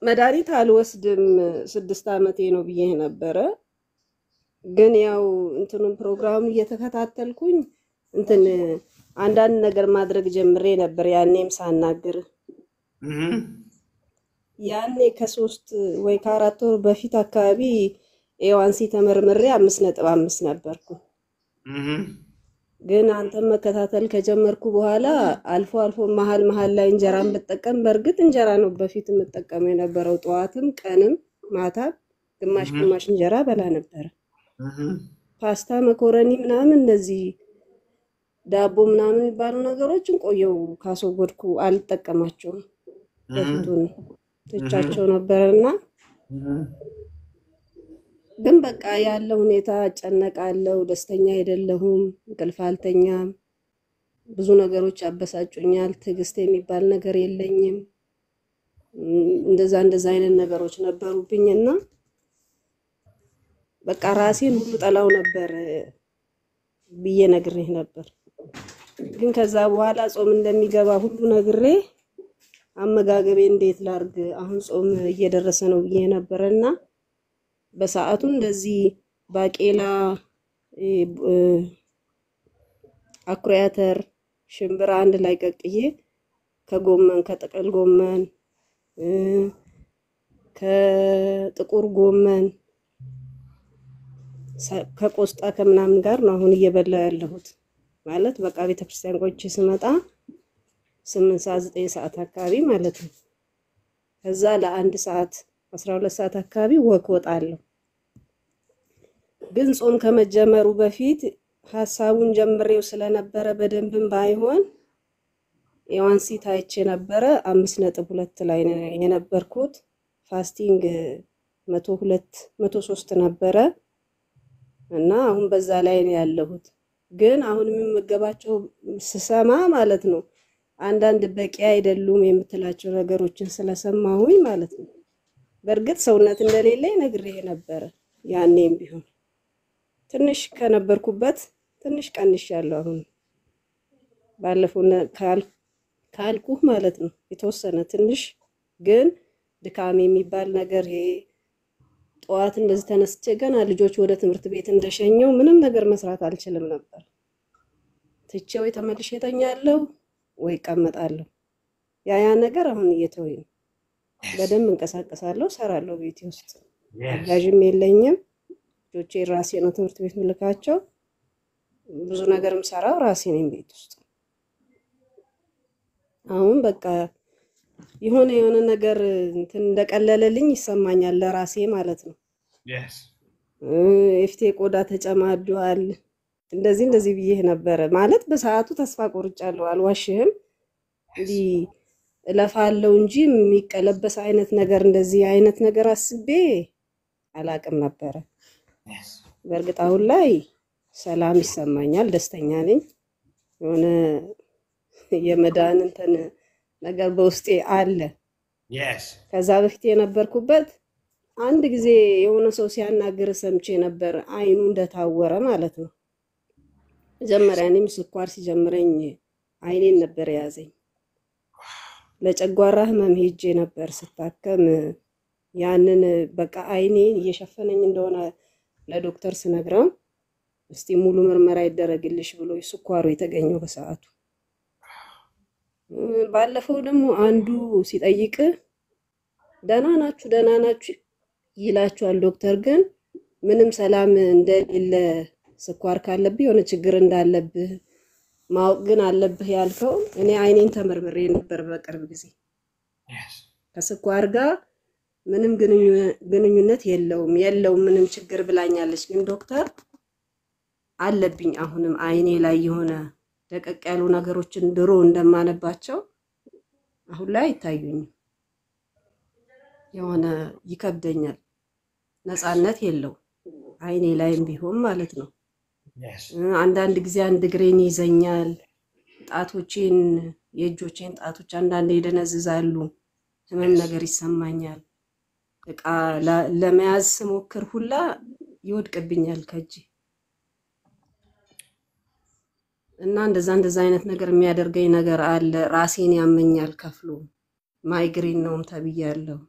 መድኃኒት አልወስድም 6 ዓመቴ ነው ብዬ ነበረ። ግን ያው እንትኑን ፕሮግራሙን እየተከታተልኩኝ እንትን አንዳንድ ነገር ማድረግ ጀምሬ ነበር ያኔም ሳናግር ያኔ ከ3 ወይ ከ4 ወር በፊት አካባቢ ኤዋንሲ ተመርምሬ 5.5 ነበርኩ። ግን አንተም መከታተል ከጀመርኩ በኋላ አልፎ አልፎ መሃል ላይ እንጀራን ብጠቀም በርግጥ እንጀራ ነው በፊት የምጠቀመው የነበረው ጠዋትም ቀንም ማታ ግማሽ እንጀራ በላ ነበር። ፓስታ መኮረኒ ምናምን እንደዚህ ዳቦ ምናምን የሚባሉ ነገሮችን ቆየው ካስወገድኩ አልጠቀማቸውም። በፊቱን ትቻቸው ነበርና ግን በቃ ያለው ሁኔታ ጨነቃለው፣ ደስተኛ አይደለሁም፣ እንቅልፍ አልተኛም፣ ብዙ ነገሮች አበሳጩኛል፣ ትዕግስት የሚባል ነገር የለኝም። እንደዛ አይነት ነገሮች ነበሩብኝና በቃ ራሴን ሁሉ ጠላው ነበር ብዬ ነግሬህ ነበር። ግን ከዛ በኋላ ጾም እንደሚገባ ሁሉ ነግሬ አመጋገቤ እንዴት ላርግ አሁን ጾም እየደረሰ ነው ብዬ ነበርና በሰዓቱ እንደዚህ ባቄላ አኩሪ አተር ሽምብራ አንድ ላይ ቀቅዬ ከጎመን ከጥቅል ጎመን ከጥቁር ጎመን ከቆስጣ ከምናምን ጋር ነው አሁን እየበላ ያለሁት። ማለት በቃ ቤተክርስቲያን ቆይቼ ስመጣ 8 ሰዓት 9 ሰዓት አካባቢ ማለት ነው። ከዛ ለ1 ሰዓት 12 ሰዓት አካባቢ ወክ ወጣለሁ። ግን ጾም ከመጀመሩ በፊት ሐሳቡን ጀምሬው ስለነበረ በደንብም ባይሆን ኤዋንሲ ታይቼ ነበረ 5.2 ላይ የነበርኩት። ፋስቲንግ 103 ነበረ እና አሁን በዛ ላይ ነው ያለሁት። ግን አሁን የምመገባቸው ስሰማ ማለት ነው አንዳንድ በቂ አይደሉም የምትላቸው ነገሮችን ስለሰማሁኝ ማለት ነው። በርግጥ ሰውነት እንደሌለኝ ነግሬህ ነበር ያኔም ቢሆን ትንሽ ከነበርኩበት ትንሽ ቀንሻለሁ። አሁን ባለፈው ካልኩህ ማለት ነው የተወሰነ ትንሽ ግን ድካም የሚባል ነገር ይሄ ጠዋት እንደዚህ ተነስቼ ገና ልጆች ወደ ትምህርት ቤት እንደሸኘው ምንም ነገር መስራት አልችልም ነበር። ትቼው ተመልሼ ተኛለሁ ወይ ቀመጣለሁ። ያ ነገር አሁን እየተወኝ በደንብ እንቀሳቀሳለሁ፣ ሰራለሁ ቤት ውስጥ አጋዥም የለኝም። ልጆቼ ራሴ ነው ትምህርት ቤት ምልካቸው። ብዙ ነገርም ሰራው ራሴ ነኝ ቤት ውስጥ። አሁን በቃ የሆነ ነገር እንትን እንደቀለለልኝ ይሰማኛል ለራሴ ማለት ነው። ኤፍቴ ቆዳ ተጨማዷል እንደዚህ ብዬ ነበር ማለት በሰዓቱ ተስፋ ቆርጫለሁ፣ አልዋሽህም። እንዲ እለፋለሁ እንጂ የሚቀለበስ አይነት ነገር እንደዚህ አይነት ነገር አስቤ አላቅም ነበር። በርግጥ አሁን ላይ ሰላም ይሰማኛል፣ ደስተኛ ነኝ። የሆነ የመዳን እንትን ነገር በውስጤ አለ። ከዛ በፊት የነበርኩበት አንድ ጊዜ የሆነ ሰው ሲያናግር ሰምቼ ነበር፣ አይኑ እንደታወረ ማለት ነው። መጀመሪያ እኔም ስኳር ሲጀምረኝ አይኔን ነበር ያዘኝ። ለጨጓራ ህመም ሄጄ ነበር ስታከም። ያንን በቃ አይኔን እየሸፈነኝ እንደሆነ ለዶክተር ስነግረው እስቲ ሙሉ ምርመራ ይደረግልሽ ብሎ ስኳሩ የተገኘው በሰዓቱ። ባለፈው ደግሞ አንዱ ሲጠይቅ ደህና ናችሁ ይላችኋል ዶክተር፣ ግን ምንም ሰላም እንደሌለ ስኳር ካለብህ የሆነ ችግር እንዳለብህ ማወቅ ግን አለብህ ያልከው። እኔ አይኔን ተመርምሬ ነበር በቅርብ ጊዜ ከስኳር ጋር ምንም ግንኙነት የለውም ምንም ችግር ብላኛለች። ግን ዶክተር አለብኝ አሁንም አይኔ ላይ የሆነ ደቀቅ ያሉ ነገሮችን ድሮ እንደማነባቸው አሁን ላይ ይታዩኝ። የሆነ ይከብደኛል፣ ነፃነት የለው አይኔ ላይም ቢሆን ማለት ነው። አንዳንድ ጊዜ አንድ እግሬን ይዘኛል፣ ጣቶቼን የእጆቼን ጣቶች አንዳንዴ ይደነዝዛሉ፣ ህመም ነገር ይሰማኛል። እቃ ለመያዝ ስሞክር ሁላ ይወድቅብኛል ከእጄ እና እንደዛ አይነት ነገር የሚያደርገኝ ነገር አለ። ራሴን ያመኛል ከፍሎ ማይግሬን ነውም ተብያለሁ።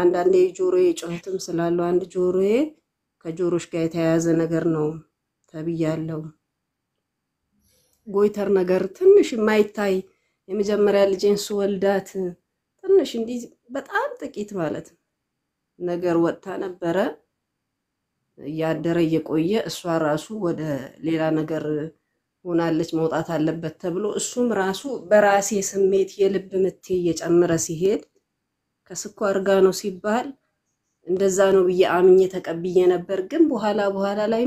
አንዳንዴ ጆሮዬ ጩኸትም ስላለው አንድ ጆሮዬ ከጆሮሽ ጋር የተያያዘ ነገር ነው ተብያለሁ። ጎይተር ነገር ትንሽ የማይታይ የመጀመሪያ ልጄን ስወልዳት ትንሽ እንዲህ በጣም ጥቂት ማለት ነገር ወጥታ ነበረ። ያደረ እየቆየ እሷ ራሱ ወደ ሌላ ነገር ሆናለች መውጣት አለበት ተብሎ እሱም ራሱ በራሴ ስሜት የልብ ምቴ እየጨመረ ሲሄድ ከስኳር ጋር ነው ሲባል እንደዛ ነው ብዬ አምኜ ተቀብዬ ነበር። ግን በኋላ ላይ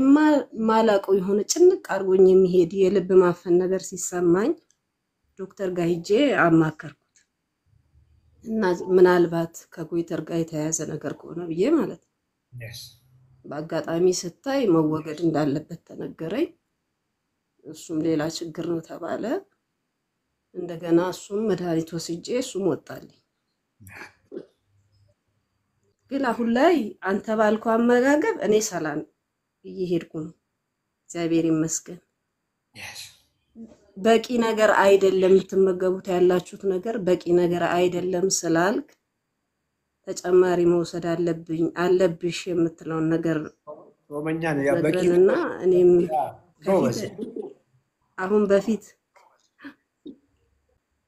ማላቀው የሆነ ጭንቅ አርጎኝ የሚሄድ የልብ ማፈን ነገር ሲሰማኝ ዶክተር ጋር ሄጄ አማከርኩት እና ምናልባት ከጎይተር ጋር የተያያዘ ነገር ከሆነ ብዬ ማለት ነው። በአጋጣሚ ስታይ መወገድ እንዳለበት ተነገረኝ። እሱም ሌላ ችግር ነው ተባለ። እንደገና እሱም መድኃኒት ወስጄ እሱም ወጣልኝ። ግን አሁን ላይ አንተ ባልከው አመጋገብ እኔ ሰላም እየሄድኩ ነው፣ እግዚአብሔር ይመስገን። በቂ ነገር አይደለም የምትመገቡት ያላችሁት ነገር በቂ ነገር አይደለም ስላልክ ተጨማሪ መውሰድ አለብሽ የምትለውን ነገር ሮመኛ ነው ያ በቂ ነግረንና እኔም አሁን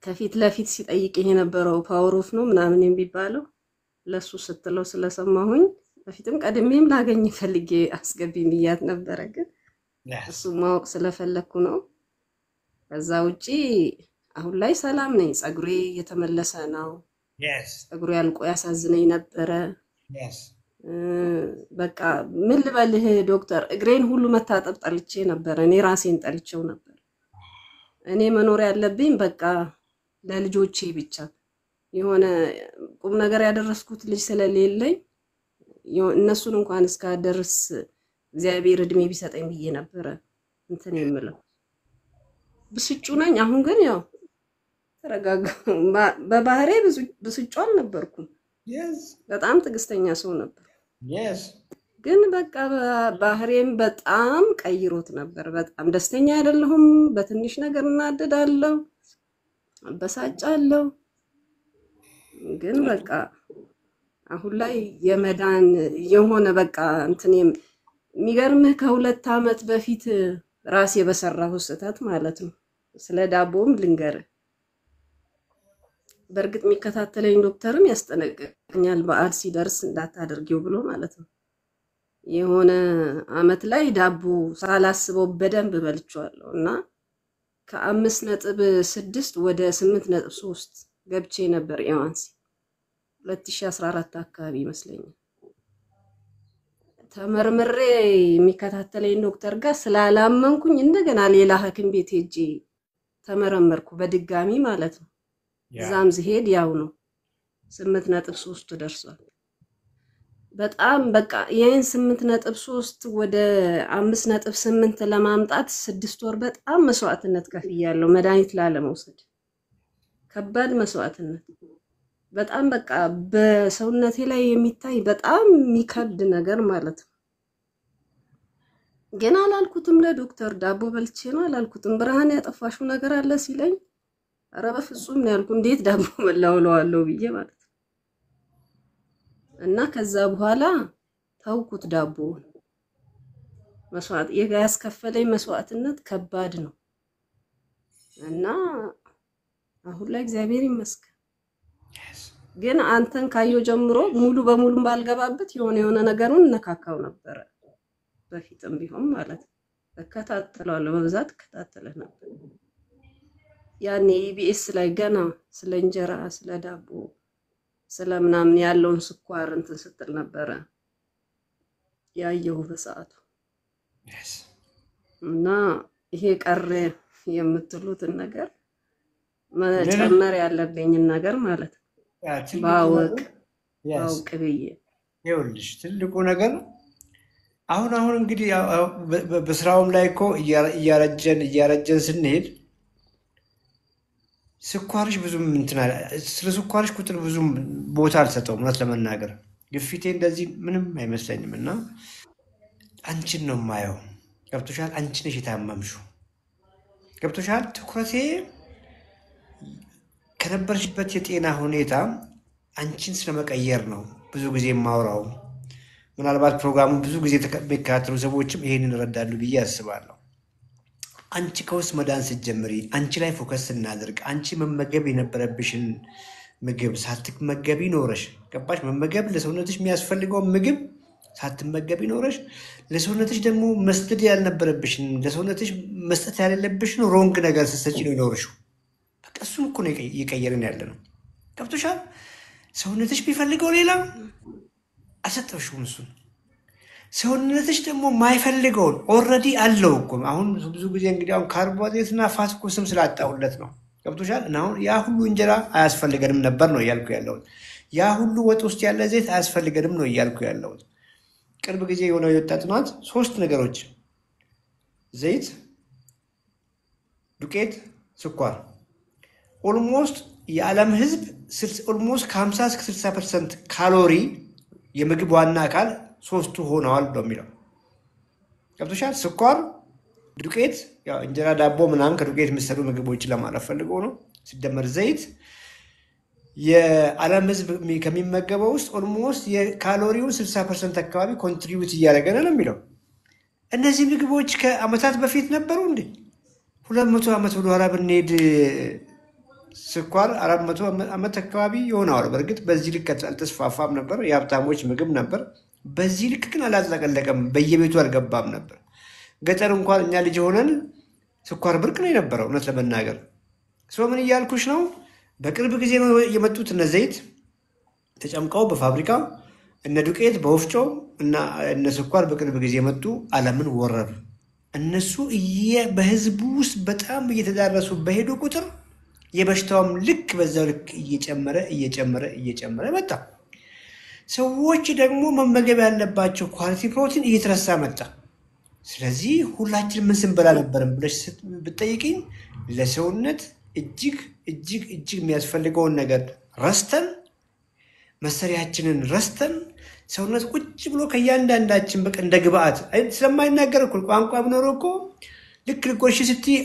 ከፊት ለፊት ሲጠይቅ የነበረው ፓወር ኦፍ ነው ምናምን የሚባለው ለሱ ስትለው ስለሰማሁኝ በፊትም ቀድሜም ላገኝ ፈልጌ አስገቢኝ ብያት ነበረ። ግን እሱ ማወቅ ስለፈለኩ ነው። ከዛ ውጪ አሁን ላይ ሰላም ነኝ። ጸጉሬ የተመለሰ ነው። ጸጉሬ ያልቆ ያሳዝነኝ ነበረ። በቃ ምን ልበልህ ዶክተር፣ እግሬን ሁሉ መታጠብ ጠልቼ ነበር። እኔ ራሴን ጠልቼው ነበር። እኔ መኖር ያለብኝ በቃ ለልጆቼ ብቻ የሆነ ቁም ነገር ያደረስኩት ልጅ ስለሌለኝ እነሱን እንኳን እስካደርስ እግዚአብሔር እድሜ ቢሰጠኝ ብዬ ነበር እንትን የምለው። ብስጩ ነኝ። አሁን ግን ያው ተረጋጋሁ። በባህሬ ብስጩ አልነበርኩም። በጣም ትዕግስተኛ ሰው ነበር። ግን በቃ ባህሬም በጣም ቀይሮት ነበር። በጣም ደስተኛ አይደለሁም። በትንሽ ነገር እናደዳለሁ፣ አበሳጫለሁ። ግን በቃ አሁን ላይ የመዳን የሆነ በቃ እንትን የሚገርምህ ከ2 ዓመት በፊት ራሴ በሰራሁ ስህተት ማለት ነው። ስለ ዳቦም ልንገርህ። በእርግጥ የሚከታተለኝ ዶክተርም ያስጠነቅቀኛል በዓል ሲደርስ እንዳታደርጊው ብሎ ማለት ነው። የሆነ አመት ላይ ዳቦ ሳላስበው በደንብ በልቼዋለሁ እና ከ5.6 ወደ 8.3 ገብቼ ነበር ኤዋንሲ 2014 አካባቢ ይመስለኛል። ተመርምሬ የሚከታተለኝ ዶክተር ጋር ስላላመንኩኝ እንደገና ሌላ ሐኪም ቤት ሄጄ ተመረመርኩ በድጋሚ ማለት ነው። እዛም ዝሄድ ያው ነው 8.3 ደርሷል። በጣም በቃ ይሄን 8.3 ወደ 5.8 ለማምጣት 6 ወር በጣም መስዋዕትነት ከፍያለሁ። መድኃኒት ላለመውሰድ ከባድ መስዋዕትነት በጣም በቃ በሰውነቴ ላይ የሚታይ በጣም የሚከብድ ነገር ማለት ነው። ግን አላልኩትም ለዶክተር ዳቦ በልቼ ነው አላልኩትም። ብርሃን ያጠፋሽው ነገር አለ ሲለኝ ኧረ በፍጹም ነው ያልኩት። እንዴት ዳቦ በላውለዋለሁ ብዬ ማለት ነው። እና ከዛ በኋላ ታውኩት ዳቦ መስዋዕት ያስከፈለኝ መስዋዕትነት ከባድ ነው። እና አሁን ላይ እግዚአብሔር ይመስገን። ግን አንተን ካየው ጀምሮ ሙሉ በሙሉ ባልገባበት የሆነ ነገሩን ነካካው ነበር። በፊትም ቢሆን ማለት ተከታተላለሁ፣ በብዛት ተከታተለ ነበር። ያኔ ኢቢኤስ ላይ ገና ስለ እንጀራ ስለ ዳቦ ስለምናምን ያለውን ስኳር እንትን ስትል ነበር ያየው በሰዓቱ። እና ይሄ ቀረ የምትሉትን ነገር መጨመር ያለብኝን ነገር ማለት ነው ባወቅ ብዬ ይኸውልሽ ትልቁ ነገር አሁን እንግዲህ በስራውም ላይ እኮ እያረጀን ስንሄድ ስኳርሽ ብዙም እንትና ስለ ስኳርሽ ቁጥር ብዙም ቦታ አልሰጠውም እውነት ለመናገር። ግፊቴ እንደዚህ ምንም አይመስለኝም እና አንቺን ነው የማየው። ገብቶሻል? አንቺ ነሽ የታመምሽው። ገብቶሻል? ትኩረቴ ከነበርሽበት የጤና ሁኔታ አንቺን ስለመቀየር ነው ብዙ ጊዜ የማውራው። ምናልባት ፕሮግራሙ ብዙ ጊዜ የሚከታተሉ ሰዎችም ይሄንን ይረዳሉ ብዬ አስባለሁ። አንቺ ከውስጥ መዳን ስትጀምሪ፣ አንቺ ላይ ፎከስ ስናደርግ፣ አንቺ መመገብ የነበረብሽን ምግብ ሳትመገቢ ኖረሽ፣ ገባሽ? መመገብ ለሰውነትሽ የሚያስፈልገው ምግብ ሳትመገቢ ኖረሽ፣ ለሰውነትሽ ደግሞ መስጠት ያልነበረብሽን ለሰውነትሽ መስጠት ያሌለብሽን ሮንግ ነገር ስትሰጪ ነው ይኖርሽው። በቃ እሱን እኮ ነው እየቀየርን ያለ ነው። ገብቶሻል? ሰውነትሽ ቢፈልገው ሌላ አልሰጠሽውም እሱን። ሰውነትሽ ደግሞ ማይፈልገውን ኦልሬዲ አለው እኮ። አሁን ብዙ ጊዜ እንግዲህ አሁን ካርቦሃይድሬትና ፋት እኮ ስም ስላጣሁለት ነው። ገብቶሻል? እና አሁን ያ ሁሉ እንጀራ አያስፈልገንም ነበር ነው እያልኩ ያለሁት። ያ ሁሉ ወጥ ውስጥ ያለ ዘይት አያስፈልገንም ነው እያልኩ ያለሁት። ቅርብ ጊዜ የሆነው የወጣ ጥናት 3 ነገሮች ዘይት፣ ዱቄት፣ ስኳር ኦልሞስት የዓለም ህዝብ ኦልሞስት ከ50 እስከ 60% ካሎሪ የምግብ ዋና አካል 3ቱ ሆነዋል ነው የሚለው። ገብቶሻል? ስኳር፣ ዱቄት፣ ያው እንጀራ ዳቦ ምናምን ከዱቄት የሚሰሩ ምግቦችን ለማለት ፈልጎ ነው። ሲደመር ዘይት የዓለም ህዝብ ከሚመገበው ውስጥ ኦልሞስት የካሎሪውን 60% አካባቢ ኮንትሪቢዩት እያደረገ ነው የሚለው። እነዚህ ምግቦች ከአመታት በፊት ነበሩ እንዴ? 200 ዓመት ወደኋላ ብንሄድ ስኳር 400 ዓመት አካባቢ ይሆናል። በእርግጥ በዚህ ልክ አልተስፋፋም ነበር፣ የሀብታሞች ምግብ ነበር። በዚህ ልክ ግን አላጥለቀለቀም፣ በየቤቱ አልገባም ነበር። ገጠር እንኳን እኛ ልጅ ሆነን ስኳር ብርቅ ነው የነበረው እውነት ለመናገር። ምን እያልኩሽ ነው? በቅርብ ጊዜ ነው የመጡት እነ ዘይት ተጨምቀው በፋብሪካ፣ እነ ዱቄት በወፍጮ እና እነ ስኳር በቅርብ ጊዜ መጡ፣ ዓለምን ወረሩ። እነሱ በህዝቡ ውስጥ በጣም እየተዳረሱ በሄዱ ቁጥር የበሽታውም ልክ በዛው ልክ እየጨመረ መጣ። ሰዎች ደግሞ መመገብ ያለባቸው ኳሊቲ ፕሮቲን እየተረሳ መጣ። ስለዚህ ሁላችን ምን ስንበላ ነበርን ብለሽ ብትጠይቂኝ ለሰውነት እጅግ የሚያስፈልገውን ነገር ረስተን መሰሪያችንን ረስተን ሰውነት ቁጭ ብሎ ከእያንዳንዳችን በቃ እንደ ግብአት ስለማይናገር እኮ ቋንቋ ብኖረው እኮ ልክ ልቆሽ ስትይ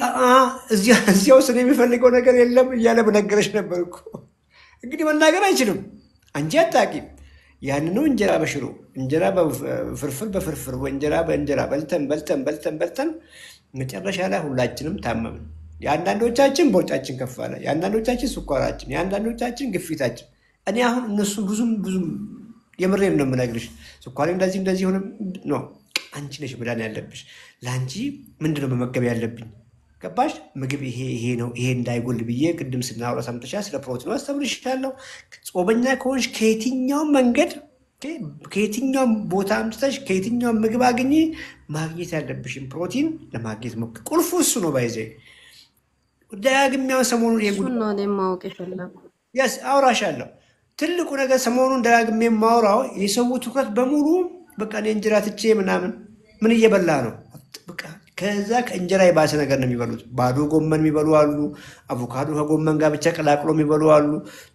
እዚያው ስለ የሚፈልገው ነገር የለም እያለ በነገረሽ ነበር እኮ። እንግዲህ መናገር አይችልም፣ አንቺ አታውቂም። ያንኑ እንጀራ በሽሮ፣ እንጀራ በፍርፍር በፍርፍር፣ እንጀራ በእንጀራ በልተን መጨረሻ ላይ ሁላችንም ታመምን። የአንዳንዶቻችን ቦርጫችን ከፍ አለ፣ የአንዳንዶቻችን ስኳራችን፣ የአንዳንዶቻችን ግፊታችን። እኔ አሁን እነሱ ብዙም የምሬን ነው የምነግርሽ። ስኳሬ እንደዚህ ሆነ ነው። አንቺ ነሽ መዳን ያለብሽ። ለአንቺ ምንድነው መመገብ ያለብኝ? ገባሽ? ምግብ ይሄ ነው፣ ይሄ እንዳይጎል ብዬ ቅድም ስናወራ ሰምተሻል። ስለ ፕሮቲኑ አስተምርሻለሁ። ጾመኛ ከሆንሽ ከየትኛውም መንገድ ከየትኛውም ቦታ አምጥተሽ ከየትኛውም ምግብ አግኚ፣ ማግኘት ያለብሽን ፕሮቲን ለማግኘት ሞክሪ። ቁልፉ እሱ ነው። ባይዘ ደጋግሜውን ሰሞኑን ማወቅ ይፈላል። ያስ አውራሻለሁ። ትልቁ ነገር ሰሞኑን ደጋግሜ የማወራው የሰው ትኩረት በሙሉ በቃ እኔ እንጀራ ትቼ ምናምን ምን እየበላ ነው? በቃ ከዛ ከእንጀራ የባሰ ነገር ነው የሚበሉት። ባዶ ጎመን የሚበሉ አሉ። አቮካዶ ከጎመን ጋር ብቻ ቀላቅሎ የሚበሉ አሉ።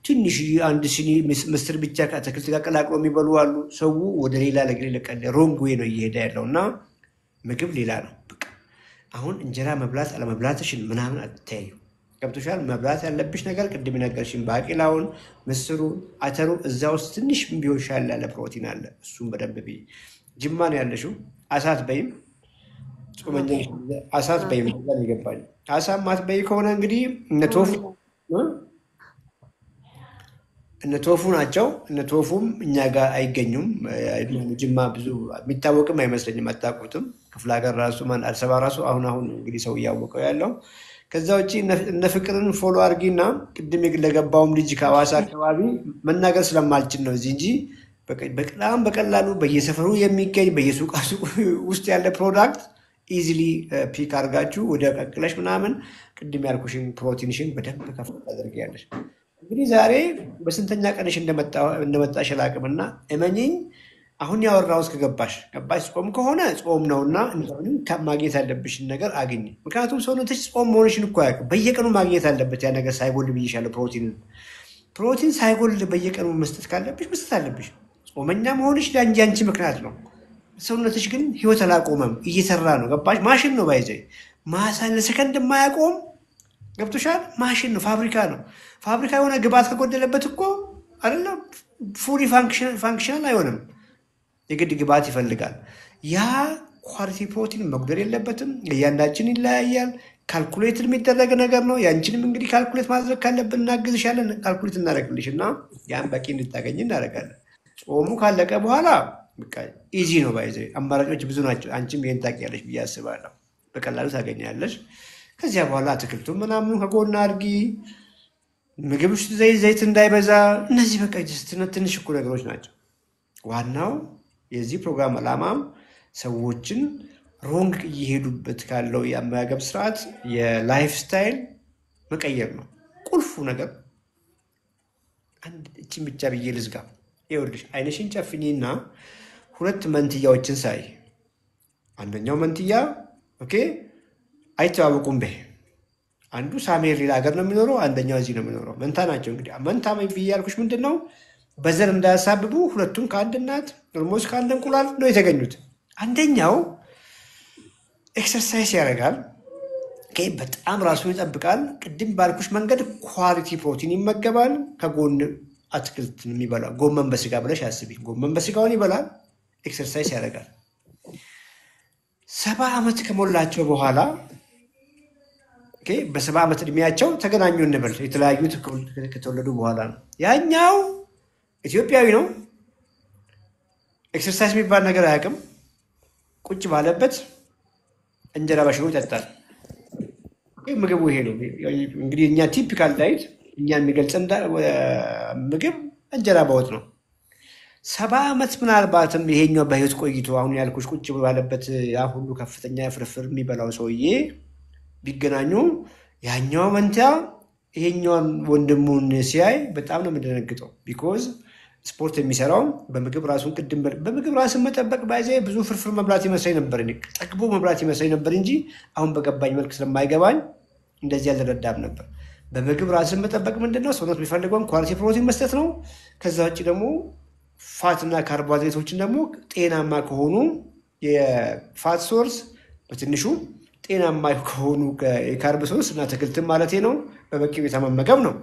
ትንሽ አንድ ሲኒ ምስር ብቻ ከአትክልት ጋር ቀላቅሎ የሚበሉ አሉ። ሰው ወደ ሌላ ሮንግ ዌይ ነው እየሄደ ያለው እና ምግብ ሌላ ነው። በቃ አሁን እንጀራ መብላት አለመብላትሽን ምናምን አትተያዩ። ገብቶሻል? መብላት ያለብሽ ነገር ቅድም ነገርሽን፣ ባቄላውን፣ ምስሩን፣ አተሩ እዛ ውስጥ ትንሽ ቢሆን ሻል ያለ ፕሮቲን አለ። እሱም በደንብ ብይ። ጅማ ነው ያለሽው፣ አሳት በይም ጾመኛ አሳት በይም ይገባል። አሳ ማትበይ ከሆነ እንግዲህ እነ ቶፉ ናቸው። እነ ቶፉም እኛ ጋር አይገኙም። ጅማ ብዙ የሚታወቅም አይመስለኝም፣ አታውቁትም። ክፍለ ሀገር ራሱ አዲስ አበባ ራሱ አሁን እንግዲህ ሰው እያወቀው ያለው። ከዛ ውጭ እነ ፍቅርን ፎሎ አድርጊና ቅድም ለገባውም ልጅ ከሐዋሳ አካባቢ መናገር ስለማልችል ነው እዚህ እንጂ በጣም በቀላሉ በየሰፈሩ የሚገኝ በየሱቃ ውስጥ ያለ ፕሮዳክት ኢዚሊ ፒክ አድርጋችሁ ወደ ቀቅለሽ ምናምን ቅድም ያልኩሽን ፕሮቲንሽን በደንብ ከፍ ታደርጊያለሽ። እንግዲህ ዛሬ በስንተኛ ቀንሽ እንደመጣሽ አላውቅምና እመኚኝ፣ አሁን ያወራው እስከገባሽ ጾም ከሆነ ጾም ነውና እንደምንም ማግኘት ያለብሽን ነገር አግኝ። ምክንያቱም ሰውነትሽ ጾም መሆንሽን እኮ ያውቅ። በየቀኑ ማግኘት አለበት ያ ነገር ሳይጎል ብዬሻለሁ። ፕሮቲን ሳይጎል በየቀኑ መስጠት ካለብሽ መስጠት አለብሽ። ጾመኛ መሆንሽ አንቺ ምክንያት ነው። ሰውነትሽ ግን ህይወት አላቆመም፣ እየሰራ ነው። ገባሽ? ማሽን ነው ባይዘ ማሳ ለሰከንድ የማያቆም ገብቶሻል? ማሽን ነው፣ ፋብሪካ ነው። ፋብሪካ የሆነ ግብአት ከጎደለበት እኮ አይደለም ፉሊ ፋንክሽናል አይሆንም። የግድ ግብአት ይፈልጋል። ያ ኳሊቲ ፕሮቲን መጉደል የለበትም። እያንዳችን ይለያያል። ካልኩሌት የሚደረግ ነገር ነው። ያንቺንም እንግዲህ ካልኩሌት ማድረግ ካለብን እናግዝሻለን። ካልኩሌት እናደርግልሽ እና ያን በቂ እንድታገኝ እናደርጋለን። ጾሙ ካለቀ በኋላ በቃ ኢዚ ነው። ባይዘ አማራጮች ብዙ ናቸው። አንቺም ይሄን ታውቂያለሽ ብዬ አስባለሁ። በቀላሉ ታገኛለሽ። ከዚያ በኋላ አትክልቱ ምናምኑ ከጎና አድርጊ። ምግብ ውስጥ ዘይት እንዳይበዛ። እነዚህ በቃ ትንሽ እኮ ነገሮች ናቸው። ዋናው የዚህ ፕሮግራም ዓላማም ሰዎችን ሮንግ እየሄዱበት ካለው የአመጋገብ ስርዓት የላይፍ ስታይል መቀየር ነው። ቁልፉ ነገር አንድ እቺን ብቻ ብዬ ልዝጋ። ይኸውልሽ አይነሽን ጨፍኚና ሁለት መንትያዎችን ሳይ፣ አንደኛው መንትያ ኦኬ አይተዋወቁም። አንዱ ሳሜር ሌላ ሀገር ነው የሚኖረው፣ አንደኛው እዚህ ነው የሚኖረው። መንታ ናቸው። እንግዲህ መንታ ብዬ ያልኩሽ ምንድን ነው? በዘር እንዳያሳብቡ ሁለቱም ከአንድ እናት ኦልሞስት ከአንድ እንቁላል ነው የተገኙት። አንደኛው ኤክሰርሳይዝ ያደርጋል፣ በጣም ራሱን ይጠብቃል። ቅድም ባልኩሽ መንገድ ኳሊቲ ፕሮቲን ይመገባል። ከጎን አትክልት የሚበላው ጎመን በስጋ ብለሽ አስቢ። ጎመን በስጋውን ይበላል፣ ኤክሰርሳይዝ ያደርጋል። 70 ዓመት ከሞላቸው በኋላ በ70 ዓመት እድሜያቸው ተገናኙ እንበል። የተለያዩት ከተወለዱ በኋላ ነው። ያኛው ኢትዮጵያዊ ነው፣ ኤክሰርሳይዝ የሚባል ነገር አያውቅም። ቁጭ ባለበት እንጀራ በሽሮ ይጠጣል። ምግቡ ይሄ ነው እንግዲህ። እኛ ቲፒካል ዳይት እኛ የሚገልጽ ምግብ እንጀራ በወጥ ነው። 70 ዓመት ምናልባትም ይሄኛው በህይወት ቆይቶ አሁን ያልኩሽ ቁጭ ባለበት ያ ሁሉ ከፍተኛ ፍርፍር የሚበላው ሰውዬ ቢገናኙ ያኛው መንታ ይሄኛውን ወንድሙን ሲያይ በጣም ነው የምደነግጠው። ቢኮዝ ስፖርት የሚሰራው በምግብ ራሱን ቅድም በምግብ ራስን መጠበቅ ባይዘ ብዙ ፍርፍር መብላት ይመስለኝ ነበር፣ ጠግቦ መብላት ይመስለኝ ነበር እንጂ አሁን በገባኝ መልክ ስለማይገባኝ እንደዚህ ያልረዳም ነበር። በምግብ ራስን መጠበቅ ምንድነው? ሰውነት የሚፈልገውን ኳሊቲ ፕሮቲን መስጠት ነው። ከዛ ውጭ ደግሞ ፋትና ካርቦሃይድሬቶችን ደግሞ ጤናማ ከሆኑ የፋት ሶርስ በትንሹ ጤናማ ከሆኑ የካርብ ሶርስ እና አትክልትን ማለት ነው በበቂ ሁኔታ መመገብ ነው።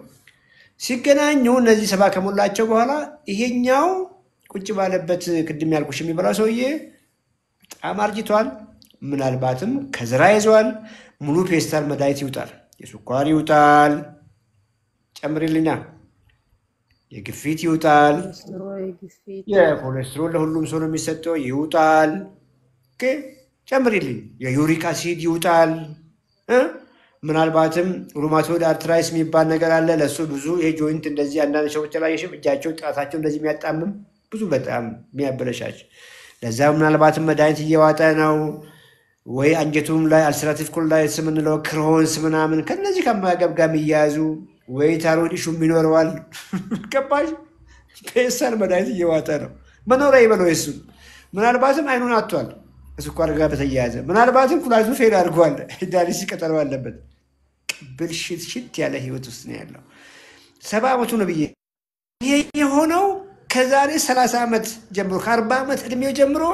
ሲገናኙ እነዚህ 70 ከሞላቸው በኋላ ይሄኛው ቁጭ ባለበት ቅድም ያልኩሽ የሚበላው ሰውዬ በጣም አርጅቷል። ምናልባትም ከዝራ ይዟል። ሙሉ ፔስታል መድኃኒት ይውጣል። የስኳር ይውጣል፣ ጨምሪልኛ፣ የግፊት ይውጣል፣ የኮሌስትሮል ለሁሉም ሰው ነው የሚሰጠው ይውጣል። ጨምሪልኝ፣ የዩሪክ አሲድ ይውጣል። ምናልባትም ሩማቶይድ አርትራይስ የሚባል ነገር አለ። ለእሱ ብዙ የጆይንት እንደዚህ አንዳንድ ሰዎች ላይ እጃቸው ጣታቸው እንደዚህ የሚያጣምም ብዙ በጣም የሚያበለሻች፣ ለዛ ምናልባትም መድኃኒት እየዋጠ ነው። ወይ አንጀቱም ላይ አልሰራቲቭ ኮላይተስ የምንለው ክሮንስ ምናምን ከነዚህ ከአመጋገብ ጋር የሚያያዙ ወይ ታይሮይድ ኢሹም ይኖረዋል። ገባሽ? ፔሳል መድኃኒት እየዋጠ ነው። መኖሪያ ይበለው የሱ ምናልባትም አይኑን አጥቷል ከስኳር ጋር በተያያዘ፣ ምናልባትም ኩላሊቱ ፌል አድርጓል፣ ዳያሊሲስ ቀጠሮ አለበት። ብልሽት ያለ ህይወት ውስጥ ነው ያለው። 70 ዓመቱ ነው ብዬ ይሄ የሆነው ከዛሬ 30 ዓመት ጀምሮ ከ40 ዓመት እድሜው ጀምሮ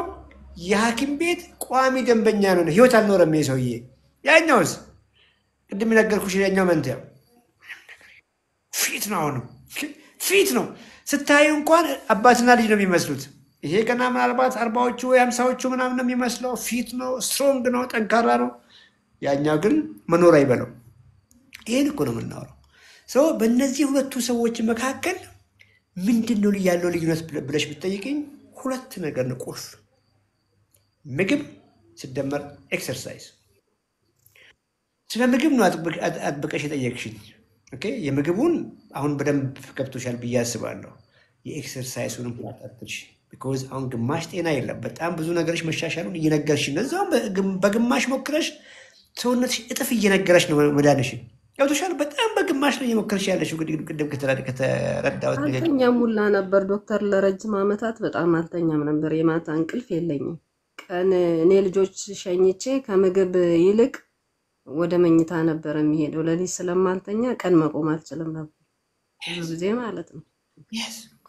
የሐኪም ቤት ቋሚ ደንበኛ ነው። ህይወት አልኖረም ይሄ ሰውዬ። ያኛውስ ቅድም የነገርኩሽ ያኛው መንትያ ፊት ነው። አሁንም ፊት ነው። ስታዩ እንኳን አባትና ልጅ ነው የሚመስሉት። ይሄ ገና ምናልባት 40ዎቹ ወይ 50ዎቹ ምናምን ነው የሚመስለው። ፊት ነው፣ ስትሮንግ ነው፣ ጠንካራ ነው። ያኛው ግን መኖር አይበለው። ይሄን እኮ ነው የምናወራው። ሰው በእነዚህ ሁለቱ ሰዎች መካከል ምንድን ነው ያለው ልዩነት ብለሽ ብትጠይቅኝ ሁለት ነገር ነው ቁልፍ። ምግብ ሲደመር ኤክሰርሳይዝ። ስለ ምግብ ነው አጥብቀሽ የጠየቅሽኝ። ኦኬ፣ የምግቡን አሁን በደንብ ገብቶሻል ብዬ አስባለሁ። የኤክሰርሳይሱንም አጣጥልሽ ቢኮዝ አሁን ግማሽ ጤና የለም። በጣም ብዙ ነገሮች መሻሻሉን እየነገርሽ ነው። እዛውም በግማሽ ሞክረሽ ሰውነትሽ እጥፍ እየነገረሽ ነው መዳንሽን። ገብቶሻል? በጣም በግማሽ ነው እየሞከርሽ ያለሽው። ቅድም ከተረዳሁት አልተኛም ሁላ ነበር ዶክተር። ለረጅም ዓመታት በጣም አልተኛም ነበር። የማታ እንቅልፍ የለኝም። ቀን እኔ ልጆች ሸኝቼ ከምግብ ይልቅ ወደ መኝታ ነበር የሚሄደው። ለሊት ስለማልተኛ ቀን መቆም አልችልም ነበር ብዙ ጊዜ ማለት ነው።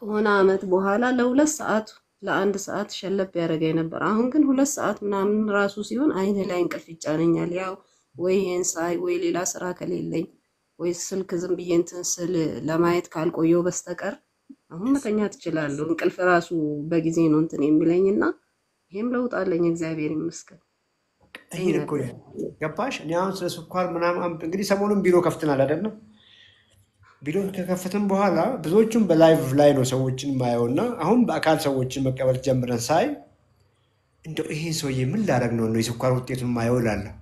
ከሆነ አመት በኋላ ለሁለት ሰዓት ለአንድ ሰዓት ሸለብ ያደረገኝ ነበር። አሁን ግን 2 ሰዓት ምናምን ራሱ ሲሆን አይኔ ላይ እንቅልፍ ይጫነኛል። ያው ወይ ይሄን ሳይ ወይ ሌላ ስራ ከሌለኝ ወይ ስልክ ዝም ብዬ እንትን ስል ለማየት ካልቆየው በስተቀር አሁን መተኛት እችላለሁ። እንቅልፍ ራሱ በጊዜ ነው እንትን የሚለኝና ይሄም ለውጥ አለኝ እግዚአብሔር ይመስገን። ይሄን እኮ ገባሽ? እኔ አሁን ስለ ስኳር ምናምን እንግዲህ ሰሞኑን ቢሮ ከፍተናል አይደለም? ቢሮ ከከፈትን በኋላ ብዙዎቹም በላይቭ ላይ ነው ሰዎችን ማየውና አሁን በአካል ሰዎችን መቀበል ጀምረን ሳይ እንደው ይሄን ሰውዬ ምን ላደርግ ነው የስኳር ውጤቱን ማየው እላለሁ።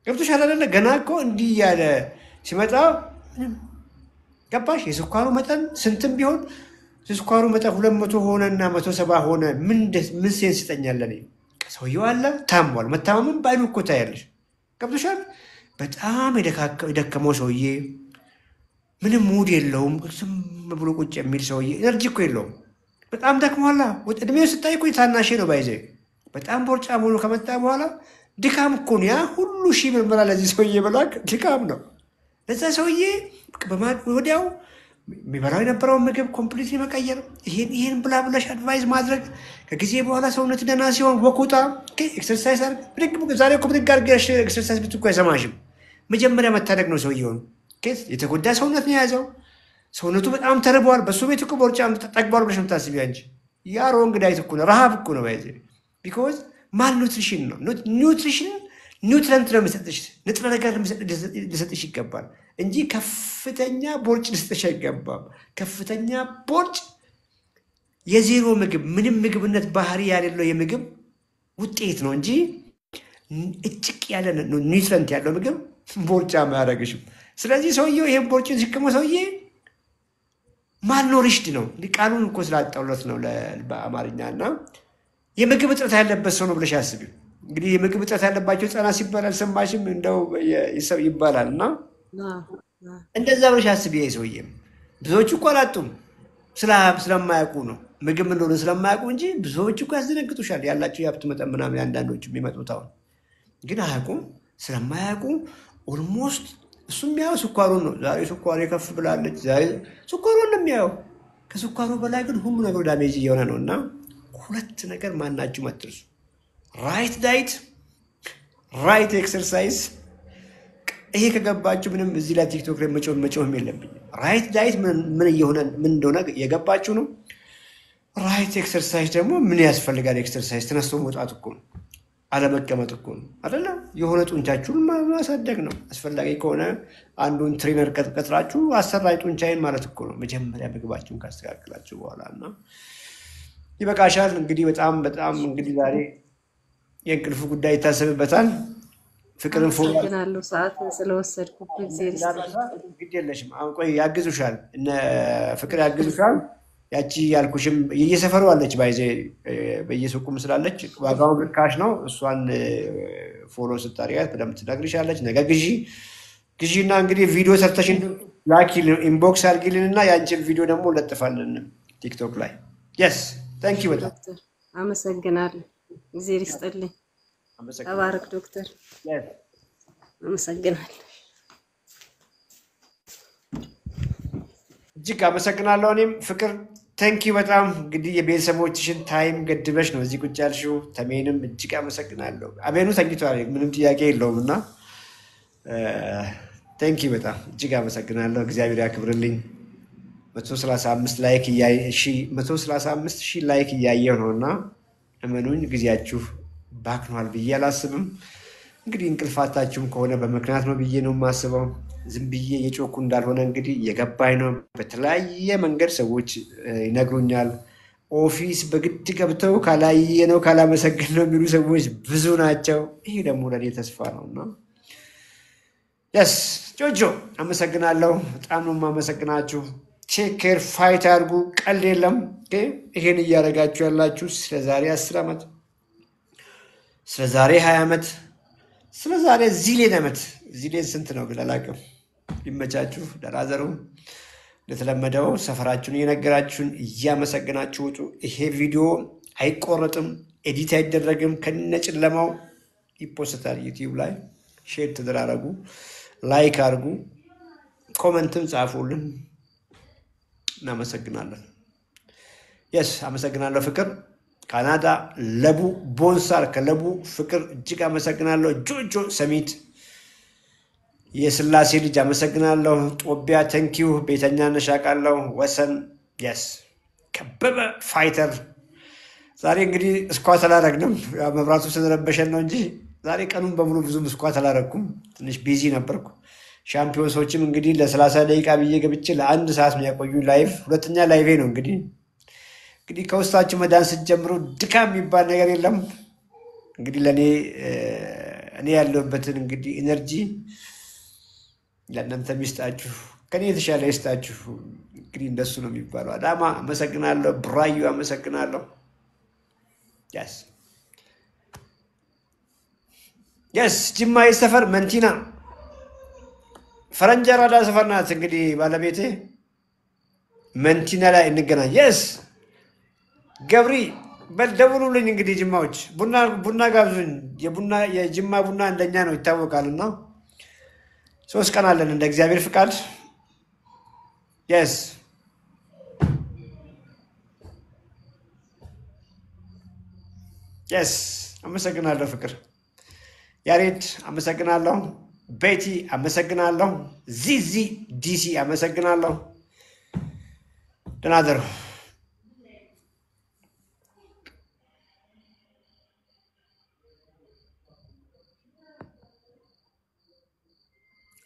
ገብቶሻል አይደለ? ገና እኮ እንዲህ እያለ ሲመጣ ምንም ገባሽ? የስኳሩ መጠን ስንትም ቢሆን የስኳሩ መጠን 200 ሆነና 170 ሆነ ምን ሴንስ ይሰጠኛል? እኔ ሰውየው አለ ታሟል። መታመምም በአይኑ እኮ ታያለሽ። ገብቶሻል? በጣም የደከመው ሰውዬ ምንም ሙድ የለውም። ዝም ብሎ ቁጭ የሚል ሰውዬ ኤነርጂ እኮ የለውም። በጣም ደክሟላ። እድሜው ስታይ እኮ ታናሽ ነው ባይዘ በጣም ቦርጫም ሆኖ ከመጣ በኋላ ድካም እኮ ነው። ያ ሁሉ ሺህ ምርመራ ለዚህ ሰውዬ በላክ ድካም ነው። ለዛ ሰውዬ ወዲያው የሚበላው የነበረውን ምግብ ኮምፕሊት መቀየር፣ ይሄን ብላ ብለሽ አድቫይዝ ማድረግ። ከጊዜ በኋላ ሰውነት ደህና ሲሆን ወኩታ ኤክሰርሳይዝ አድርግ። ዛሬ እኮ ብድግ አድርገሽ ኤክሰርሳይዝ ብትኮ አይሰማሽም። መጀመሪያ መታደግ ነው ሰውየውን። የተጎዳ ሰውነት ነው የያዘው። ሰውነቱ በጣም ተርበዋል። በሱ ቤት እኮ በውርጫ ጠግቧል ብለሽ የምታስቢው አንቺ ያ ሮንግ ዳይት እኮ ነው። ረሃብ እኮ ነው ባይዘ ቢኮዝ ማል ኑትሪሽን ነው። ኒውትሪሽን ኒውትረንት ነው የሚሰጥሽ፣ ንጥረ ነገር ሊሰጥሽ ይገባል እንጂ ከፍተኛ ቦርጭ ሊሰጥሽ አይገባም። ከፍተኛ ቦርጭ የዜሮ ምግብ ምንም ምግብነት ባህሪ ያሌለው የምግብ ውጤት ነው እንጂ እጭቅ ያለ ኒውትረንት ያለው ምግብ ቦርጫ አያደርግሽም። ስለዚህ ሰውየው ይሄን ቦርጭን ሲቀመው ሰውዬ ማልኖሪሽድ ነው። ቃሉን እኮ ስላጣውለት ነው በአማርኛ እና የምግብ እጥረት ያለበት ሰው ነው ብለሽ አስቢው። እንግዲህ የምግብ እጥረት ያለባቸው ህጻናት ሲባል አልሰማሽም? እንደው ይባላል እና እንደዛ ብለሽ አስቢ። ይሄ ሰውዬ ብዙዎቹ እኮ አላጡም ስለማያውቁ ነው፣ ምግብ እንደሆነ ስለማያውቁ እንጂ ብዙዎቹ እኮ ያስደነግጡሻል። ያላቸው የሀብት መጠን ምናምን አንዳንዶቹ የሚመጡት አሁን ግን አያውቁም። ስለማያውቁ ኦልሞስት እሱ የሚያየው ስኳሩን ነው። ዛሬ ስኳሩ ከፍ ብላለች፣ ዛሬ ስኳሩን ነው የሚያየው። ከስኳሩ በላይ ግን ሁሉ ነገር ዳሜጅ እየሆነ ነው እና ሁለት ነገር ማናችሁ አትርሱ። ራይት ዳይት፣ ራይት ኤክሰርሳይዝ። ይሄ ከገባችሁ ምንም እዚህ ላይ ቲክቶክ ላይ መጮህም የለብኝም። ራይት ዳይት ምን እንደሆነ የገባችሁ ነው። ራይት ኤክሰርሳይዝ ደግሞ ምን ያስፈልጋል? ኤክሰርሳይዝ ተነስቶ መውጣት እኮ ነው፣ አለመቀመጥ እኮ ነው አይደለ? የሆነ ጡንቻችሁን ማሳደግ ነው። አስፈላጊ ከሆነ አንዱን ትሬነር ቀጥራችሁ አሰራጭ ጡንቻዬን ማለት እኮ ነው። መጀመሪያ ምግባችሁን ካስተካከላችሁ በኋላ እና ይበቃሻል። እንግዲህ በጣም እንግዲህ ዛሬ የእንቅልፉ ጉዳይ ይታሰብበታል። ፍቅርን አመሰግናለሁ ሰዓት ስለወሰድኩበት። ግድ የለሽም። አሁን ቆይ ያግዙሻል፣ እነ ፍቅር ያግዙሻል። ያቺ ያልኩሽም የየሰፈሩ አለች ባይዜ በየሱቁም ስላለች ዋጋውን ርካሽ ነው። እሷን ፎሎ ስታደርጊያት በደምብ ትነግርሻለች። ነገ ግዢና እንግዲህ ቪዲዮ ሰርተሽ ላኪልን፣ ኢንቦክስ አድርጊልንና ያንቺን ቪዲዮ ደግሞ ለጥፋለን ቲክቶክ ላይ። የስ ታንክ ዩ በጣም አመሰግናለሁ። እግዚአብሔር ይስጥልኝ። ተባረክ ዶክተር። አመሰግናለሁ። እጅግ አመሰግናለሁ። እኔም ፍቅር ታንክ ዩ በጣም እንግዲህ የቤተሰቦችሽን ታይም ገድበሽ ነው እዚህ ቁጭ ያልሽው። ተሜንም እጅግ አመሰግናለሁ። አቤኑ ተኝቷል፣ ምንም ጥያቄ የለውም እና ታንክ ዩ በጣም እጅግ አመሰግናለሁ። እግዚአብሔር ያክብርልኝ። 135 ሺህ ላይክ እያየሁ ነው እና እመኑኝ ጊዜያችሁ ባክኗል ብዬ አላስብም። እንግዲህ እንቅልፋታችሁም ከሆነ በምክንያት ነው ብዬ ነው የማስበው። ዝም ብዬ የጮኩ እንዳልሆነ እንግዲህ የገባኝ ነው። በተለያየ መንገድ ሰዎች ይነግሩኛል። ኦፊስ በግድ ገብተው ካላየ ነው ካላመሰግን ነው የሚሉ ሰዎች ብዙ ናቸው። ይሄ ደግሞ ለእኔ ተስፋ ነው እና የስ ጆጆ አመሰግናለሁ። በጣም ነው የማመሰግናችሁ። ቴክ ኬር፣ ፋይት አድርጉ። ቀልድ የለም። ይሄን እያደረጋችሁ ያላችሁ ስለዛሬ 10 ዓመት፣ ስለዛሬ 20 ዓመት፣ ስለዛሬ ዚሌን ዓመት። ዚሌን ስንት ነው ግን አላውቅም። ሊመቻችሁ ደራዘሩ። እንደተለመደው ሰፈራችሁን እየነገራችሁን እያመሰግናችሁ ውጡ። ይሄ ቪዲዮ አይቆረጥም፣ ኤዲት አይደረግም። ከነጭለማው ይፖስታል ዩቲዩብ ላይ። ሼር ተደራረጉ፣ ላይክ አድርጉ፣ ኮመንትም ጻፉልን። እናመሰግናለን። የስ አመሰግናለሁ ፍቅር ካናዳ ለቡ ቦንሳር ከለቡ ፍቅር እጅግ አመሰግናለሁ ጆጆ ሰሚት የስላሴ ልጅ አመሰግናለሁ ጦቢያ ተንኪው ቤተኛ ነሻቃለሁ ወሰን የስ ከበበ ፋይተር ዛሬ እንግዲህ ስኳት አላረግንም መብራቱ ስለረበሸን ነው እንጂ ዛሬ ቀኑን በሙሉ ብዙም ስኳት አላረኩም ትንሽ ቢዚ ነበርኩ ሻምፒዮንሶችም እንግዲህ ለ30 ደቂቃ ብዬ ገብቼ ለአንድ ሰዓት የሚያቆዩ ላይቭ ሁለተኛ ላይቬ ነው እንግዲህ ከውስጣችሁ መዳን ስትጀምሩ ድካም የሚባል ነገር የለም እንግዲህ ለኔ እኔ ያለሁበትን እንግዲህ ኢነርጂ ለእናንተ ሚስጣችሁ ከኔ የተሻለ ይስጣችሁ እንግዲህ እንደሱ ነው የሚባለው አዳማ አመሰግናለሁ ብራዩ አመሰግናለሁ yes ጅማ የሰፈር መንቲና ፈረንጀራ ዳ ሰፈር ናት እንግዲህ ባለቤቴ መንቲና ላይ እንገናኝ yes ገብሪ በልደውሉልኝ እንግዲህ ጅማዎች ቡና ጋብዙኝ የጅማ ቡና እንደኛ ነው ይታወቃልና 3 ቀን አለን እንደ እግዚአብሔር ፍቃድ yes አመሰግናለሁ ፍቅር ያሬድ አመሰግናለሁ ቤቲ አመሰግናለሁ ዚዚ ዲሲ አመሰግናለሁ ደናደሩ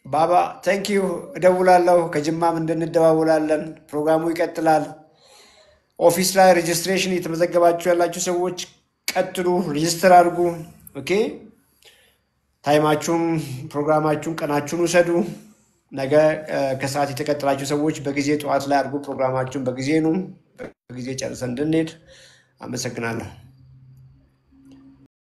ባባ ታንክ ዩ እደውላለሁ ከጅማም እንደንደዋውላለን ፕሮግራሙ ይቀጥላል ኦፊስ ላይ ሬጅስትሬሽን የተመዘገባችሁ ያላችሁ ሰዎች ቀጥሉ ሬጅስተር አድርጉ ኦኬ ታይማችሁን ፕሮግራማችሁን ቀናችሁን ወሰዱ ነገ ከሰዓት የተቀጠላችሁ ሰዎች በጊዜ ጠዋት ላይ አድርጉ ፕሮግራማችሁን በጊዜ ጨርሰን እንድንሄድ አመሰግናለሁ